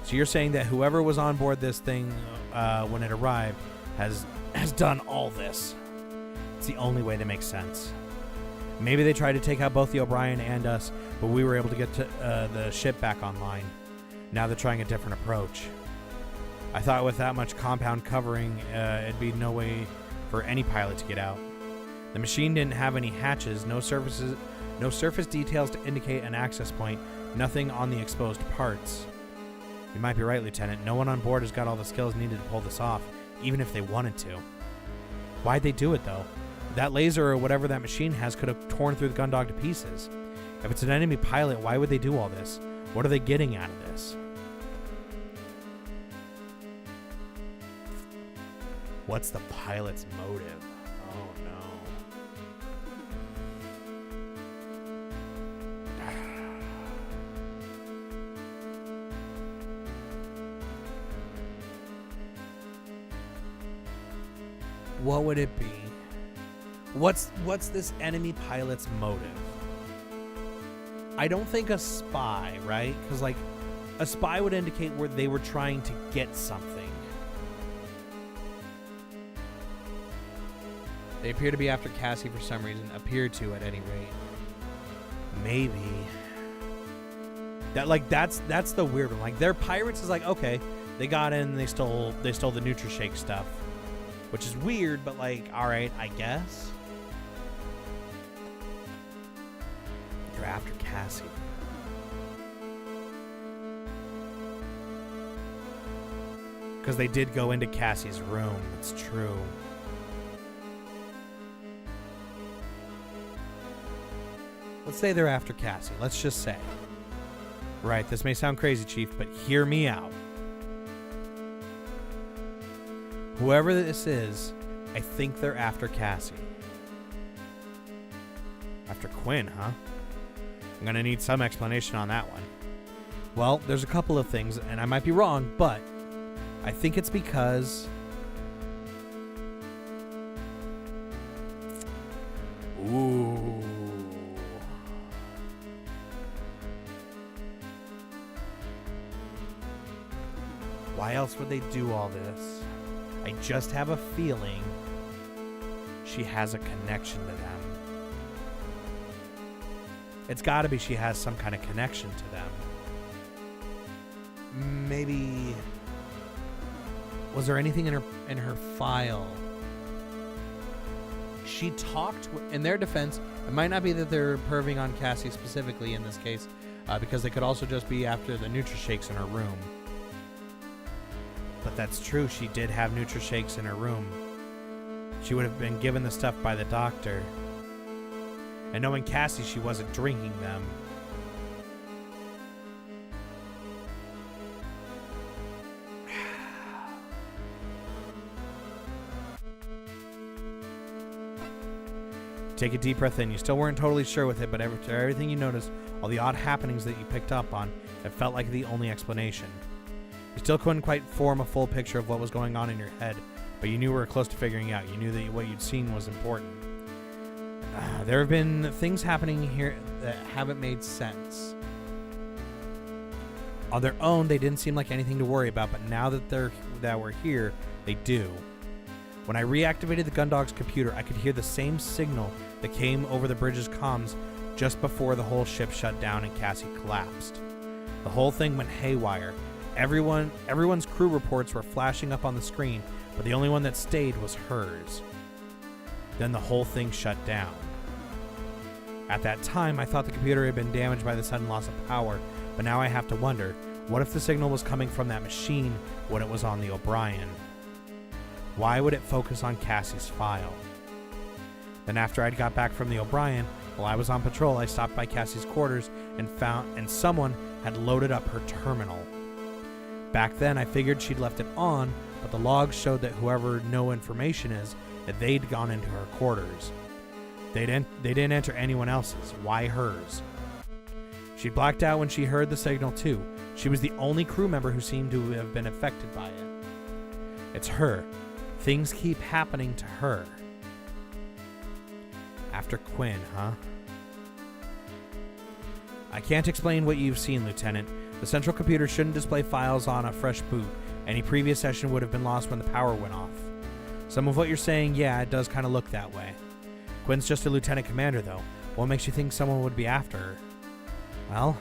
So you're saying that whoever was on board this thing when it arrived has done all this. It's the only way that makes sense. Maybe they tried to take out both the O'Brien and us, but we were able to get to the ship back online. Now they're trying a different approach. I thought with that much compound covering, it'd be no way for any pilot to get out. The machine didn't have any hatches, no surface details to indicate an access point, nothing on the exposed parts. You might be right, Lieutenant. No one on board has got all the skills needed to pull this off, even if they wanted to. Why'd they do it, though? That laser or whatever that machine has could have torn through the Gundog to pieces. If it's an enemy pilot, why would they do all this? What are they getting out of this? What's the pilot's motive? Oh, no. What would it be? What's this enemy pilot's motive? I don't think a spy, right? Because, like, a spy would indicate where they were trying to get something. They appear to be after Cassie for some reason. Appear to, at any rate. Maybe. That's the weird one. Like, their pirates is like, okay, they got in and they stole the Nutrishake stuff. Which is weird, but like, alright, I guess. They're after Cassie. Because they did go into Cassie's room. It's true. Let's say they're after Cassie. Let's just say. Right, this may sound crazy, Chief, but hear me out. Whoever this is, I think they're after Cassie. After Quinn, huh? I'm going to need some explanation on that one. Well, there's a couple of things, and I might be wrong, but I think it's because... Ooh. Why else would they do all this? I just have a feeling she has a connection to them. It's got to be she has some kind of connection to them. Maybe... Was there anything in her file? She talked... In their defense, it might not be that they're perving on Cassie specifically in this case, because they could also just be after the Nutrishakes in her room. But that's true, she did have Nutrishakes in her room. She would have been given the stuff by the doctor. And knowing Cassie, she wasn't drinking them. Take a deep breath in. You still weren't totally sure with it, but after everything you noticed, all the odd happenings that you picked up on, it felt like the only explanation. You still couldn't quite form a full picture of what was going on in your head, but you knew we were close to figuring out. You knew that what you'd seen was important. There have been things happening here that haven't made sense. On their own, they didn't seem like anything to worry about, but now that we're here, they do. When I reactivated the Gundog's computer, I could hear the same signal that came over the bridge's comms just before the whole ship shut down and Cassie collapsed. The whole thing went haywire. Everyone's crew reports were flashing up on the screen, but the only one that stayed was hers. Then the whole thing shut down. At that time, I thought the computer had been damaged by the sudden loss of power, but now I have to wonder, what if the signal was coming from that machine when it was on the O'Brien? Why would it focus on Cassie's file? Then after I'd got back from the O'Brien, While I was on patrol, I stopped by Cassie's quarters and someone had loaded up her terminal. Back then, I figured she'd left it on, but the logs showed that whoever no information is, that they'd gone into her quarters. They didn't enter anyone else's. Why hers? She blacked out when she heard the signal too. She was the only crew member who seemed to have been affected by it. It's her. Things keep happening to her. After Quinn, huh? I can't explain what you've seen, Lieutenant. The central computer shouldn't display files on a fresh boot. Any previous session would have been lost when the power went off. Some of what you're saying, yeah, it does kind of look that way. Quinn's just a lieutenant commander, though. What makes you think someone would be after her? Well...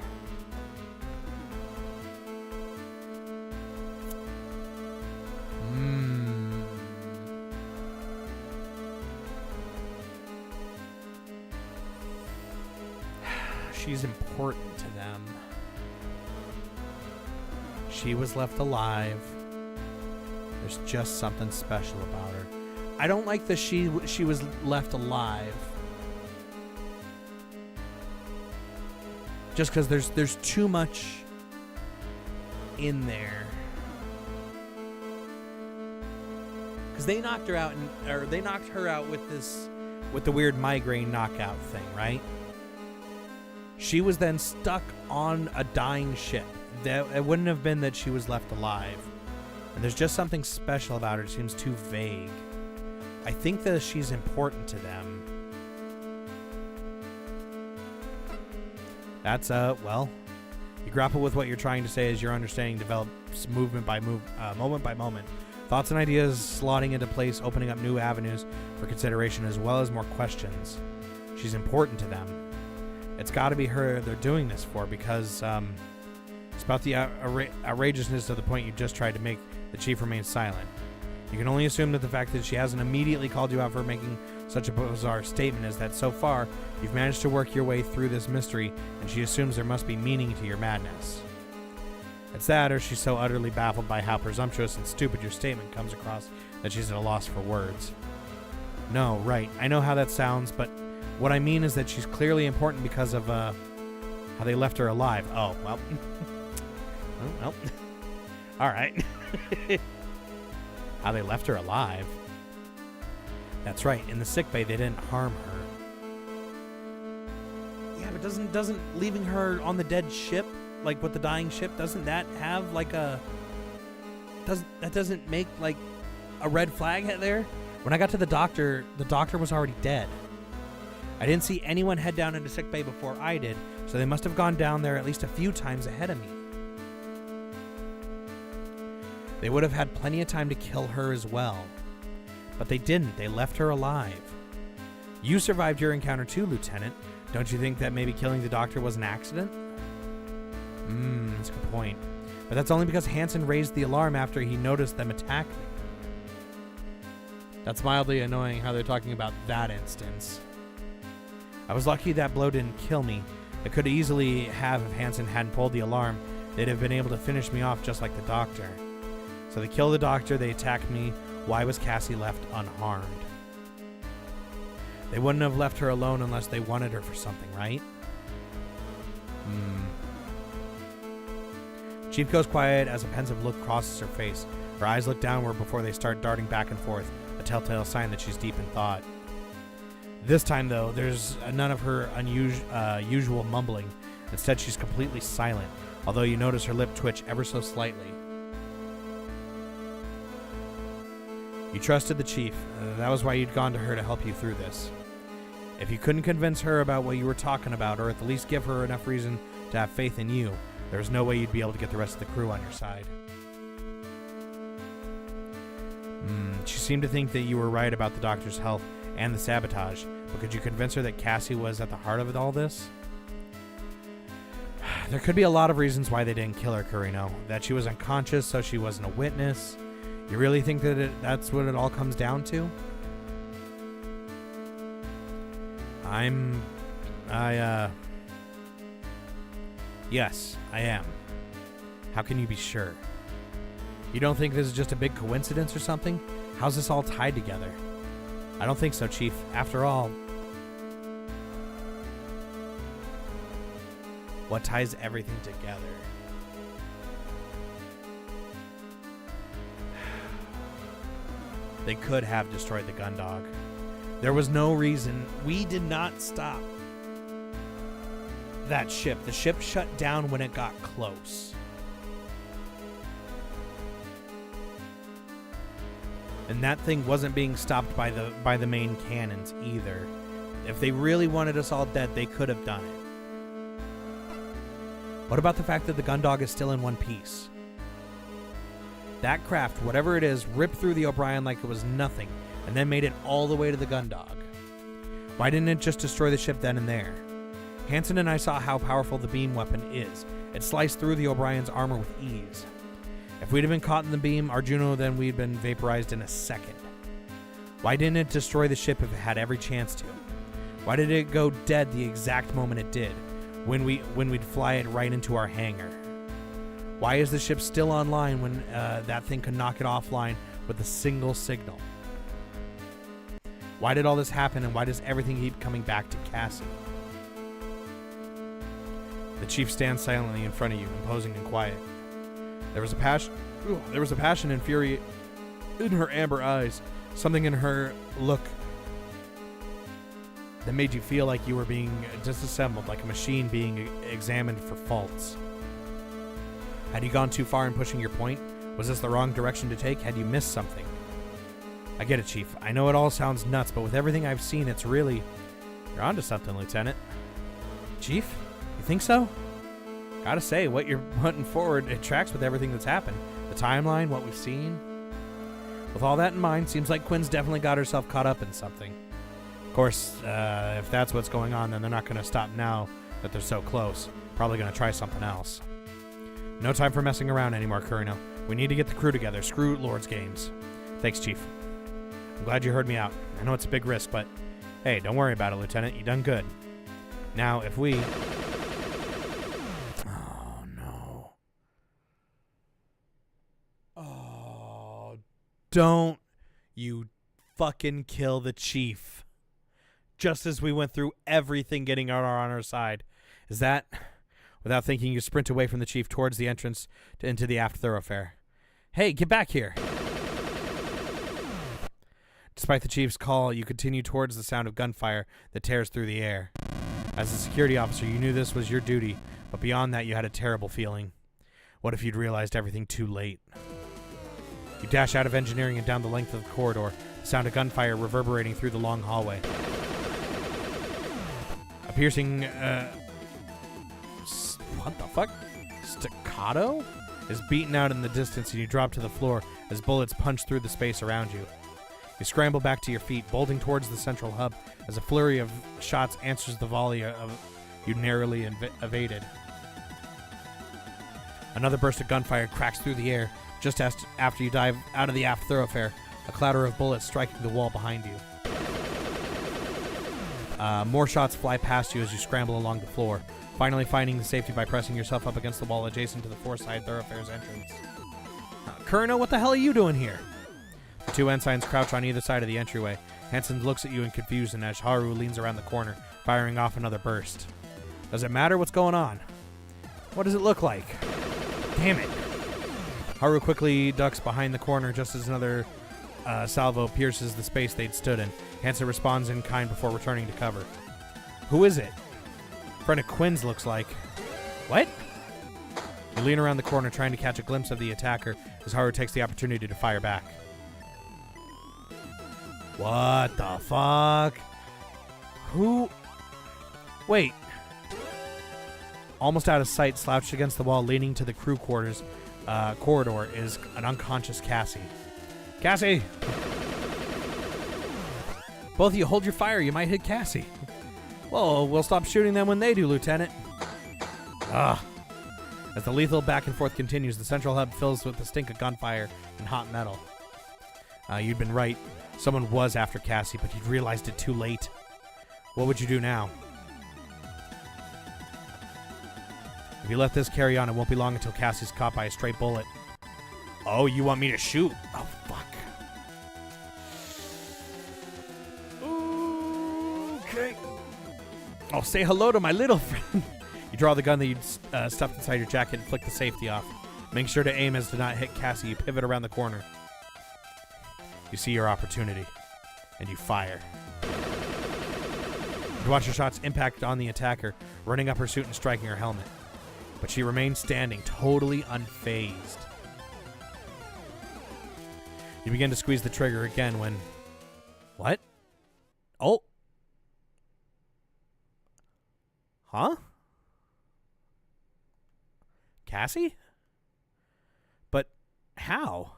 She's important to them. She was left alive. There's just something special about her. I don't like that she was left alive. Just because there's too much in there. Because they knocked her out, they knocked her out with the weird migraine knockout thing, right? She was then stuck on a dying ship. It wouldn't have been that she was left alive. And there's just something special about her. It seems too vague. I think that she's important to them. That's, well, you grapple with what you're trying to say as your understanding develops moment by moment. Thoughts and ideas slotting into place, opening up new avenues for consideration as well as more questions. She's important to them. It's got to be her they're doing this for, because it's about the outrageousness to the point you just tried to make the chief remain silent. You can only assume that the fact that she hasn't immediately called you out for making such a bizarre statement is that so far you've managed to work your way through this mystery, and she assumes there must be meaning to your madness. It's that, or she's so utterly baffled by how presumptuous and stupid your statement comes across that she's at a loss for words. No, right, I know how that sounds, but what I mean is that she's clearly important because of how they left her alive. Oh, well. Oh, well. All right. How they left her alive. That's right. In the sickbay, they didn't harm her. Yeah, but doesn't leaving her on the dead ship, like with the dying ship, doesn't that have like a... That doesn't make like a red flag there? When I got to the doctor was already dead. I didn't see anyone head down into sickbay before I did, so they must have gone down there at least a few times ahead of me. They would have had plenty of time to kill her as well. But they didn't. They left her alive. You survived your encounter too, Lieutenant. Don't you think that maybe killing the doctor was an accident? That's a good point. But that's only because Hansen raised the alarm after he noticed them attack me. That's mildly annoying how they're talking about that instance. I was lucky that blow didn't kill me. It could easily have if Hansen hadn't pulled the alarm. They'd have been able to finish me off just like the doctor. So they killed the doctor, they attacked me. Why was Cassie left unharmed? They wouldn't have left her alone unless they wanted her for something, right? Chief goes quiet as a pensive look crosses her face. Her eyes look downward before they start darting back and forth, a telltale sign that she's deep in thought. This time, though, there's none of her usual mumbling. Instead, she's completely silent, although you notice her lip twitch ever so slightly. You trusted the chief. That was why you'd gone to her to help you through this. If you couldn't convince her about what you were talking about, or at the least give her enough reason to have faith in you, there was no way you'd be able to get the rest of the crew on your side. She seemed to think that you were right about the doctor's health and the sabotage, but could you convince her that Cassie was at the heart of all this? There could be a lot of reasons why they didn't kill her, Carino. That she was unconscious, so she wasn't a witness. You really think that that's what it all comes down to? Yes, I am. How can you be sure? You don't think this is just a big coincidence or something? How's this all tied together? I don't think so, Chief. After all... What ties everything together? They could have destroyed the Gundog. There was no reason. We did not stop that ship. The ship shut down when it got close. And that thing wasn't being stopped by the main cannons either. If they really wanted us all dead, they could have done it. What about the fact that the Gundog is still in one piece? That craft, whatever it is, ripped through the O'Brien like it was nothing, and then made it all the way to the Gundog. Why didn't it just destroy the ship then and there? Hansen and I saw how powerful the beam weapon is. It sliced through the O'Brien's armor with ease. If we'd have been caught in the beam, Arjuno, then we'd been vaporized in a second. Why didn't it destroy the ship if it had every chance to? Why did it go dead the exact moment it did, when we'd fly it right into our hangar? Why is the ship still online when that thing could knock it offline with a single signal? Why did all this happen, and why does everything keep coming back to Cassie? The chief stands silently in front of you, imposing and quiet. There was a passion and fury in her amber eyes, something in her look that made you feel like you were being disassembled, like a machine being examined for faults. Had you gone too far in pushing your point? Was this the wrong direction to take? Had you missed something? I get it, Chief. I know it all sounds nuts, but with everything I've seen, it's really... You're onto something, Lieutenant. Chief? You think so? Gotta say, what you're putting forward, it tracks with everything that's happened. The timeline, what we've seen. With all that in mind, seems like Quinn's definitely got herself caught up in something. Of course, if that's what's going on, then they're not going to stop now that they're so close. Probably going to try something else. No time for messing around anymore, Kurino. We need to get the crew together. Screw Lord's games. Thanks, Chief. I'm glad you heard me out. I know it's a big risk, but hey, don't worry about it, Lieutenant. You done good. Now, if we... Oh, no. Oh, don't you fucking kill the Chief. Just as we went through everything getting on our side. Is that... Without thinking, you sprint away from the Chief towards the entrance into the aft thoroughfare. Hey, get back here! Despite the Chief's call, you continue towards the sound of gunfire that tears through the air. As a security officer, you knew this was your duty, but beyond that, you had a terrible feeling. What if you'd realized everything too late? You dash out of engineering and down the length of the corridor, the sound of gunfire reverberating through the long hallway. A piercing, what the fuck? Staccato? Is beaten out in the distance, and you drop to the floor as bullets punch through the space around you. You scramble back to your feet, bolting towards the central hub as a flurry of shots answers the volley of you narrowly evaded. Another burst of gunfire cracks through the air just after you dive out of the aft thoroughfare, a clatter of bullets striking the wall behind you. More shots fly past you as you scramble along the floor, finally finding the safety by pressing yourself up against the wall adjacent to the four-side thoroughfare's entrance. Kurino, what the hell are you doing here? The two ensigns crouch on either side of the entryway. Hansen looks at you in confusion as Haru leans around the corner, firing off another burst. Does it matter what's going on? What does it look like? Damn it. Haru quickly ducks behind the corner just as another salvo pierces the space they'd stood in. Hansen responds in kind before returning to cover. Who is it? Friend of Quinn's looks like. What? You lean around the corner trying to catch a glimpse of the attacker as Haru takes the opportunity to fire back. What the fuck? Who? Wait. Almost out of sight, slouched against the wall, leaning to the crew quarters corridor, is an unconscious Cassie. Cassie! Both of you hold your fire. You might hit Cassie. Well, we'll stop shooting them when they do, Lieutenant. Ugh. As the lethal back and forth continues, the central hub fills with the stink of gunfire and hot metal. You'd been right. Someone was after Cassie, but you'd realized it too late. What would you do now? If you let this carry on, it won't be long until Cassie's caught by a stray bullet. Oh, you want me to shoot? Oh, fuck. Okay. Oh, say hello to my little friend. You draw the gun that you'd stuffed inside your jacket and flick the safety off. Make sure to aim as to not hit Cassie. You pivot around the corner. You see your opportunity, and you fire. You watch your shots impact on the attacker, running up her suit and striking her helmet. But she remains standing, totally unfazed. You begin to squeeze the trigger again when... What? Oh. Huh? Cassie? But how?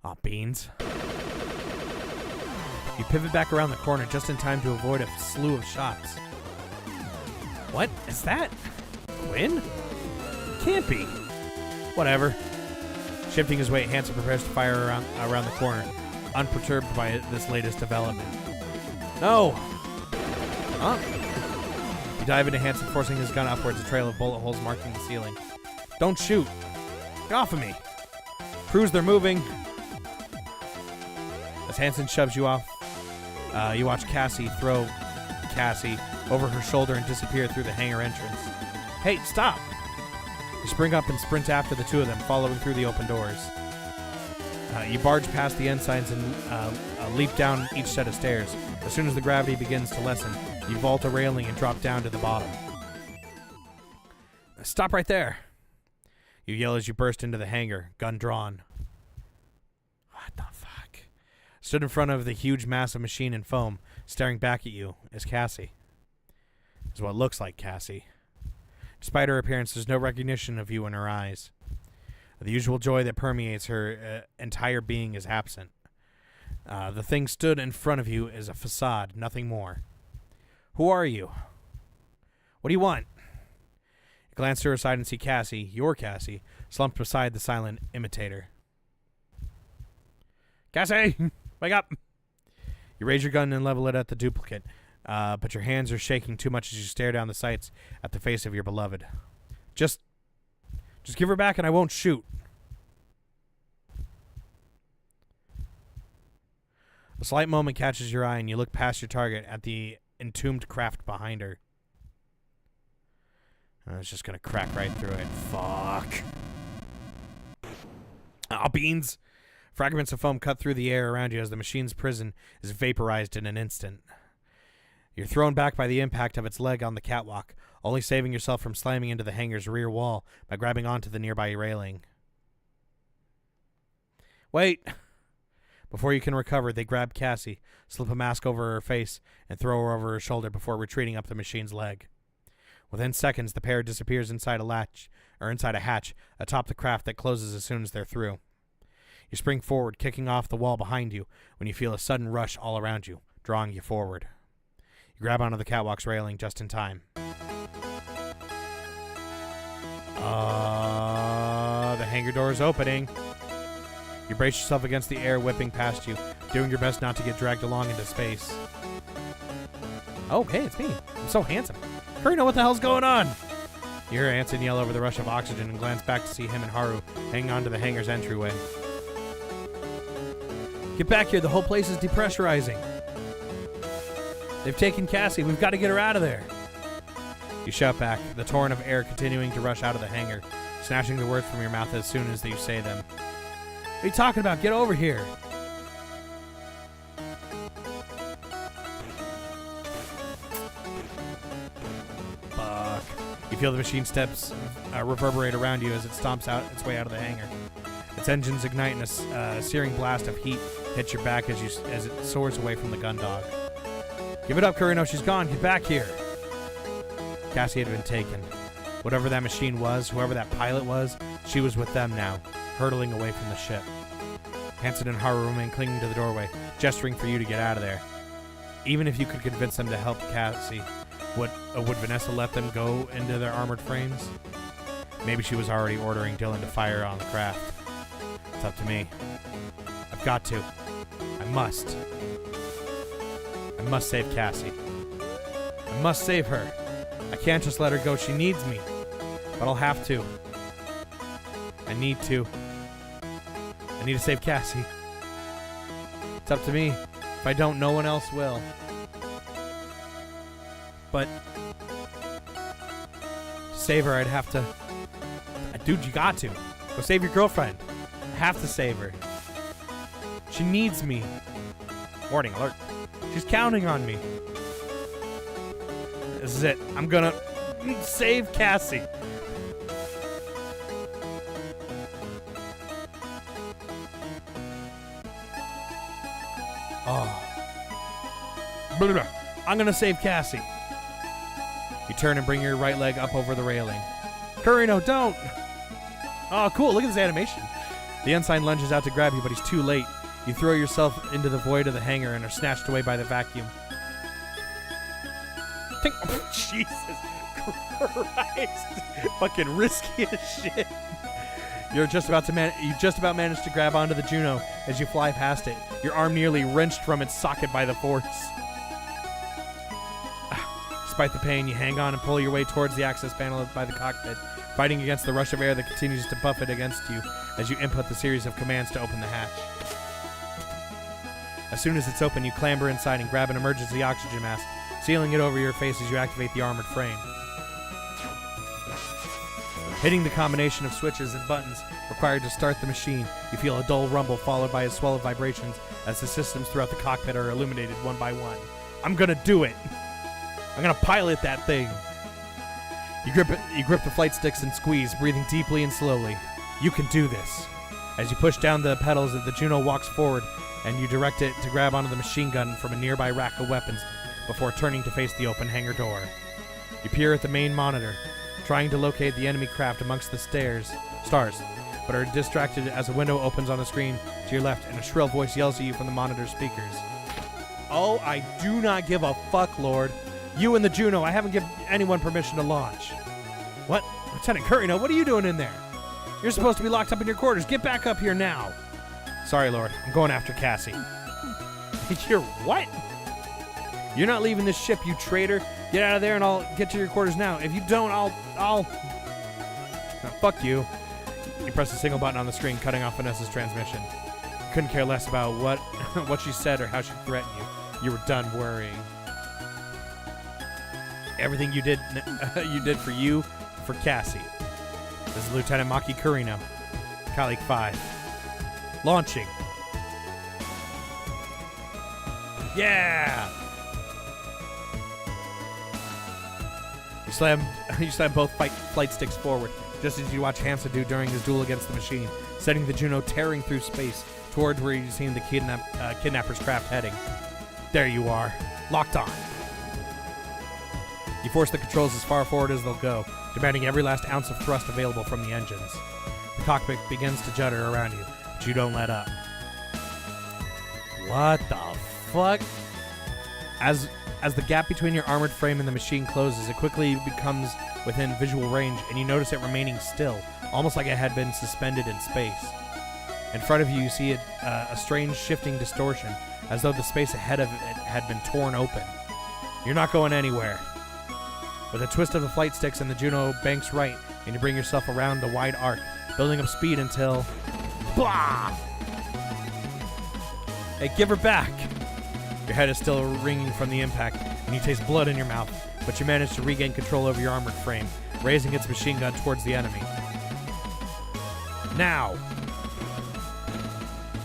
Aw, beans. You pivot back around the corner just in time to avoid a slew of shots. What is that? Quinn? Can't be. Whatever. Shifting his weight, Hanson prepares to fire around the corner, unperturbed by this latest development. No! Huh? You dive into Hanson, forcing his gun upwards, a trail of bullet holes marking the ceiling. Don't shoot! Get off of me! Crews, they're moving! As Hanson shoves you off, you watch Cassie throw Cassie over her shoulder and disappear through the hangar entrance. Hey, stop! You spring up and sprint after the two of them, following through the open doors. You barge past the ensigns and leap down each set of stairs. As soon as the gravity begins to lessen, you vault a railing and drop down to the bottom. Stop right there! You yell as you burst into the hangar, gun drawn. What the fuck? Stood in front of the huge mass of machine and foam, staring back at you, is Cassie. Is what looks like Cassie. Despite her appearance, there's no recognition of you in her eyes. The usual joy that permeates her entire being is absent. The thing stood in front of you is a facade, nothing more. Who are you? What do you want? You glance to her side and see Cassie, your Cassie, slumped beside the silent imitator. Cassie! Wake up! You raise your gun and level it at the duplicate, but your hands are shaking too much as you stare down the sights at the face of your beloved. Just give her back and I won't shoot. A slight moment catches your eye and you look past your target at the entombed craft behind her. It's just going to crack right through it. Fuck. Aw, beans. Fragments of foam cut through the air around you as the machine's prison is vaporized in an instant. You're thrown back by the impact of its leg on the catwalk, only saving yourself from slamming into the hangar's rear wall by grabbing onto the nearby railing. Wait! Before you can recover, they grab Cassie, slip a mask over her face, and throw her over her shoulder before retreating up the machine's leg. Within seconds, the pair disappears inside a hatch atop the craft that closes as soon as they're through. You spring forward, kicking off the wall behind you, when you feel a sudden rush all around you, drawing you forward. You grab onto the catwalk's railing just in time. The hangar door is opening. You brace yourself against the air whipping past you, doing your best not to get dragged along into space. Oh, hey, it's me. I'm so handsome. Hurry, know what the hell's going on? You hear Anson yell over the rush of oxygen and glance back to see him and Haru hanging onto the hangar's entryway. Get back here, the whole place is depressurizing. They've taken Cassie, we've got to get her out of there. You shout back, the torrent of air continuing to rush out of the hangar, snatching the words from your mouth as soon as you say them. What are you talking about? Get over here. Fuck. You feel the machine steps reverberate around you as it stomps out its way out of the hangar. Its engines ignite and a searing blast of heat hits your back as it soars away from the gun dog. Give it up, Kurino. She's gone. Get back here. Cassie had been taken. Whatever that machine was, whoever that pilot was, she was with them now, hurtling away from the ship. Hanson and Haru remain clinging to the doorway, gesturing for you to get out of there. Even if you could convince them to help Cassie, would Vanessa let them go into their armored frames? Maybe she was already ordering Dylan to fire on the craft. It's up to me. I've got to. I must. I must save Cassie. I must save her. I can't just let her go. She needs me. But I'll have to. I need to. I need to save Cassie. It's up to me. If I don't, no one else will. But save her, I'd have to... Dude, you got to. Go save your girlfriend. Have to save her. She needs me. Warning alert. She's counting on me. This is it. I'm gonna save Cassie. Oh. Blah, blah, blah. I'm gonna save Cassie. You turn and bring your right leg up over the railing. Kurino, don't! Oh, cool. Look at this animation. The ensign lunges out to grab you, but he's too late. You throw yourself into the void of the hangar and are snatched away by the vacuum. Jesus Christ. Fucking risky as shit. You just about managed to grab onto the Juno as you fly past it, your arm nearly wrenched from its socket by the force. Despite the pain, you hang on and pull your way towards the access panel by the cockpit, fighting against the rush of air that continues to buffet against you as you input the series of commands to open the hatch. As soon as it's open, you clamber inside and grab an emergency oxygen mask, sealing it over your face as you activate the armored frame. Hitting the combination of switches and buttons required to start the machine, you feel a dull rumble followed by a swell of vibrations as the systems throughout the cockpit are illuminated one by one. I'm gonna do it! I'm gonna pilot that thing! You grip the flight sticks and squeeze, breathing deeply and slowly. You can do this. As you push down the pedals, the Juno walks forward, and you direct it to grab onto the machine gun from a nearby rack of weapons before turning to face the open hangar door. You peer at the main monitor, trying to locate the enemy craft amongst the stars, but are distracted as a window opens on the screen to your left and a shrill voice yells at you from the monitor speakers. Oh, I do not give a fuck, Lord. You and the Juno, I haven't given anyone permission to launch. What? Lieutenant Kurino, what are you doing in there? You're supposed to be locked up in your quarters. Get back up here now. Sorry, Lord. I'm going after Cassie. You're what? You're not leaving this ship, you traitor. Get out of there and I'll get to your quarters now. If you don't, I'll... No, fuck you. You press a single button on the screen, cutting off Vanessa's transmission. You couldn't care less about what she said or how she threatened you. You were done worrying. Everything you did for Cassie. This is Lieutenant Maki Kurino, Colleague 5. Launching. Yeah! You slam both flight sticks forward, just as you watch Hansa do during his duel against the machine, sending the Juno tearing through space towards where you've seen the kidnapper's craft heading. There you are, locked on. You force the controls as far forward as they'll go, demanding every last ounce of thrust available from the engines. The cockpit begins to judder around you, but you don't let up. What the fuck? As the gap between your armored frame and the machine closes, it quickly becomes within visual range, and you notice it remaining still, almost like it had been suspended in space. In front of you, you see a strange shifting distortion, as though the space ahead of it had been torn open. You're not going anywhere. With a twist of the flight sticks and the Juno banks right, and you bring yourself around the wide arc, building up speed until... Blah! Hey, give her back! Your head is still ringing from the impact, and you taste blood in your mouth, but you manage to regain control over your armored frame, raising its machine gun towards the enemy. Now!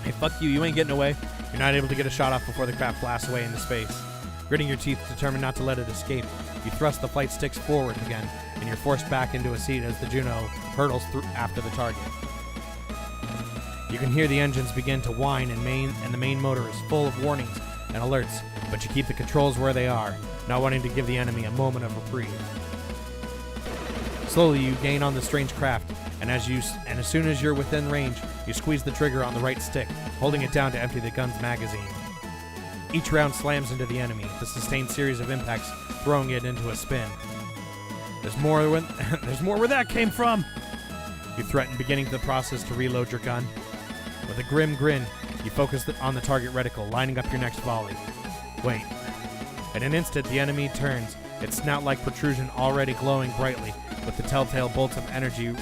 Hey, fuck you ain't getting away. You're not able to get a shot off before the craft blasts away into space. Gritting your teeth, determined not to let it escape, you thrust the flight sticks forward again, and you're forced back into a seat as the Juno hurtles through after the target. You can hear the engines begin to whine, and the main motor is full of warnings and alerts, but you keep the controls where they are, not wanting to give the enemy a moment of reprieve. Slowly, you gain on the strange craft, and as soon as you're within range, you squeeze the trigger on the right stick, holding it down to empty the gun's magazine. Each round slams into the enemy, the sustained series of impacts throwing it into a spin. There's more where that came from! You threaten, beginning the process to reload your gun. With a grim grin, you focus on the target reticle, lining up your next volley. Wait. In an instant, the enemy turns, its snout-like protrusion already glowing brightly, with the telltale bolts of energy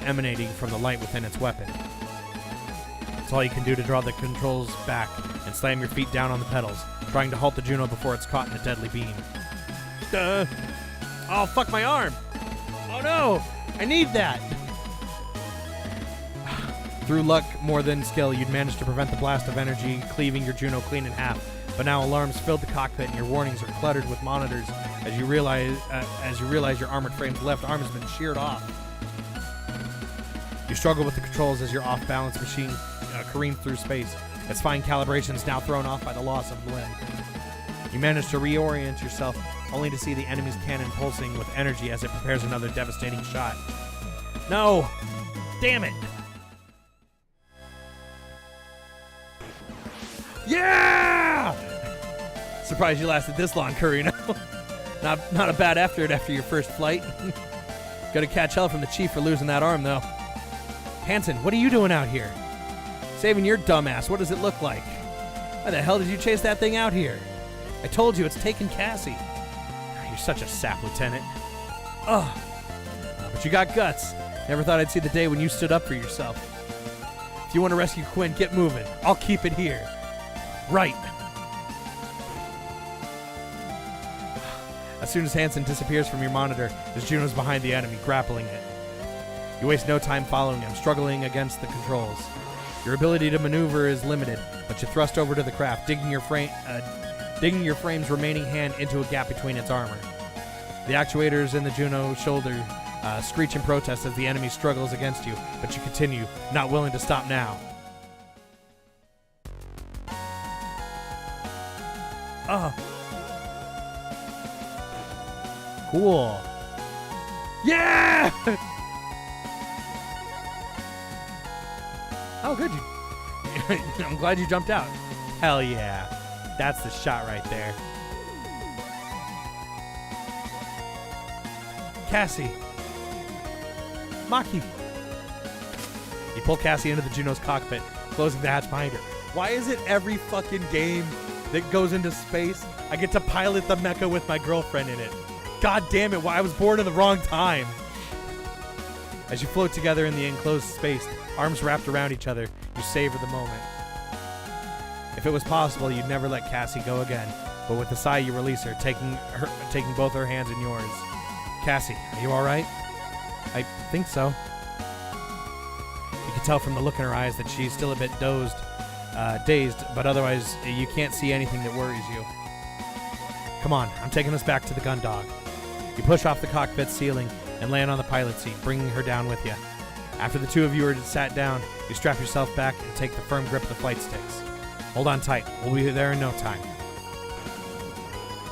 emanating from the light within its weapon. That's all you can do to draw the controls back and slam your feet down on the pedals, trying to halt the Juno before it's caught in a deadly beam. Oh, fuck my arm! Oh no! I need that! Through luck more than skill, you'd managed to prevent the blast of energy, cleaving your Juno clean in half. But now alarms filled the cockpit and your warnings are cluttered with monitors as you realize your armored frame's left arm has been sheared off. You struggle with the controls as your off-balance machine careens through space. Its fine calibration is now thrown off by the loss of the limb. You manage to reorient yourself, only to see the enemy's cannon pulsing with energy as it prepares another devastating shot. No! Damn it! Yeah! Surprised you lasted this long, Curino. Not a bad effort after your first flight. Gotta catch hell from the chief for losing that arm, though. Hanson, what are you doing out here? Saving your dumbass, what does it look like? Why the hell did you chase that thing out here? I told you, it's taking Cassie. You're such a sap, Lieutenant. Ugh. But you got guts. Never thought I'd see the day when you stood up for yourself. If you want to rescue Quinn, get moving. I'll keep it here. Right. As soon as Hanson disappears from your monitor, there's Juno's behind the enemy, grappling it. You waste no time following him, struggling against the controls. Your ability to maneuver is limited, but you thrust over to the craft, digging your frame's remaining hand into a gap between its armor. The actuators in the Juno shoulder screech in protest as the enemy struggles against you, but you continue, not willing to stop now. Cool. Yeah! Oh, good. I'm glad you jumped out. Hell yeah. That's the shot right there. Cassie. Maki. You pull Cassie into the Juno's cockpit, closing the hatch behind her. Why is it every fucking game that goes into space, I get to pilot the mecha with my girlfriend in it? God damn it, why I was born in the wrong time. As you float together in the enclosed space, arms wrapped around each other, you savor the moment. If it was possible, you'd never let Cassie go again, but with a sigh you release her, taking both her hands in yours. Cassie, are you alright? I think so. You can tell from the look in her eyes that she's still a bit dazed, but otherwise you can't see anything that worries you. Come on, I'm taking us back to the gun dog. You push off the cockpit ceiling and land on the pilot seat, bringing her down with you. After the two of you are sat down, you strap yourself back and take the firm grip of the flight sticks. Hold on tight, we'll be there in no time.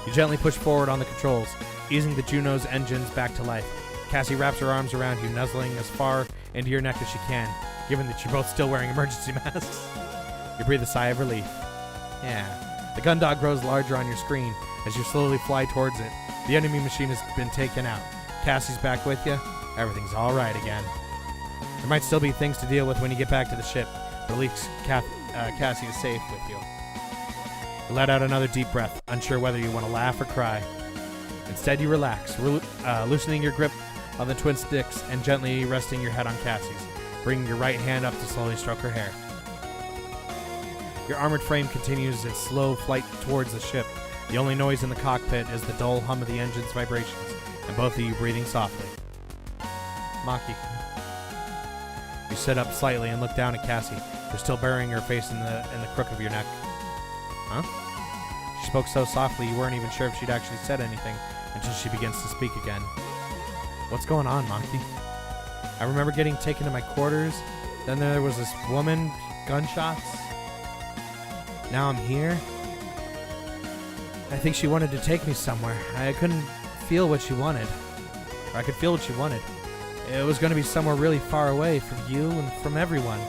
You gently push forward on the controls, easing the Juno's engines back to life. Cassie wraps her arms around you, nuzzling as far into your neck as she can, given that you're both still wearing emergency masks. You breathe a sigh of relief. Yeah. The gun dog grows larger on your screen as you slowly fly towards it. The enemy machine has been taken out. Cassie's back with you. Everything's all right again. There might still be things to deal with when you get back to the ship, but at least Cassie is safe with you. You let out another deep breath, unsure whether you want to laugh or cry. Instead, you relax, loosening your grip on the twin sticks and gently resting your head on Cassie's, bringing your right hand up to slowly stroke her hair. Your armored frame continues its slow flight towards the ship. The only noise in the cockpit is the dull hum of the engine's vibrations, and both of you breathing softly. Maki. You sit up slightly and look down at Cassie, who's still burying her face in the crook of your neck. Huh? She spoke so softly you weren't even sure if she'd actually said anything until she begins to speak again. What's going on, Maki? I remember getting taken to my quarters, then there was this woman, gunshots. Now I'm here. I think she wanted to take me somewhere. I couldn't feel what she wanted. Or I could feel what she wanted. It was going to be somewhere really far away from you and from everyone.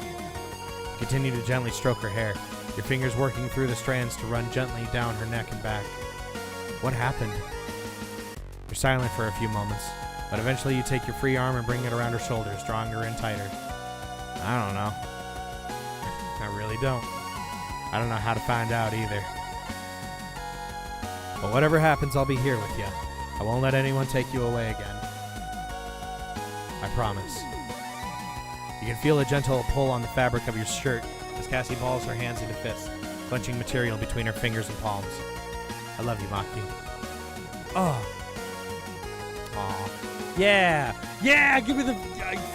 Continue to gently stroke her hair, your fingers working through the strands to run gently down her neck and back. What happened? You're silent for a few moments, but eventually you take your free arm and bring it around her shoulders, drawing her in tighter. I don't know. I really don't. I don't know how to find out either. But whatever happens, I'll be here with you. I won't let anyone take you away again. I promise. You can feel a gentle pull on the fabric of your shirt as Cassie balls her hands into fists, clenching material between her fingers and palms. I love you, Maki. Oh. Aw. Yeah! Yeah! Give me the...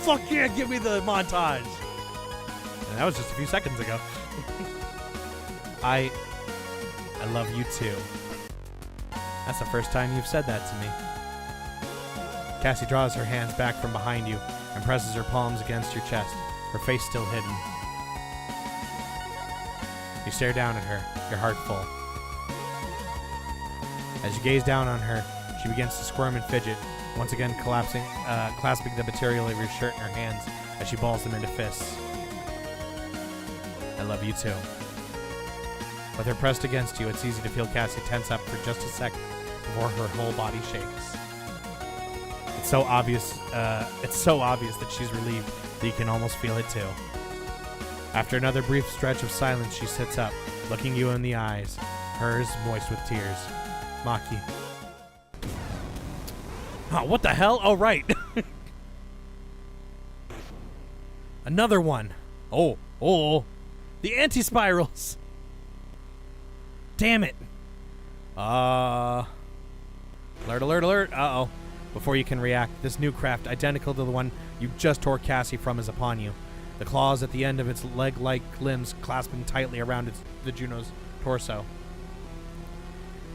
fuck yeah! Give me the montage! And that was just a few seconds ago. I love you too. That's the first time you've said that to me. Cassie draws her hands back from behind you and presses her palms against your chest, her face still hidden. You stare down at her, your heart full. As you gaze down on her, she begins to squirm and fidget, once again clasping the material of your shirt in her hands as she balls them into fists. I love you too. With her pressed against you, it's easy to feel Cassie tense up for just a second before her whole body shakes. It's so obvious that she's relieved that you can almost feel it too. After another brief stretch of silence, she sits up, looking you in the eyes, hers moist with tears. Maki. Oh, what the hell? Oh, right. Another one. Oh. The anti-spirals. Damn it. Alert, alert, alert. Uh-oh. Before you can react, this new craft, identical to the one you just tore Cassie from, is upon you. The claws at the end of its leg-like limbs clasping tightly around the Juno's torso.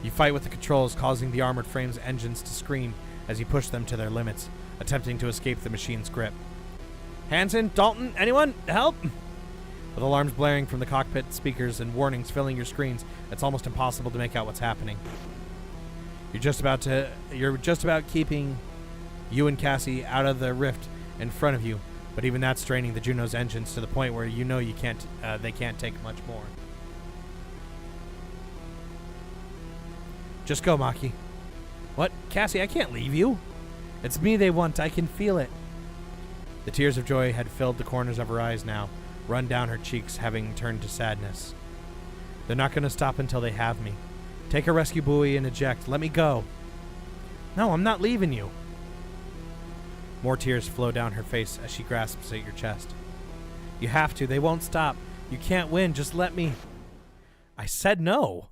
You fight with the controls, causing the armored frame's engines to scream as you push them to their limits, attempting to escape the machine's grip. Hanson, Dalton, anyone? Help! With alarms blaring from the cockpit speakers and warnings filling your screens, it's almost impossible to make out what's happening. You're just about keeping you and Cassie out of the rift in front of you, but even that's straining the Juno's engines to the point where you know they can't take much more. Just go, Maki. What? Cassie, I can't leave you. It's me they want. I can feel it. The tears of joy had filled the corners of her eyes now, run down her cheeks, having turned to sadness. They're not going to stop until they have me. Take a rescue buoy and eject. Let me go. No, I'm not leaving you. More tears flow down her face as she grasps at your chest. You have to. They won't stop. You can't win. Just let me. I said no.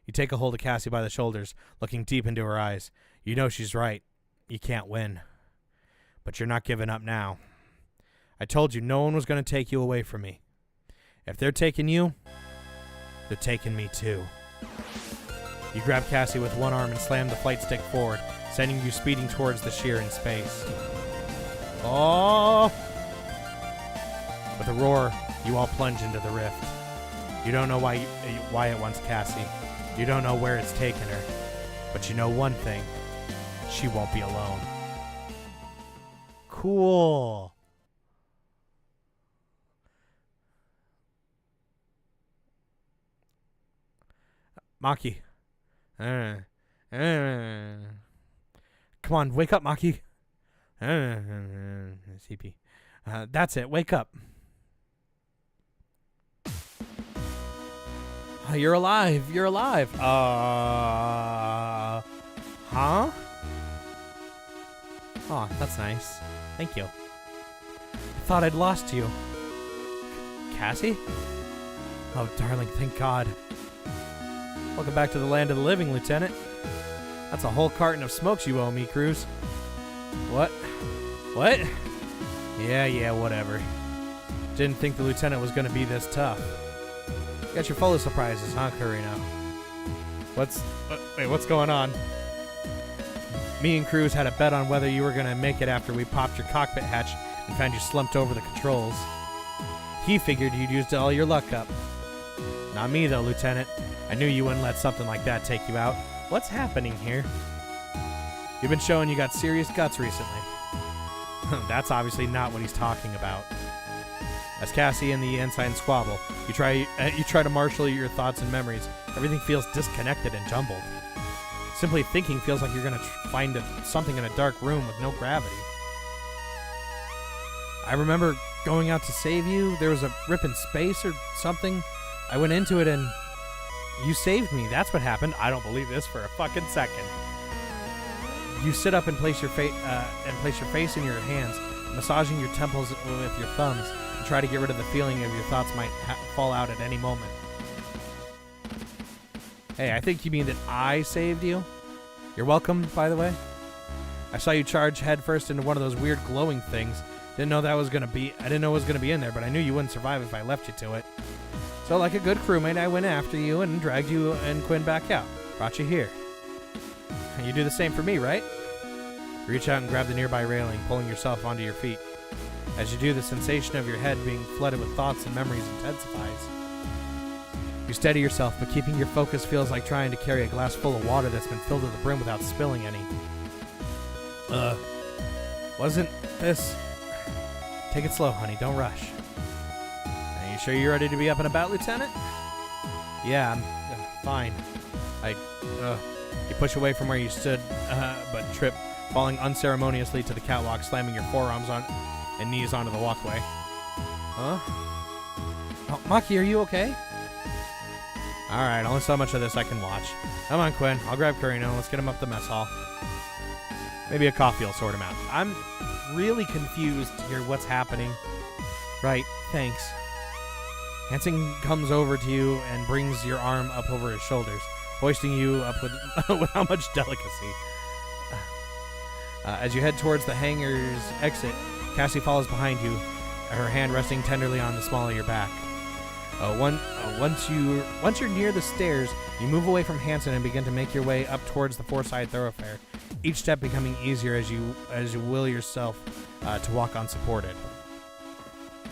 You take a hold of Cassie by the shoulders, looking deep into her eyes. You know she's right. You can't win. But you're not giving up now. I told you no one was going to take you away from me. If they're taking you, they're taking me too. You grab Cassie with one arm and slam the flight stick forward, sending you speeding towards the shear in space. Oh! With a roar, you all plunge into the rift. You don't know why it wants Cassie. You don't know where it's taken her. But you know one thing. She won't be alone. Cool. Maki. Come on, wake up, Maki. CP. That's it, wake up. Oh, you're alive, you're alive. Huh? Oh, that's nice. Thank you. I thought I'd lost you. Cassie? Oh, darling, thank God. Welcome back to the land of the living, Lieutenant. That's a whole carton of smokes you owe me, Cruz. What? What? Yeah, whatever. Didn't think the Lieutenant was going to be this tough. Got you full of surprises, huh, Karina? What's going on? Me and Cruz had a bet on whether you were going to make it after we popped your cockpit hatch and found you slumped over the controls. He figured you'd used all your luck up. Not me, though, Lieutenant. I knew you wouldn't let something like that take you out. What's happening here? You've been showing you got serious guts recently. That's obviously not what he's talking about. As Cassie and the ensign squabble, you try to marshal your thoughts and memories. Everything feels disconnected and jumbled. Simply thinking feels like you're going to find something in a dark room with no gravity. I remember going out to save you. There was a rip in space or something. I went into it and you saved me. That's what happened. I don't believe this for a fucking second. You sit up and place your face in your hands, massaging your temples with your thumbs, and try to get rid of the feeling of your thoughts might fall out at any moment. Hey, I think you mean that I saved you. You're welcome, by the way. I saw you charge headfirst into one of those weird glowing things. I didn't know it was gonna be in there, but I knew you wouldn't survive if I left you to it. So like a good crewmate, I went after you and dragged you and Quinn back out. Brought you here. And you do the same for me, right? You reach out and grab the nearby railing, pulling yourself onto your feet. As you do, the sensation of your head being flooded with thoughts and memories intensifies. You steady yourself, but keeping your focus feels like trying to carry a glass full of water that's been filled to the brim without spilling any. Wasn't this... Take it slow, honey. Don't rush. Are you sure you're ready to be up and about, Lieutenant? Yeah, I'm fine. You push away from where you stood, but trip, falling unceremoniously to the catwalk, slamming your forearms on and knees onto the walkway. Huh? Oh, Maki, are you okay? Alright, only so much of this I can watch. Come on, Quinn. I'll grab Carino. Let's get him up the mess hall. Maybe a coffee will sort him out. I'm really confused here what's happening. Right, thanks. Hansen comes over to you and brings your arm up over his shoulders, hoisting you up with how much delicacy. As you head towards the hangar's exit, Cassie follows behind you, her hand resting tenderly on the small of your back. Once you're near the stairs, you move away from Hansen and begin to make your way up towards the four-side thoroughfare, each step becoming easier as you will yourself to walk unsupported.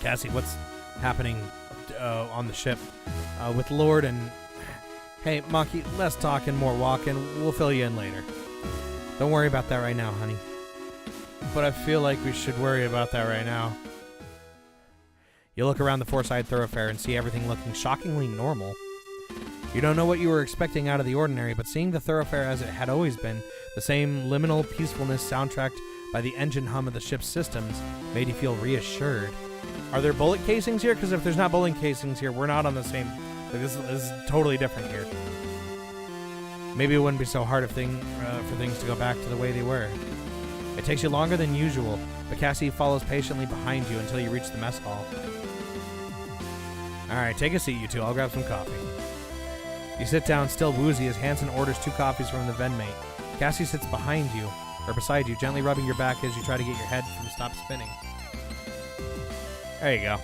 Cassie, what's happening on the ship with Lord and... Hey, Maki, less talking, more walking. We'll fill you in later. Don't worry about that right now, honey. But I feel like we should worry about that right now. You look around the four-side thoroughfare and see everything looking shockingly normal. You don't know what you were expecting out of the ordinary, but seeing the thoroughfare as it had always been, the same liminal peacefulness soundtracked by the engine hum of the ship's systems, made you feel reassured. Are there bullet casings here? Because if there's not bullet casings here, we're not on the same... Like, this is totally different here. Maybe it wouldn't be so hard for things to go back to the way they were. It takes you longer than usual, but Cassie follows patiently behind you until you reach the mess hall. Alright, take a seat, you two. I'll grab some coffee. You sit down, still woozy, as Hansen orders 2 coffees from the vendmate. Cassie sits behind you, or beside you, gently rubbing your back as you try to get your head from stop spinning. There you go.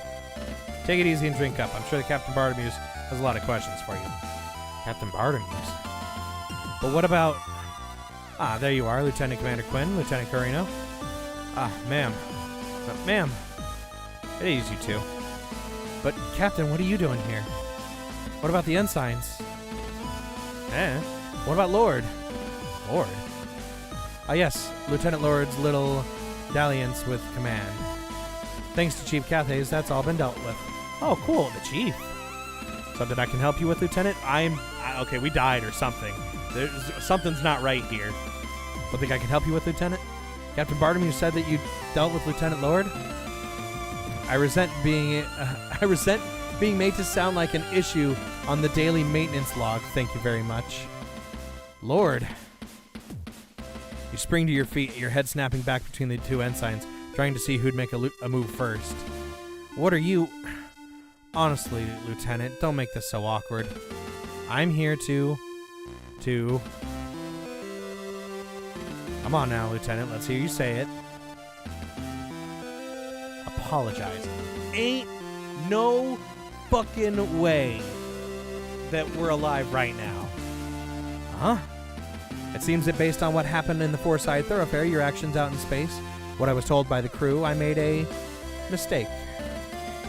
Take it easy and drink up. I'm sure that Captain Bartamuse has a lot of questions for you. Captain Bartamuse? But what about... Ah, there you are, Lieutenant Commander Quinn, Lieutenant Carino. Ah, ma'am. Ma'am. It is you two. But, Captain, what are you doing here? What about the ensigns? What about Lord? Lord? Ah, yes, Lieutenant Lord's little dalliance with command. Thanks to Chief Cathays, that's all been dealt with. Oh, cool, the Chief. Something I can help you with, Lieutenant? Okay, we died or something. Something's not right here. Something I can help you with, Lieutenant? Captain Bartamuse said that you dealt with Lieutenant Lord? I resent being made to sound like an issue on the daily maintenance log. Thank you very much. Lord. You spring to your feet, your head snapping back between the 2 ensigns, trying to see who'd make a move first. What are you... Honestly, Lieutenant, don't make this so awkward. I'm here to... Come on now, Lieutenant. Let's hear you say it. Apologize. Ain't no fucking way that we're alive right now. Huh? It seems that based on what happened in the four-side thoroughfare, your actions out in space, what I was told by the crew, I made a mistake.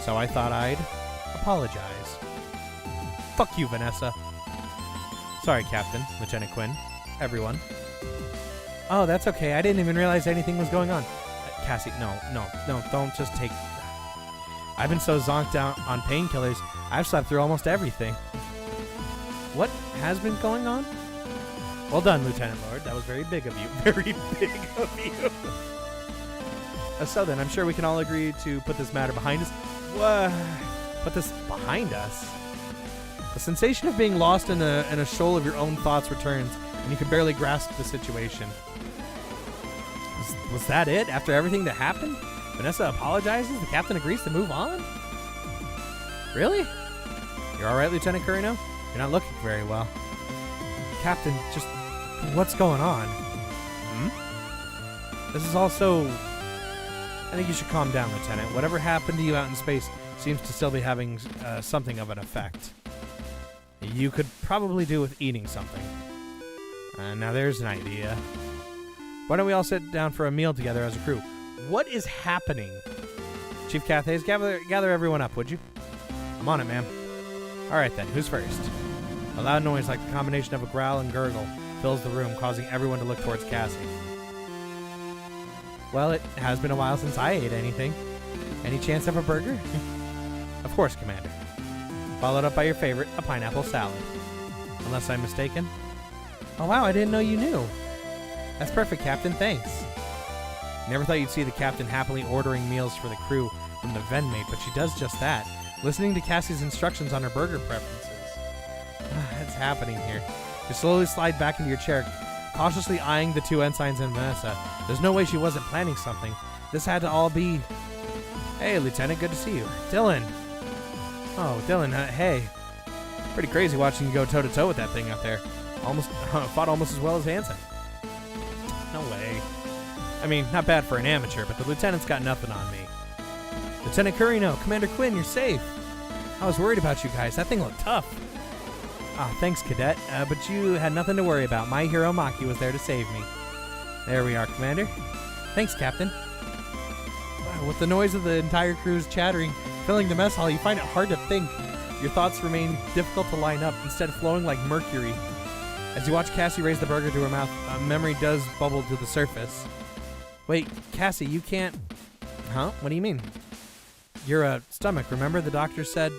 So I thought I'd apologize. Fuck you, Vanessa. Sorry, Captain, Lieutenant Quinn, everyone. Oh, that's okay. I didn't even realize anything was going on. Cassie, no, don't just take... I've been so zonked out on painkillers, I've slept through almost everything. What has been going on? Well done, Lieutenant Lord. That was very big of you. Very big of you. So then, I'm sure we can all agree to put this matter behind us. Put this behind us? The sensation of being lost in a shoal of your own thoughts returns, and you can barely grasp the situation. Was that it? After everything that happened? Vanessa apologizes, the captain agrees to move on? Really? You're alright, Lieutenant Carino? You're not looking very well. Captain, just... what's going on? This is also... I think you should calm down, Lieutenant. Whatever happened to you out in space seems to still be having something of an effect. You could probably do with eating something. Now there's an idea. Why don't we all sit down for a meal together as a crew? What is happening? Chief Cathays, gather everyone up, would you? I'm on it, ma'am. Alright then, who's first? A loud noise like the combination of a growl and gurgle fills the room, causing everyone to look towards Cassie. Well, it has been a while since I ate anything. Any chance of a burger? Of course, Commander. Followed up by your favorite, a pineapple salad. Unless I'm mistaken. Oh wow, I didn't know you knew. That's perfect, Captain, thanks. Never thought you'd see the Captain happily ordering meals for the crew from the Venmate, but she does just that, listening to Cassie's instructions on her burger preferences. It's happening here. You slowly slide back into your chair, cautiously eyeing the two ensigns and Vanessa. There's no way she wasn't planning something. This had to all be... Hey, Lieutenant, good to see you. Dylan. Oh, Dylan, hey. Pretty crazy watching you go toe-to-toe with that thing out there. Fought almost as well as Hansen. No way. I mean, not bad for an amateur, but the Lieutenant's got nothing on me. Lieutenant Curino, Commander Quinn, you're safe. I was worried about you guys. That thing looked tough. Ah, thanks, Cadet. But you had nothing to worry about. My hero Maki was there to save me. There we are, Commander. Thanks, Captain. Wow, with the noise of the entire crew's chattering filling the mess hall, you find it hard to think. Your thoughts remain difficult to line up, instead flowing like mercury. As you watch Cassie raise the burger to her mouth, a memory does bubble to the surface. Wait, Cassie, you can't... Huh? What do you mean? Your stomach, remember? The doctor said...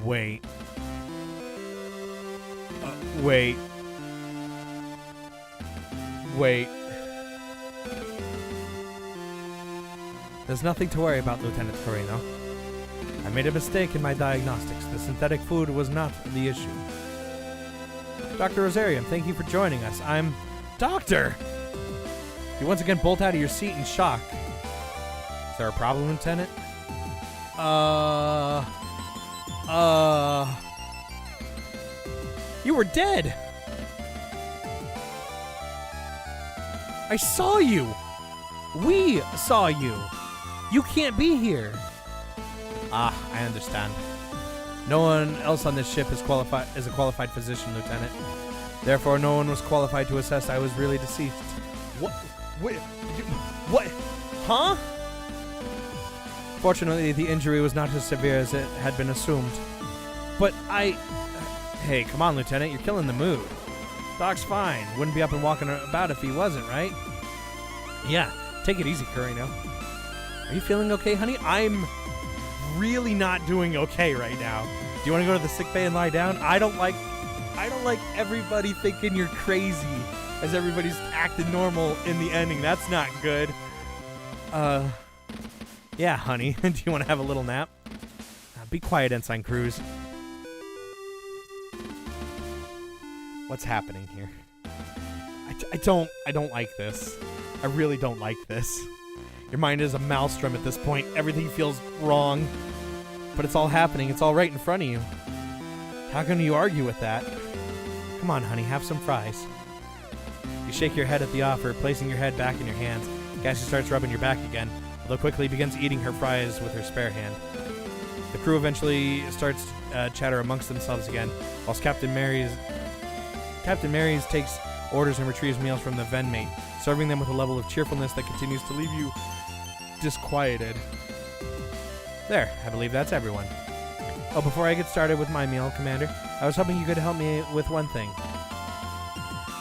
Wait. Wait. There's nothing to worry about, Lieutenant Carino. I made a mistake in my diagnostics. The synthetic food was not the issue. Dr. Rosarian, thank you for joining us. I'm... Doctor! You once again bolt out of your seat in shock. Is there a problem, Lieutenant? You were dead! I saw you! We saw you! You can't be here! Ah, I understand. No one else on this ship is a qualified physician, Lieutenant. Therefore, no one was qualified to assess I was really deceased. What? Wait, what? Huh? Fortunately, the injury was not as severe as it had been assumed. But Hey, come on, Lieutenant, you're killing the mood. Doc's fine. Wouldn't be up and walking about if he wasn't, right? Yeah, take it easy, Curino. Are you feeling okay, honey? I'm really not doing okay right now. Do you want to go to the sick bay and lie down? I don't like everybody thinking you're crazy as everybody's acting normal in the ending. That's not good. Yeah, honey. Do you want to have a little nap? Be quiet, Ensign Cruz. What's happening here? I don't like this. I really don't like this. Your mind is a maelstrom at this point. Everything feels wrong. But it's all happening. It's all right in front of you. How can you argue with that? Come on, honey, have some fries. You shake your head at the offer, placing your head back in your hands. Cassie starts rubbing your back again, although quickly begins eating her fries with her spare hand. The crew eventually starts to chatter amongst themselves again, whilst Captain Marys takes orders and retrieves meals from the Venmate, serving them with a level of cheerfulness that continues to leave you disquieted. There, I believe that's everyone. Oh, before I get started with my meal, Commander, I was hoping you could help me with one thing.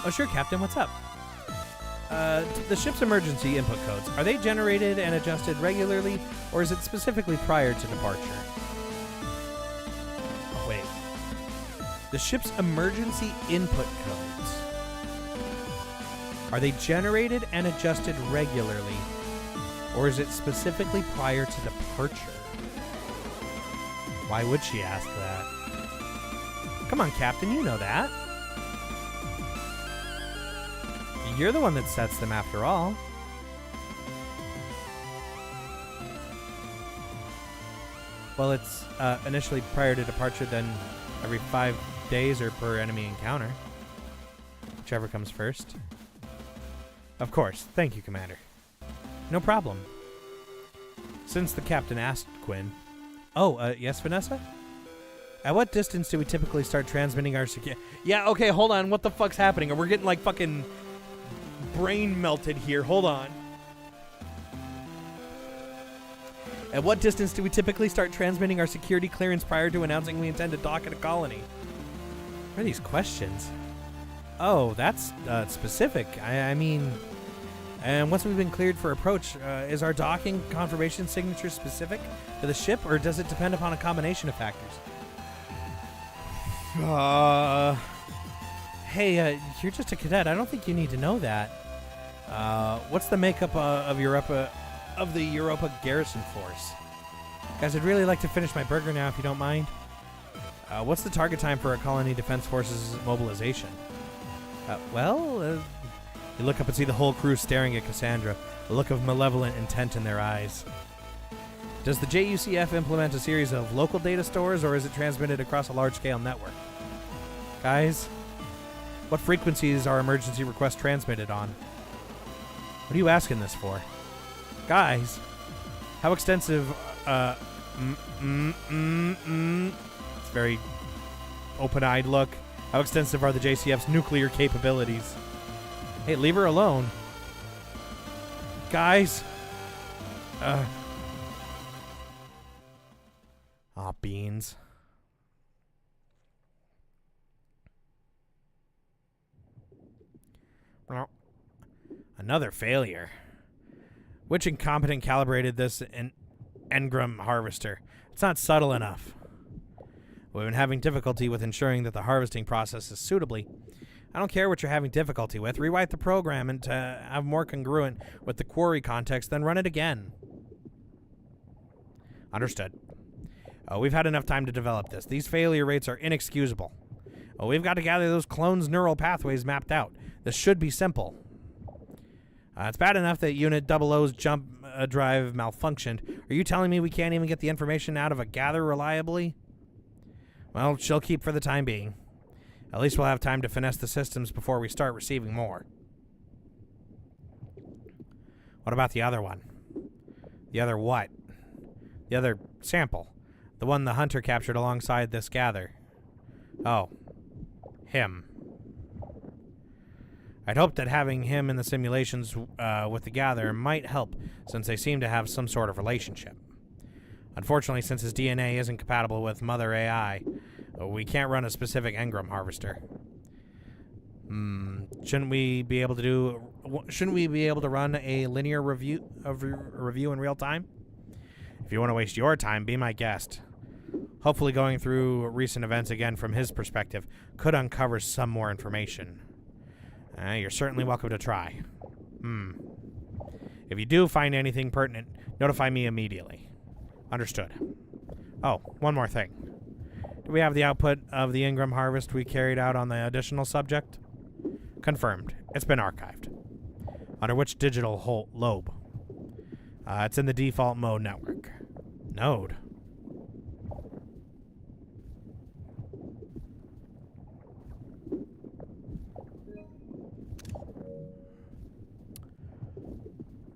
Oh, sure, Captain, what's up? The ship's emergency input codes, are they generated and adjusted regularly, or is it specifically prior to departure? Oh, wait. The ship's emergency input codes. Are they generated and adjusted regularly, or is it specifically prior to departure? Why would she ask that? Come on, Captain, you know that. You're the one that sets them after all. Well, it's initially prior to departure, then every 5 days or per enemy encounter. Whichever comes first. Of course. Thank you, Commander. No problem. Since the captain asked, Quinn. Oh, yes, Vanessa? At what distance do we typically start transmitting our Yeah, okay, hold on. What the fuck's happening? We're getting, like, fucking brain melted here. Hold on. At what distance do we typically start transmitting our security clearance prior to announcing we intend to dock at a colony? What are these questions? Oh, that's specific. I mean... And once we've been cleared for approach, is our docking confirmation signature specific to the ship, or does it depend upon a combination of factors? Hey, you're just a cadet. I don't think you need to know that. What's the makeup of the Europa garrison force? Guys, I'd really like to finish my burger now, if you don't mind. What's the target time for a colony defense forces mobilization? You look up and see the whole crew staring at Cassandra, a look of malevolent intent in their eyes. Does the JUCF implement a series of local data stores, or is it transmitted across a large-scale network? Guys, what frequencies are emergency requests transmitted on? What are you asking this for? Guys, how extensive, It's very open-eyed look. How extensive are the JCF's nuclear capabilities? Hey, leave her alone. Guys. Aw, beans. Well, another failure. Which incompetent calibrated this engram harvester? It's not subtle enough. We've been having difficulty with ensuring that the harvesting process is suitably. I don't care what you're having difficulty with. Rewrite the program and to have more congruent with the quarry context, then run it again. Understood. We've had enough time to develop this. These failure rates are inexcusable. We've got to gather those clones' neural pathways mapped out. This should be simple. It's bad enough that Unit 00's jump drive malfunctioned. Are you telling me we can't even get the information out of a gather reliably? Well, she'll keep for the time being. At least we'll have time to finesse the systems before we start receiving more. What about the other one? The other what? The other sample. The one the hunter captured alongside this gather. Oh. Him. I'd hoped that having him in the simulations with the gather might help, since they seem to have some sort of relationship. Unfortunately, since his DNA isn't compatible with Mother AI, we can't run a specific engram harvester. Shouldn't we be able to run a linear review in real time? If you want to waste your time, be my guest. Hopefully going through recent events again from his perspective could uncover some more information. You're certainly welcome to try. If you do find anything pertinent, notify me immediately. Understood. Oh, one more thing. Do we have the output of the engram harvest we carried out on the additional subject? Confirmed. It's been archived. Under which digital lobe? It's in the default mode network. Node.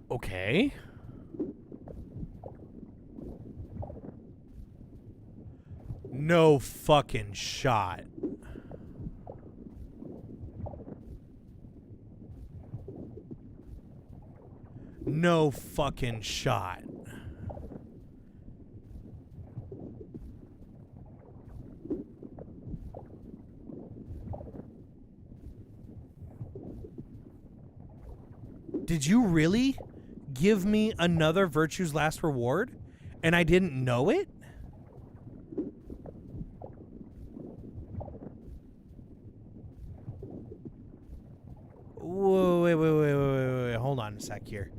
Okay. No fucking shot. No fucking shot. Did you really give me another Virtue's Last Reward and I didn't know it? Whoa, wait. Hold on a sec here.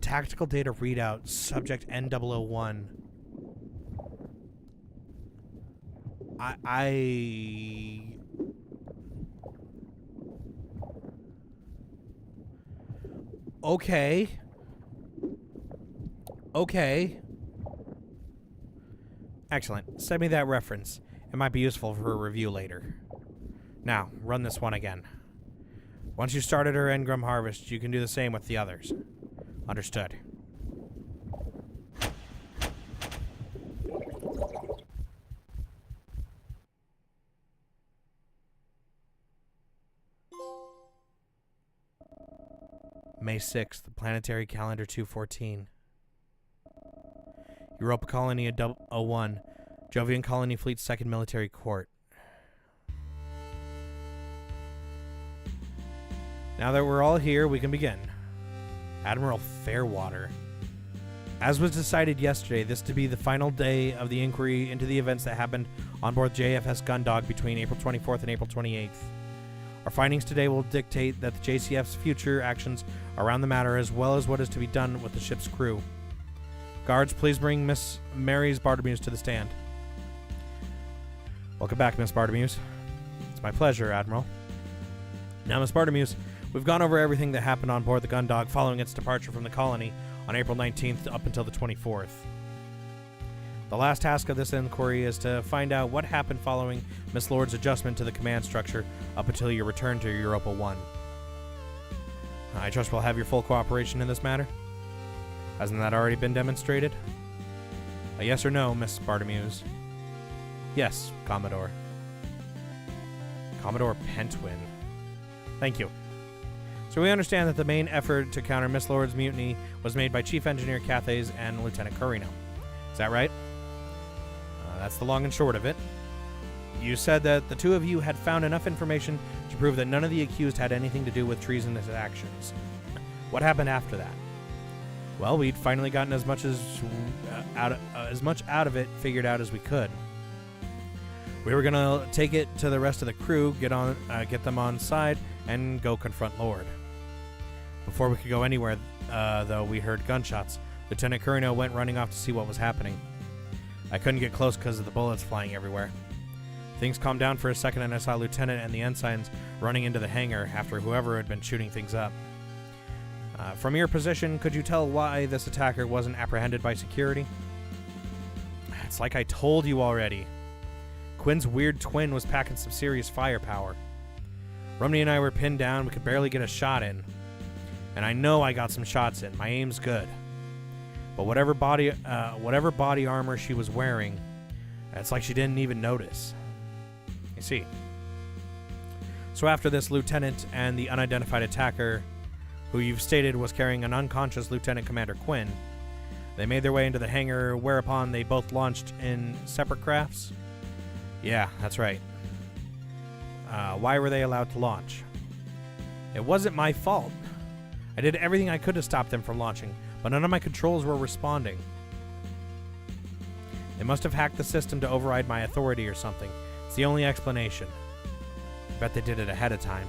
Tactical data readout, subject N001. Okay. Okay. Excellent. Send me that reference. It might be useful for a review later. Now, run this one again. Once you started her engram harvest, you can do the same with the others. Understood. May 6th, Planetary Calendar 214. Europa Colony 01, Jovian Colony Fleet 2nd Military Court. Now that we're all here, we can begin. Admiral Fairwater. As was decided yesterday, this to be the final day of the inquiry into the events that happened on board JFS Gundog between April 24th and April 28th. Our findings today will dictate that the JCF's future actions around the matter, as well as what is to be done with the ship's crew. Guards, please bring Miss Mary's Bartimeus to the stand. Welcome back, Miss Bartimeus. It's my pleasure, Admiral. Now, Miss Bartimeus, we've gone over everything that happened on board the Gundog following its departure from the colony on April 19th up until the 24th. The last task of this inquiry is to find out what happened following Miss Lord's adjustment to the command structure up until your return to Europa 1. I trust we'll have your full cooperation in this matter. Hasn't that already been demonstrated? A yes or no, Miss Bartimeus? Yes, Commodore. Commodore Pentwin. Thank you. So we understand that the main effort to counter Miss Lord's mutiny was made by Chief Engineer Cathays and Lieutenant Carino. Is that right? That's the long and short of it. You said that the two of you had found enough information to prove that none of the accused had anything to do with treasonous actions. What happened after that? Well, we'd finally gotten as much out of it figured out as we could. We were gonna take it to the rest of the crew, get them on side, and go confront Lord. Before we could go anywhere, though, we heard gunshots. Lieutenant Carino went running off to see what was happening. I couldn't get close because of the bullets flying everywhere. Things calmed down for a second, and I saw Lieutenant and the ensigns running into the hangar after whoever had been shooting things up. From your position, could you tell why this attacker wasn't apprehended by security? It's like I told you already. Quinn's weird twin was packing some serious firepower. Rumney and I were pinned down. We could barely get a shot in. And I know I got some shots in. My aim's good. But whatever body armor she was wearing, it's like she didn't even notice. You see. So after this lieutenant and the unidentified attacker, who you've stated was carrying an unconscious Lieutenant Commander Quinn, they made their way into the hangar, whereupon they both launched in separate crafts? Yeah, that's right. Why were they allowed to launch? It wasn't my fault. I did everything I could to stop them from launching, but none of my controls were responding. They must have hacked the system to override my authority or something. It's the only explanation. I bet they did it ahead of time.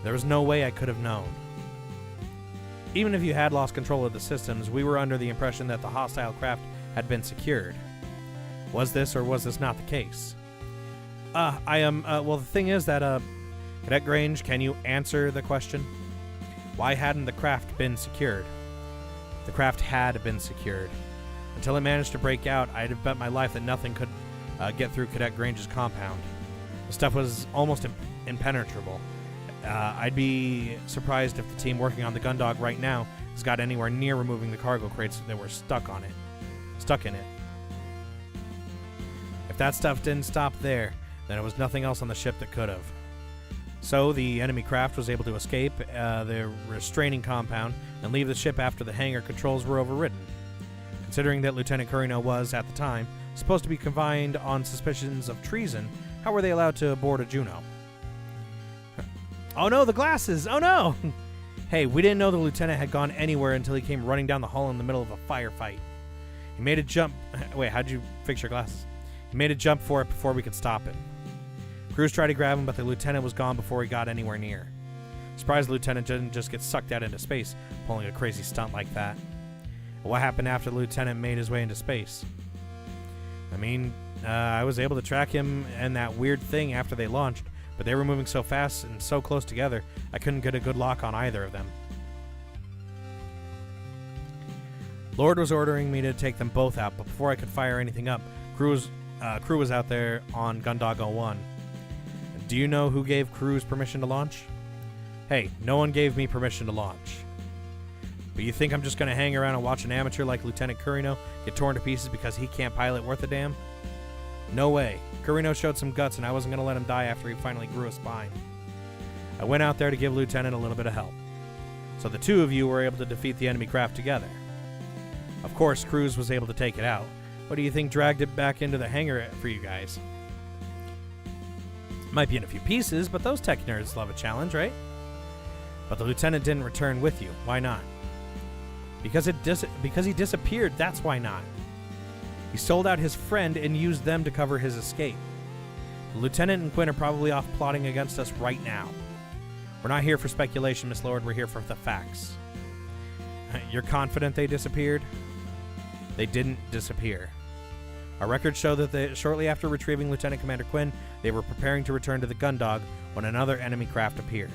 There was no way I could have known. Even if you had lost control of the systems, we were under the impression that the hostile craft had been secured. Was this or was this not the case? Well, the thing is that, Cadet Grange, can you answer the question? Why hadn't the craft been secured? The craft had been secured. Until it managed to break out, I'd have bet my life that nothing could get through Cadet Grange's compound. The stuff was almost impenetrable. I'd be surprised if the team working on the Gundog right now has got anywhere near removing the cargo crates that were stuck in it. If that stuff didn't stop there, then it was nothing else on the ship that could have. So the enemy craft was able to escape the restraining compound and leave the ship after the hangar controls were overridden. Considering that Lieutenant Carino was, at the time, supposed to be confined on suspicions of treason, how were they allowed to board a Juno? Oh no, the glasses! Oh no! Hey, we didn't know the lieutenant had gone anywhere until he came running down the hall in the middle of a firefight. He made a jump. Wait, how'd you fix your glasses? He made a jump for it before we could stop him. Crews tried to grab him, but the lieutenant was gone before he got anywhere near. Surprised the lieutenant didn't just get sucked out into space, pulling a crazy stunt like that. What happened after the lieutenant made his way into space? I was able to track him and that weird thing after they launched, but they were moving so fast and so close together, I couldn't get a good lock on either of them. Lord was ordering me to take them both out, but before I could fire anything up, crew was out there on Gundog 01. Do you know who gave crews permission to launch? Hey, no one gave me permission to launch. But you think I'm just going to hang around and watch an amateur like Lieutenant Kurino get torn to pieces because he can't pilot worth a damn? No way. Kurino showed some guts, and I wasn't going to let him die after he finally grew a spine. I went out there to give Lieutenant a little bit of help. So the two of you were able to defeat the enemy craft together. Of course, Cruz was able to take it out. What do you think dragged it back into the hangar for you guys? Might be in a few pieces, but those tech nerds love a challenge, right? But the lieutenant didn't return with you. Why not? Because he disappeared, that's why not. He sold out his friend and used them to cover his escape. The lieutenant and Quinn are probably off plotting against us right now. We're not here for speculation, Miss Lord. We're here for the facts. You're confident they disappeared? They didn't disappear. Our records show that shortly after retrieving Lieutenant Commander Quinn, they were preparing to return to the Gundog when another enemy craft appeared.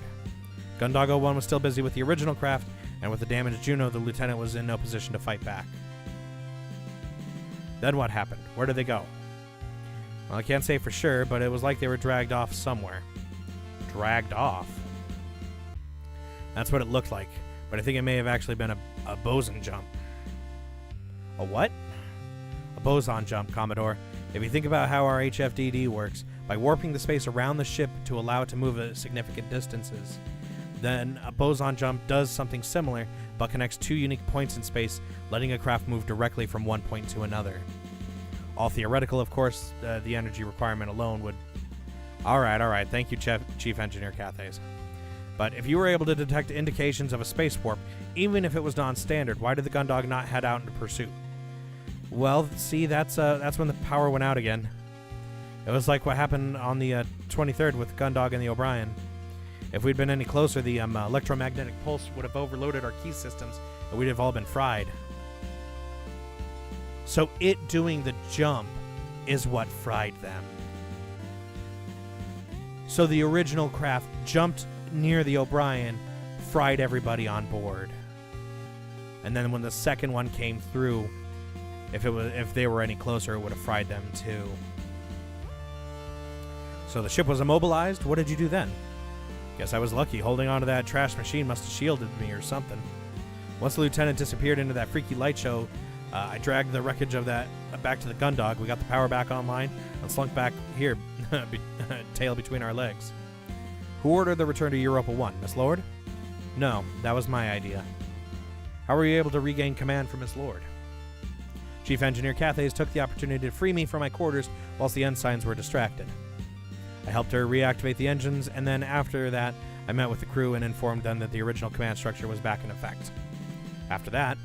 Gundog 01 was still busy with the original craft, and with the damaged Juno, the lieutenant was in no position to fight back. Then what happened? Where did they go? Well, I can't say for sure, but it was like they were dragged off somewhere. Dragged off? That's what it looked like, but I think it may have actually been a boson jump. A what? A boson jump, Commodore. If you think about how our HFDD works, by warping the space around the ship to allow it to move at significant distances, then a boson jump does something similar, but connects two unique points in space, letting a craft move directly from one point to another. All theoretical, of course. The energy requirement alone would... Alright, thank you, Chief Engineer Cathays. But if you were able to detect indications of a space warp, even if it was non-standard, why did the Gundog not head out into pursuit? Well, see, that's when the power went out again. It was like what happened on the 23rd with Gundog and the O'Brien. If we'd been any closer, the electromagnetic pulse would have overloaded our key systems, and we'd have all been fried. So it doing the jump is what fried them. So the original craft jumped near the O'Brien, fried everybody on board. And then when the second one came through, if they were any closer, it would have fried them too. So the ship was immobilized. What did you do then? Guess I was lucky. Holding onto that trash machine must have shielded me or something. Once the lieutenant disappeared into that freaky light show, I dragged the wreckage of that back to the Gundog. We got the power back online and slunk back here, tail between our legs. Who ordered the return to Europa 1? Miss Lord? No, that was my idea. How were you able to regain command from Miss Lord? Chief Engineer Cathays took the opportunity to free me from my quarters whilst the ensigns were distracted. I helped her reactivate the engines, and then after that, I met with the crew and informed them that the original command structure was back in effect. After that,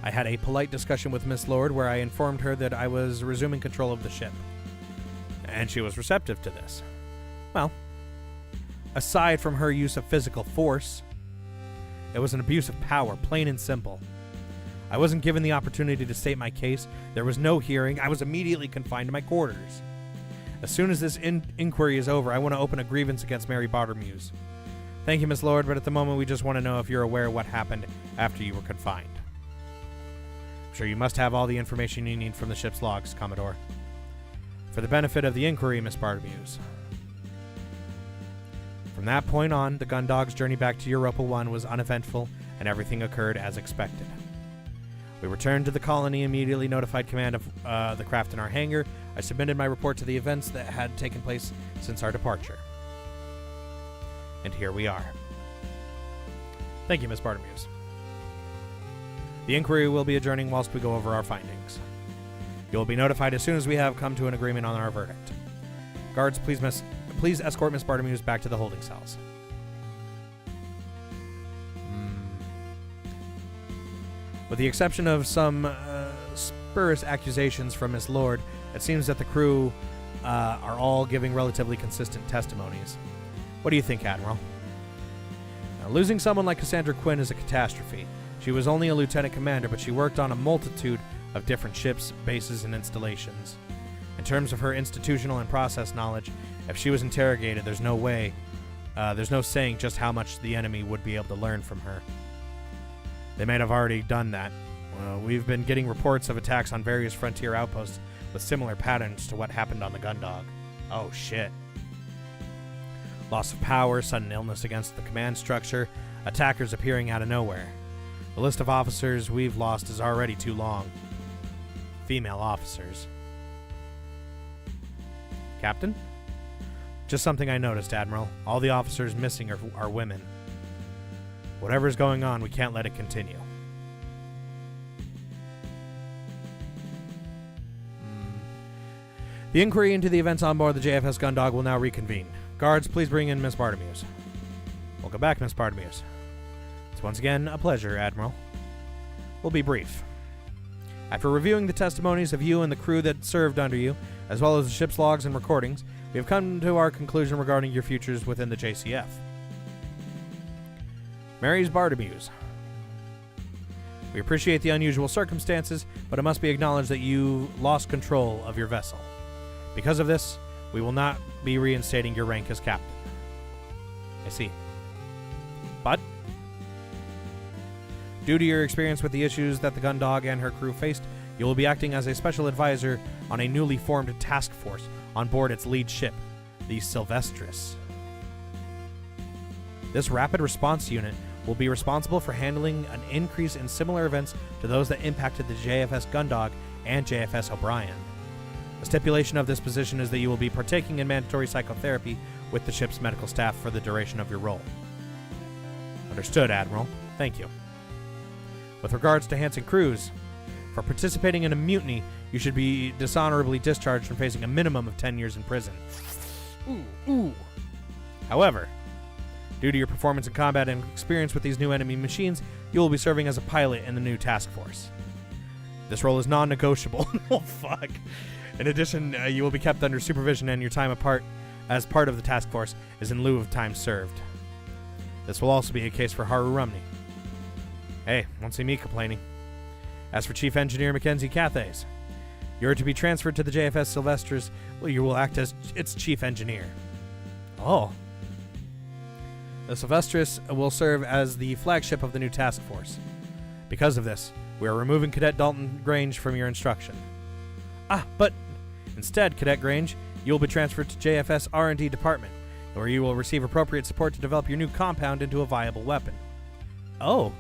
I had a polite discussion with Miss Lord where I informed her that I was resuming control of the ship. And she was receptive to this. Well, aside from her use of physical force, it was an abuse of power, plain and simple. I wasn't given the opportunity to state my case. There was no hearing. I was immediately confined to my quarters. As soon as this inquiry is over, I want to open a grievance against Mary Bartermuse. Thank you, Miss Lord, but at the moment we just want to know if you're aware of what happened after you were confined. I'm sure you must have all the information you need from the ship's logs, Commodore. For the benefit of the inquiry, Miss Bartermuse. From that point on, the Gundog's journey back to Europa 1 was uneventful, and everything occurred as expected. We returned to the colony, immediately notified command of the craft in our hangar. I submitted my report to the events that had taken place since our departure. And here we are. Thank you, Miss Bartermuse. The inquiry will be adjourning whilst we go over our findings. You will be notified as soon as we have come to an agreement on our verdict. Guards, please escort Miss Bartermuse back to the holding cells. With the exception of some spurious accusations from Miss Lord, it seems that the crew are all giving relatively consistent testimonies. What do you think, Admiral? Now, losing someone like Cassandra Quinn is a catastrophe. She was only a lieutenant commander, but she worked on a multitude of different ships, bases, and installations. In terms of her institutional and process knowledge, if she was interrogated, there's no saying just how much the enemy would be able to learn from her. They might have already done that. We've been getting reports of attacks on various frontier outposts with similar patterns to what happened on the Gundog. Oh, shit. Loss of power, sudden illness against the command structure, attackers appearing out of nowhere. The list of officers we've lost is already too long. Female officers. Captain? Just something I noticed, Admiral. All the officers missing are women. Whatever's going on, we can't let it continue. The inquiry into the events on board the JFS Gundog will now reconvene. Guards, please bring in Miss Bartimeus. Welcome back, Miss Bartimeus. It's once again a pleasure, Admiral. We'll be brief. After reviewing the testimonies of you and the crew that served under you, as well as the ship's logs and recordings, we have come to our conclusion regarding your futures within the JCF. Mary's Bartimeus. We appreciate the unusual circumstances, but it must be acknowledged that you lost control of your vessel. Because of this, we will not be reinstating your rank as captain. I see. But, due to your experience with the issues that the Gundog and her crew faced, you will be acting as a special advisor on a newly formed task force on board its lead ship, the Sylvestris. This rapid response unit will be responsible for handling an increase in similar events to those that impacted the JFS Gundog and JFS O'Brien. A stipulation of this position is that you will be partaking in mandatory psychotherapy with the ship's medical staff for the duration of your role. Understood, Admiral. Thank you. With regards to Hanson Cruz, for participating in a mutiny, you should be dishonorably discharged and facing a minimum of 10 years in prison. Ooh. However, due to your performance in combat and experience with these new enemy machines, you will be serving as a pilot in the new task force. This role is non-negotiable. Oh, fuck. In addition, you will be kept under supervision, and your time apart as part of the task force is in lieu of time served. This will also be a case for Haru Rumney. Hey, won't see me complaining. As for Chief Engineer Mackenzie Cathays, you're to be transferred to the JFS Sylvestris, where you will act as its Chief Engineer. Oh. The Sylvestris will serve as the flagship of the new task force. Because of this, we are removing Cadet Dalton Grange from your instruction. But instead, Cadet Grange, you will be transferred to JFS R&D Department, where you will receive appropriate support to develop your new compound into a viable weapon. Oh.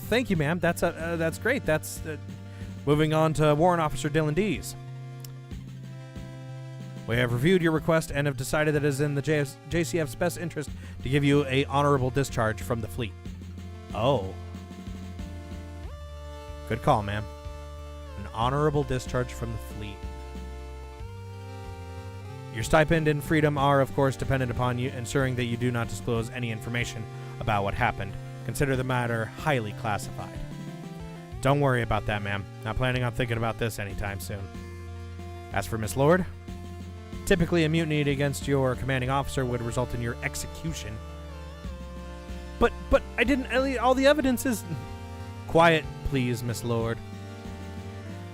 Thank you, ma'am. That's great. That's moving on to Warrant Officer Dylan Dees. We have reviewed your request and have decided that it is in the JCF's best interest to give you a honorable discharge from the fleet. Oh. Good call, ma'am. An honorable discharge from the fleet. Your stipend and freedom are, of course, dependent upon you ensuring that you do not disclose any information about what happened. Consider the matter highly classified. Don't worry about that, ma'am. Not planning on thinking about this anytime soon. As for Miss Lord, typically a mutiny against your commanding officer would result in your execution. But I didn't... All the evidence is... Quiet, please, Miss Lord.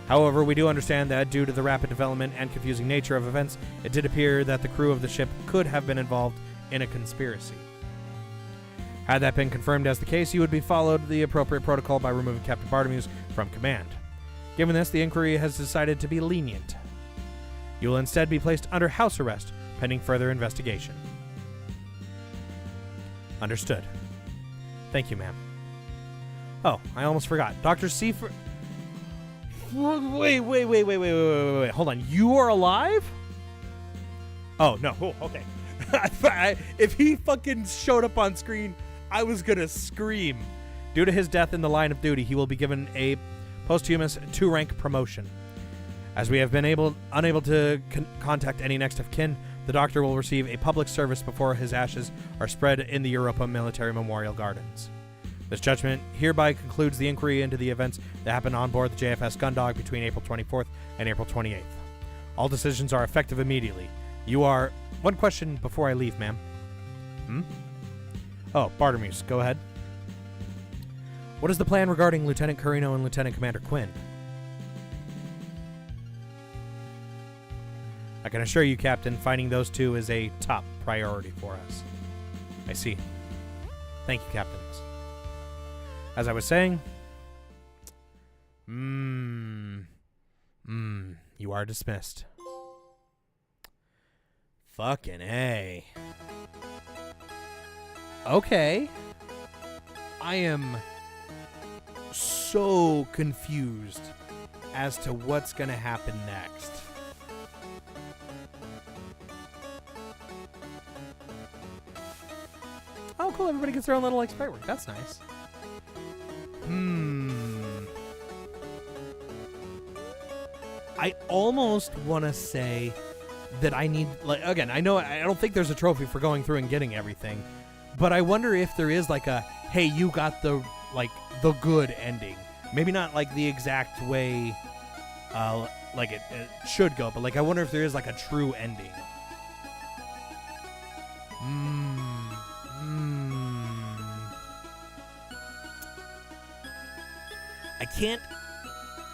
However, we do understand that due to the rapid development and confusing nature of events, it did appear that the crew of the ship could have been involved in a conspiracy. Had that been confirmed as the case, you would be followed the appropriate protocol by removing Captain Bartimeus from command. Given this, the inquiry has decided to be lenient. You will instead be placed under house arrest, pending further investigation. Understood. Thank you, ma'am. Oh, I almost forgot. Dr. Seifert... Wait. Hold on. You are alive? Oh, no. Oh, okay. If he fucking showed up on screen, I was gonna scream. Due to his death in the line of duty, he will be given a posthumous 2-rank promotion. As we have been unable to contact any next of kin, the doctor will receive a public service before his ashes are spread in the Europa Military Memorial Gardens. This judgment hereby concludes the inquiry into the events that happened on board the JFS Gundog between April 24th and April 28th. All decisions are effective immediately. You are... One question before I leave, ma'am. Oh, Bartimeus, go ahead. What is the plan regarding Lieutenant Carino and Lieutenant Commander Quinn? I can assure you, Captain, finding those two is a top priority for us. I see. Thank you, Captains. as I was saying, you are dismissed. Fucking A. Okay. I am so confused as to what's going to happen next. Oh, cool. Everybody gets their own little like sprite work. That's nice. I almost want to say that I need, like, again, I know I don't think there's a trophy for going through and getting everything, but I wonder if there is like a, hey, you got the, like, the good ending. Maybe not like the exact way like it should go, but like I wonder if there is like a true ending.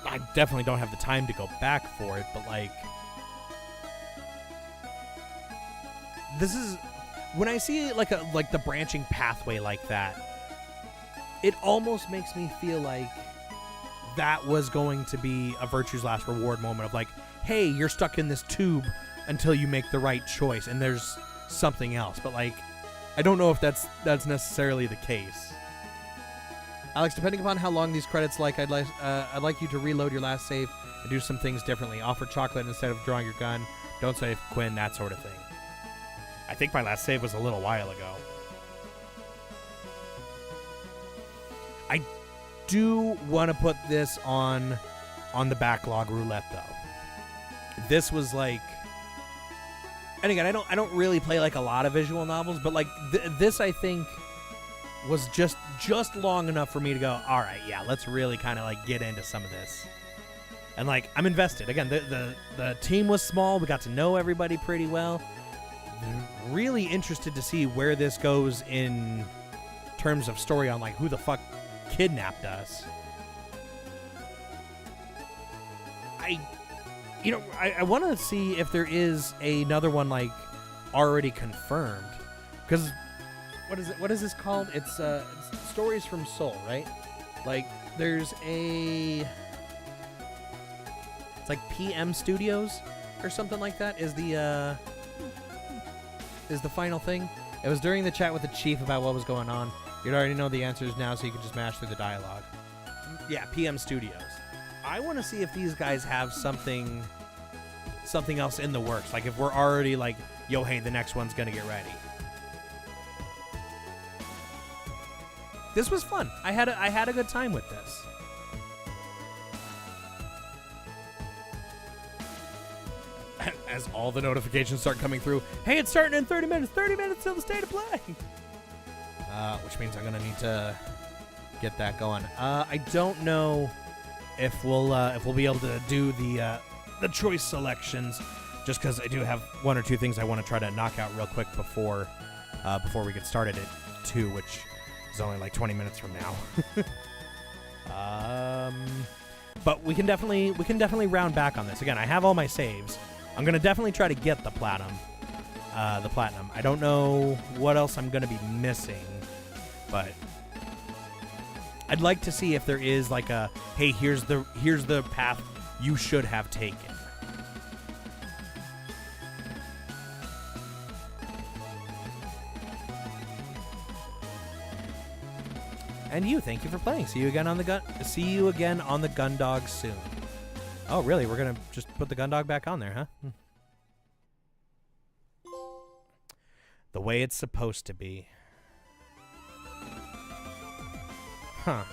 I definitely don't have the time to go back for it, but like, this is, when I see like the branching pathway like that, it almost makes me feel like that was going to be a Virtue's Last Reward moment of like, hey, you're stuck in this tube until you make the right choice, and there's something else. But like, I don't know if that's necessarily the case. Alex, depending upon how long these credits I'd like you to reload your last save and do some things differently. Offer chocolate instead of drawing your gun. Don't save Quinn, that sort of thing. I think my last save was a little while ago. I do want to put this on the backlog roulette though. This was like, and again, I don't really play like a lot of visual novels, but like this I think was just long enough for me to go, all right, yeah, let's really kind of like get into some of this. And like, I'm invested. Again, the team was small. We got to know everybody pretty well. Really interested to see where this goes in terms of story on like who the fuck kidnapped us. I want to see if there is another one like already confirmed, because what is this called? It's Stories from Soul, right? Like there's it's like PM Studios or something like that is the final thing. It was during the chat with the chief about what was going on. You'd already know the answers now, so you could just mash through the dialogue. Yeah, PM Studios. I want to see if these guys have something else in the works. Like if we're already like, yo, hey, the next one's gonna get ready. This was fun. I had a good time with this. As all the notifications start coming through, hey, it's starting in 30 minutes. 30 minutes till the state of play. Which means I'm gonna need to get that going. I don't know if we'll be able to do the choice selections, just because I do have one or two things I want to try to knock out real quick before we get started at 2, which is only like 20 minutes from now. But we can definitely round back on this. Again, I have all my saves. I'm gonna definitely try to get the platinum. I don't know what else I'm gonna be missing, but I'd like to see if there is like a, hey, here's the path you should have taken. And thank you for playing. See you again on the Gundog soon. Oh, really? We're gonna just put the Gundog back on there, huh? The way it's supposed to be. Huh.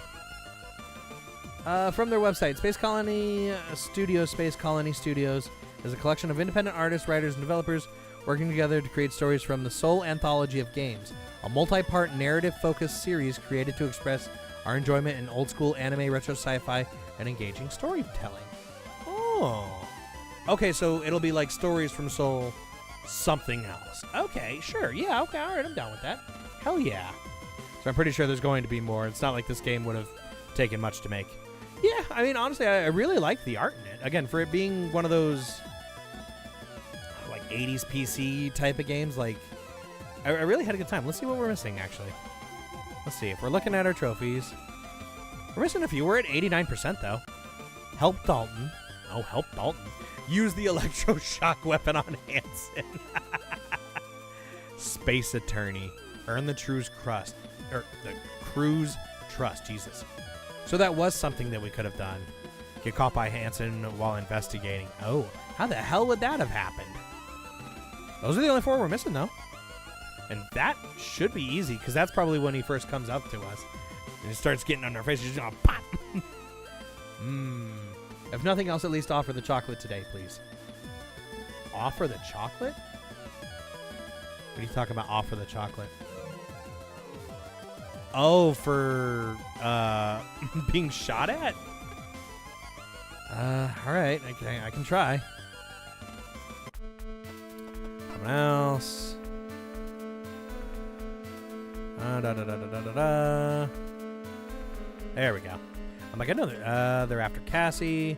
From their website, Space Colony Studios, Space Colony Studios is a collection of independent artists, writers, and developers working together to create stories from the Soul Anthology of Games, a multi-part narrative-focused series created to express our enjoyment in old-school anime, retro sci-fi, and engaging storytelling. Oh. Okay, so it'll be like Stories from Soul, something else. Okay, sure. Yeah, okay, all right, I'm down with that. Hell yeah. So I'm pretty sure there's going to be more. It's not like this game would have taken much to make. Yeah, I mean, honestly, I really like the art in it. Again, for it being one of those like 80s PC type of games, like, I really had a good time. Let's see what we're missing, actually. Let's see. If we're looking at our trophies, We're missing a few. We're at 89% though. Help Dalton. Oh, help Dalton. Use the electroshock weapon on Hanson. Space Attorney. Earn the crew's crust. Or the crew's trust. Jesus. So that was something that we could have done. Get caught by Hanson while investigating. Oh, how the hell would that have happened? Those are the only 4 we're missing though. And that should be easy because that's probably when he first comes up to us. And he starts getting on our face. He's just gonna pop. If nothing else, at least offer the chocolate today, please. Offer the chocolate? What are you talking about, offer the chocolate? Oh, for being shot at? Alright, I can try. Someone else. There we go. I'm like, I know they're after Cassie.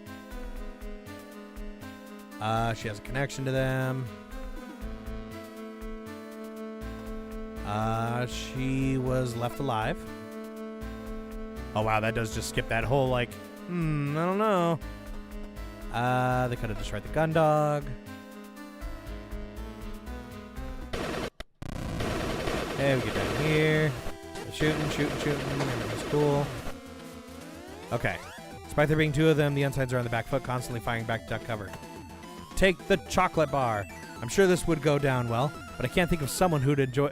She has a connection to them. She was left alive. Oh, wow, that does just skip that whole, like, I don't know. They could have destroyed the gun dog. Okay, we get down here. Shooting. Everything's cool. Okay. Despite there being 2 of them, the Unsides are on the back foot, constantly firing back to duck cover. Take the chocolate bar. I'm sure this would go down well, but I can't think of someone who'd enjoy...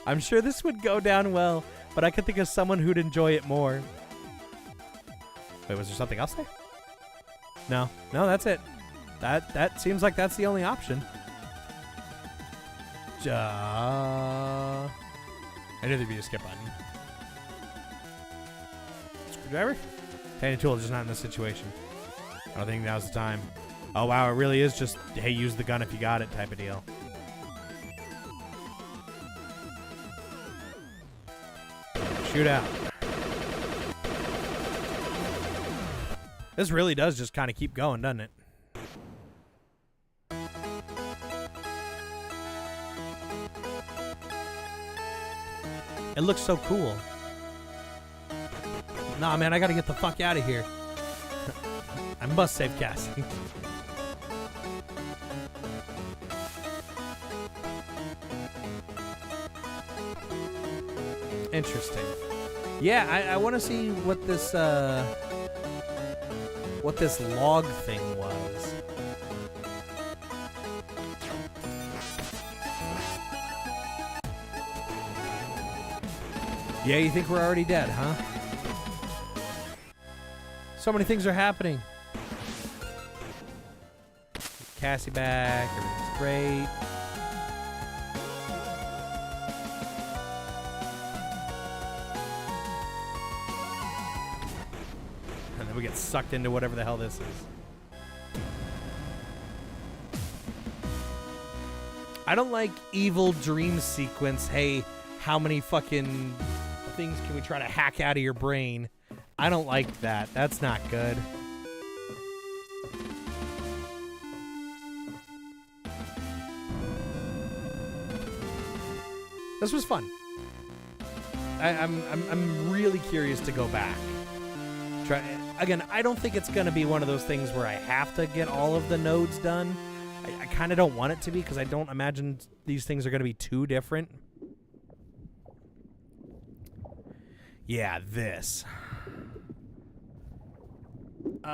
I'm sure this would go down well, but I can think of someone who'd enjoy it more. Wait, was there something else there? No, that's it. That seems like that's the only option. I knew there'd be a skip button. Screwdriver? Tiny tool, just not in this situation. I don't think now's the time. Oh, wow, it really is just, hey, use the gun if you got it type of deal. Shoot out. This really does just kind of keep going, doesn't it? It looks so cool. Nah, man, I gotta get the fuck out of here. I must save Cassie. Interesting. Yeah, I want to see what this log thing was. Yeah, you think we're already dead, huh? So many things are happening. Cassie back, everything's great. And then we get sucked into whatever the hell this is. I don't like evil dream sequence. Hey, how many fucking things can we try to hack out of your brain? I don't like that. That's not good. This was fun. I'm really curious to go back. Again, I don't think it's going to be one of those things where I have to get all of the nodes done. I kind of don't want it to be because I don't imagine these things are going to be too different. Yeah, this.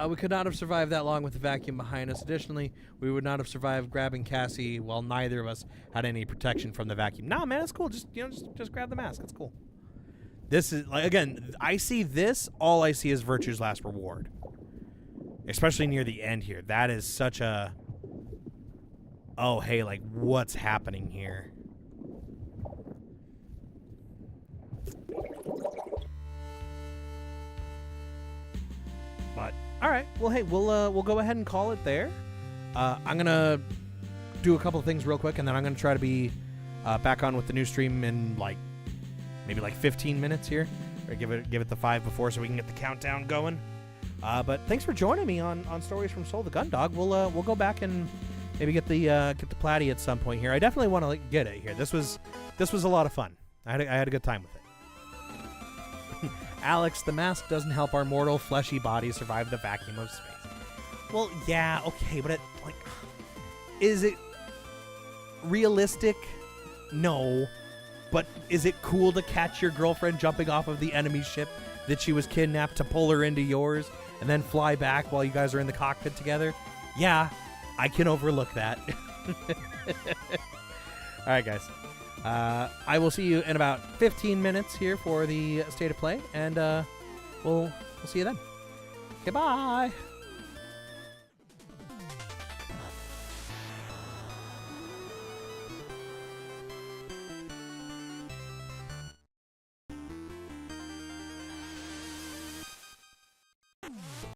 We could not have survived that long with the vacuum behind us. Additionally, we would not have survived grabbing Cassie while neither of us had any protection from the vacuum. Nah, man, it's cool. Just grab the mask. It's cool. This is, like, again, I see this. All I see is Virtue's Last Reward. Especially near the end here. That is such a... Oh, hey, like, what's happening here? But, all right. Well, hey, we'll go ahead and call it there. I'm going to do a couple of things real quick, and then I'm going to try to be back on with the new stream in, like, maybe like 15 minutes here. Or give it the 5 before so we can get the countdown going. But thanks for joining me on Stories from Soul the Gun Dog. We'll go back and maybe get the platy at some point here. I definitely want to get it here. This was a lot of fun. I had a good time with it. Alex, the mask doesn't help our mortal fleshy bodies survive the vacuum of space. Well, yeah, okay, but is it realistic? No. But is it cool to catch your girlfriend jumping off of the enemy ship that she was kidnapped to pull her into yours and then fly back while you guys are in the cockpit together? Yeah, I can overlook that. All right, guys. I will see you in about 15 minutes here for the State of Play, and we'll see you then. Goodbye.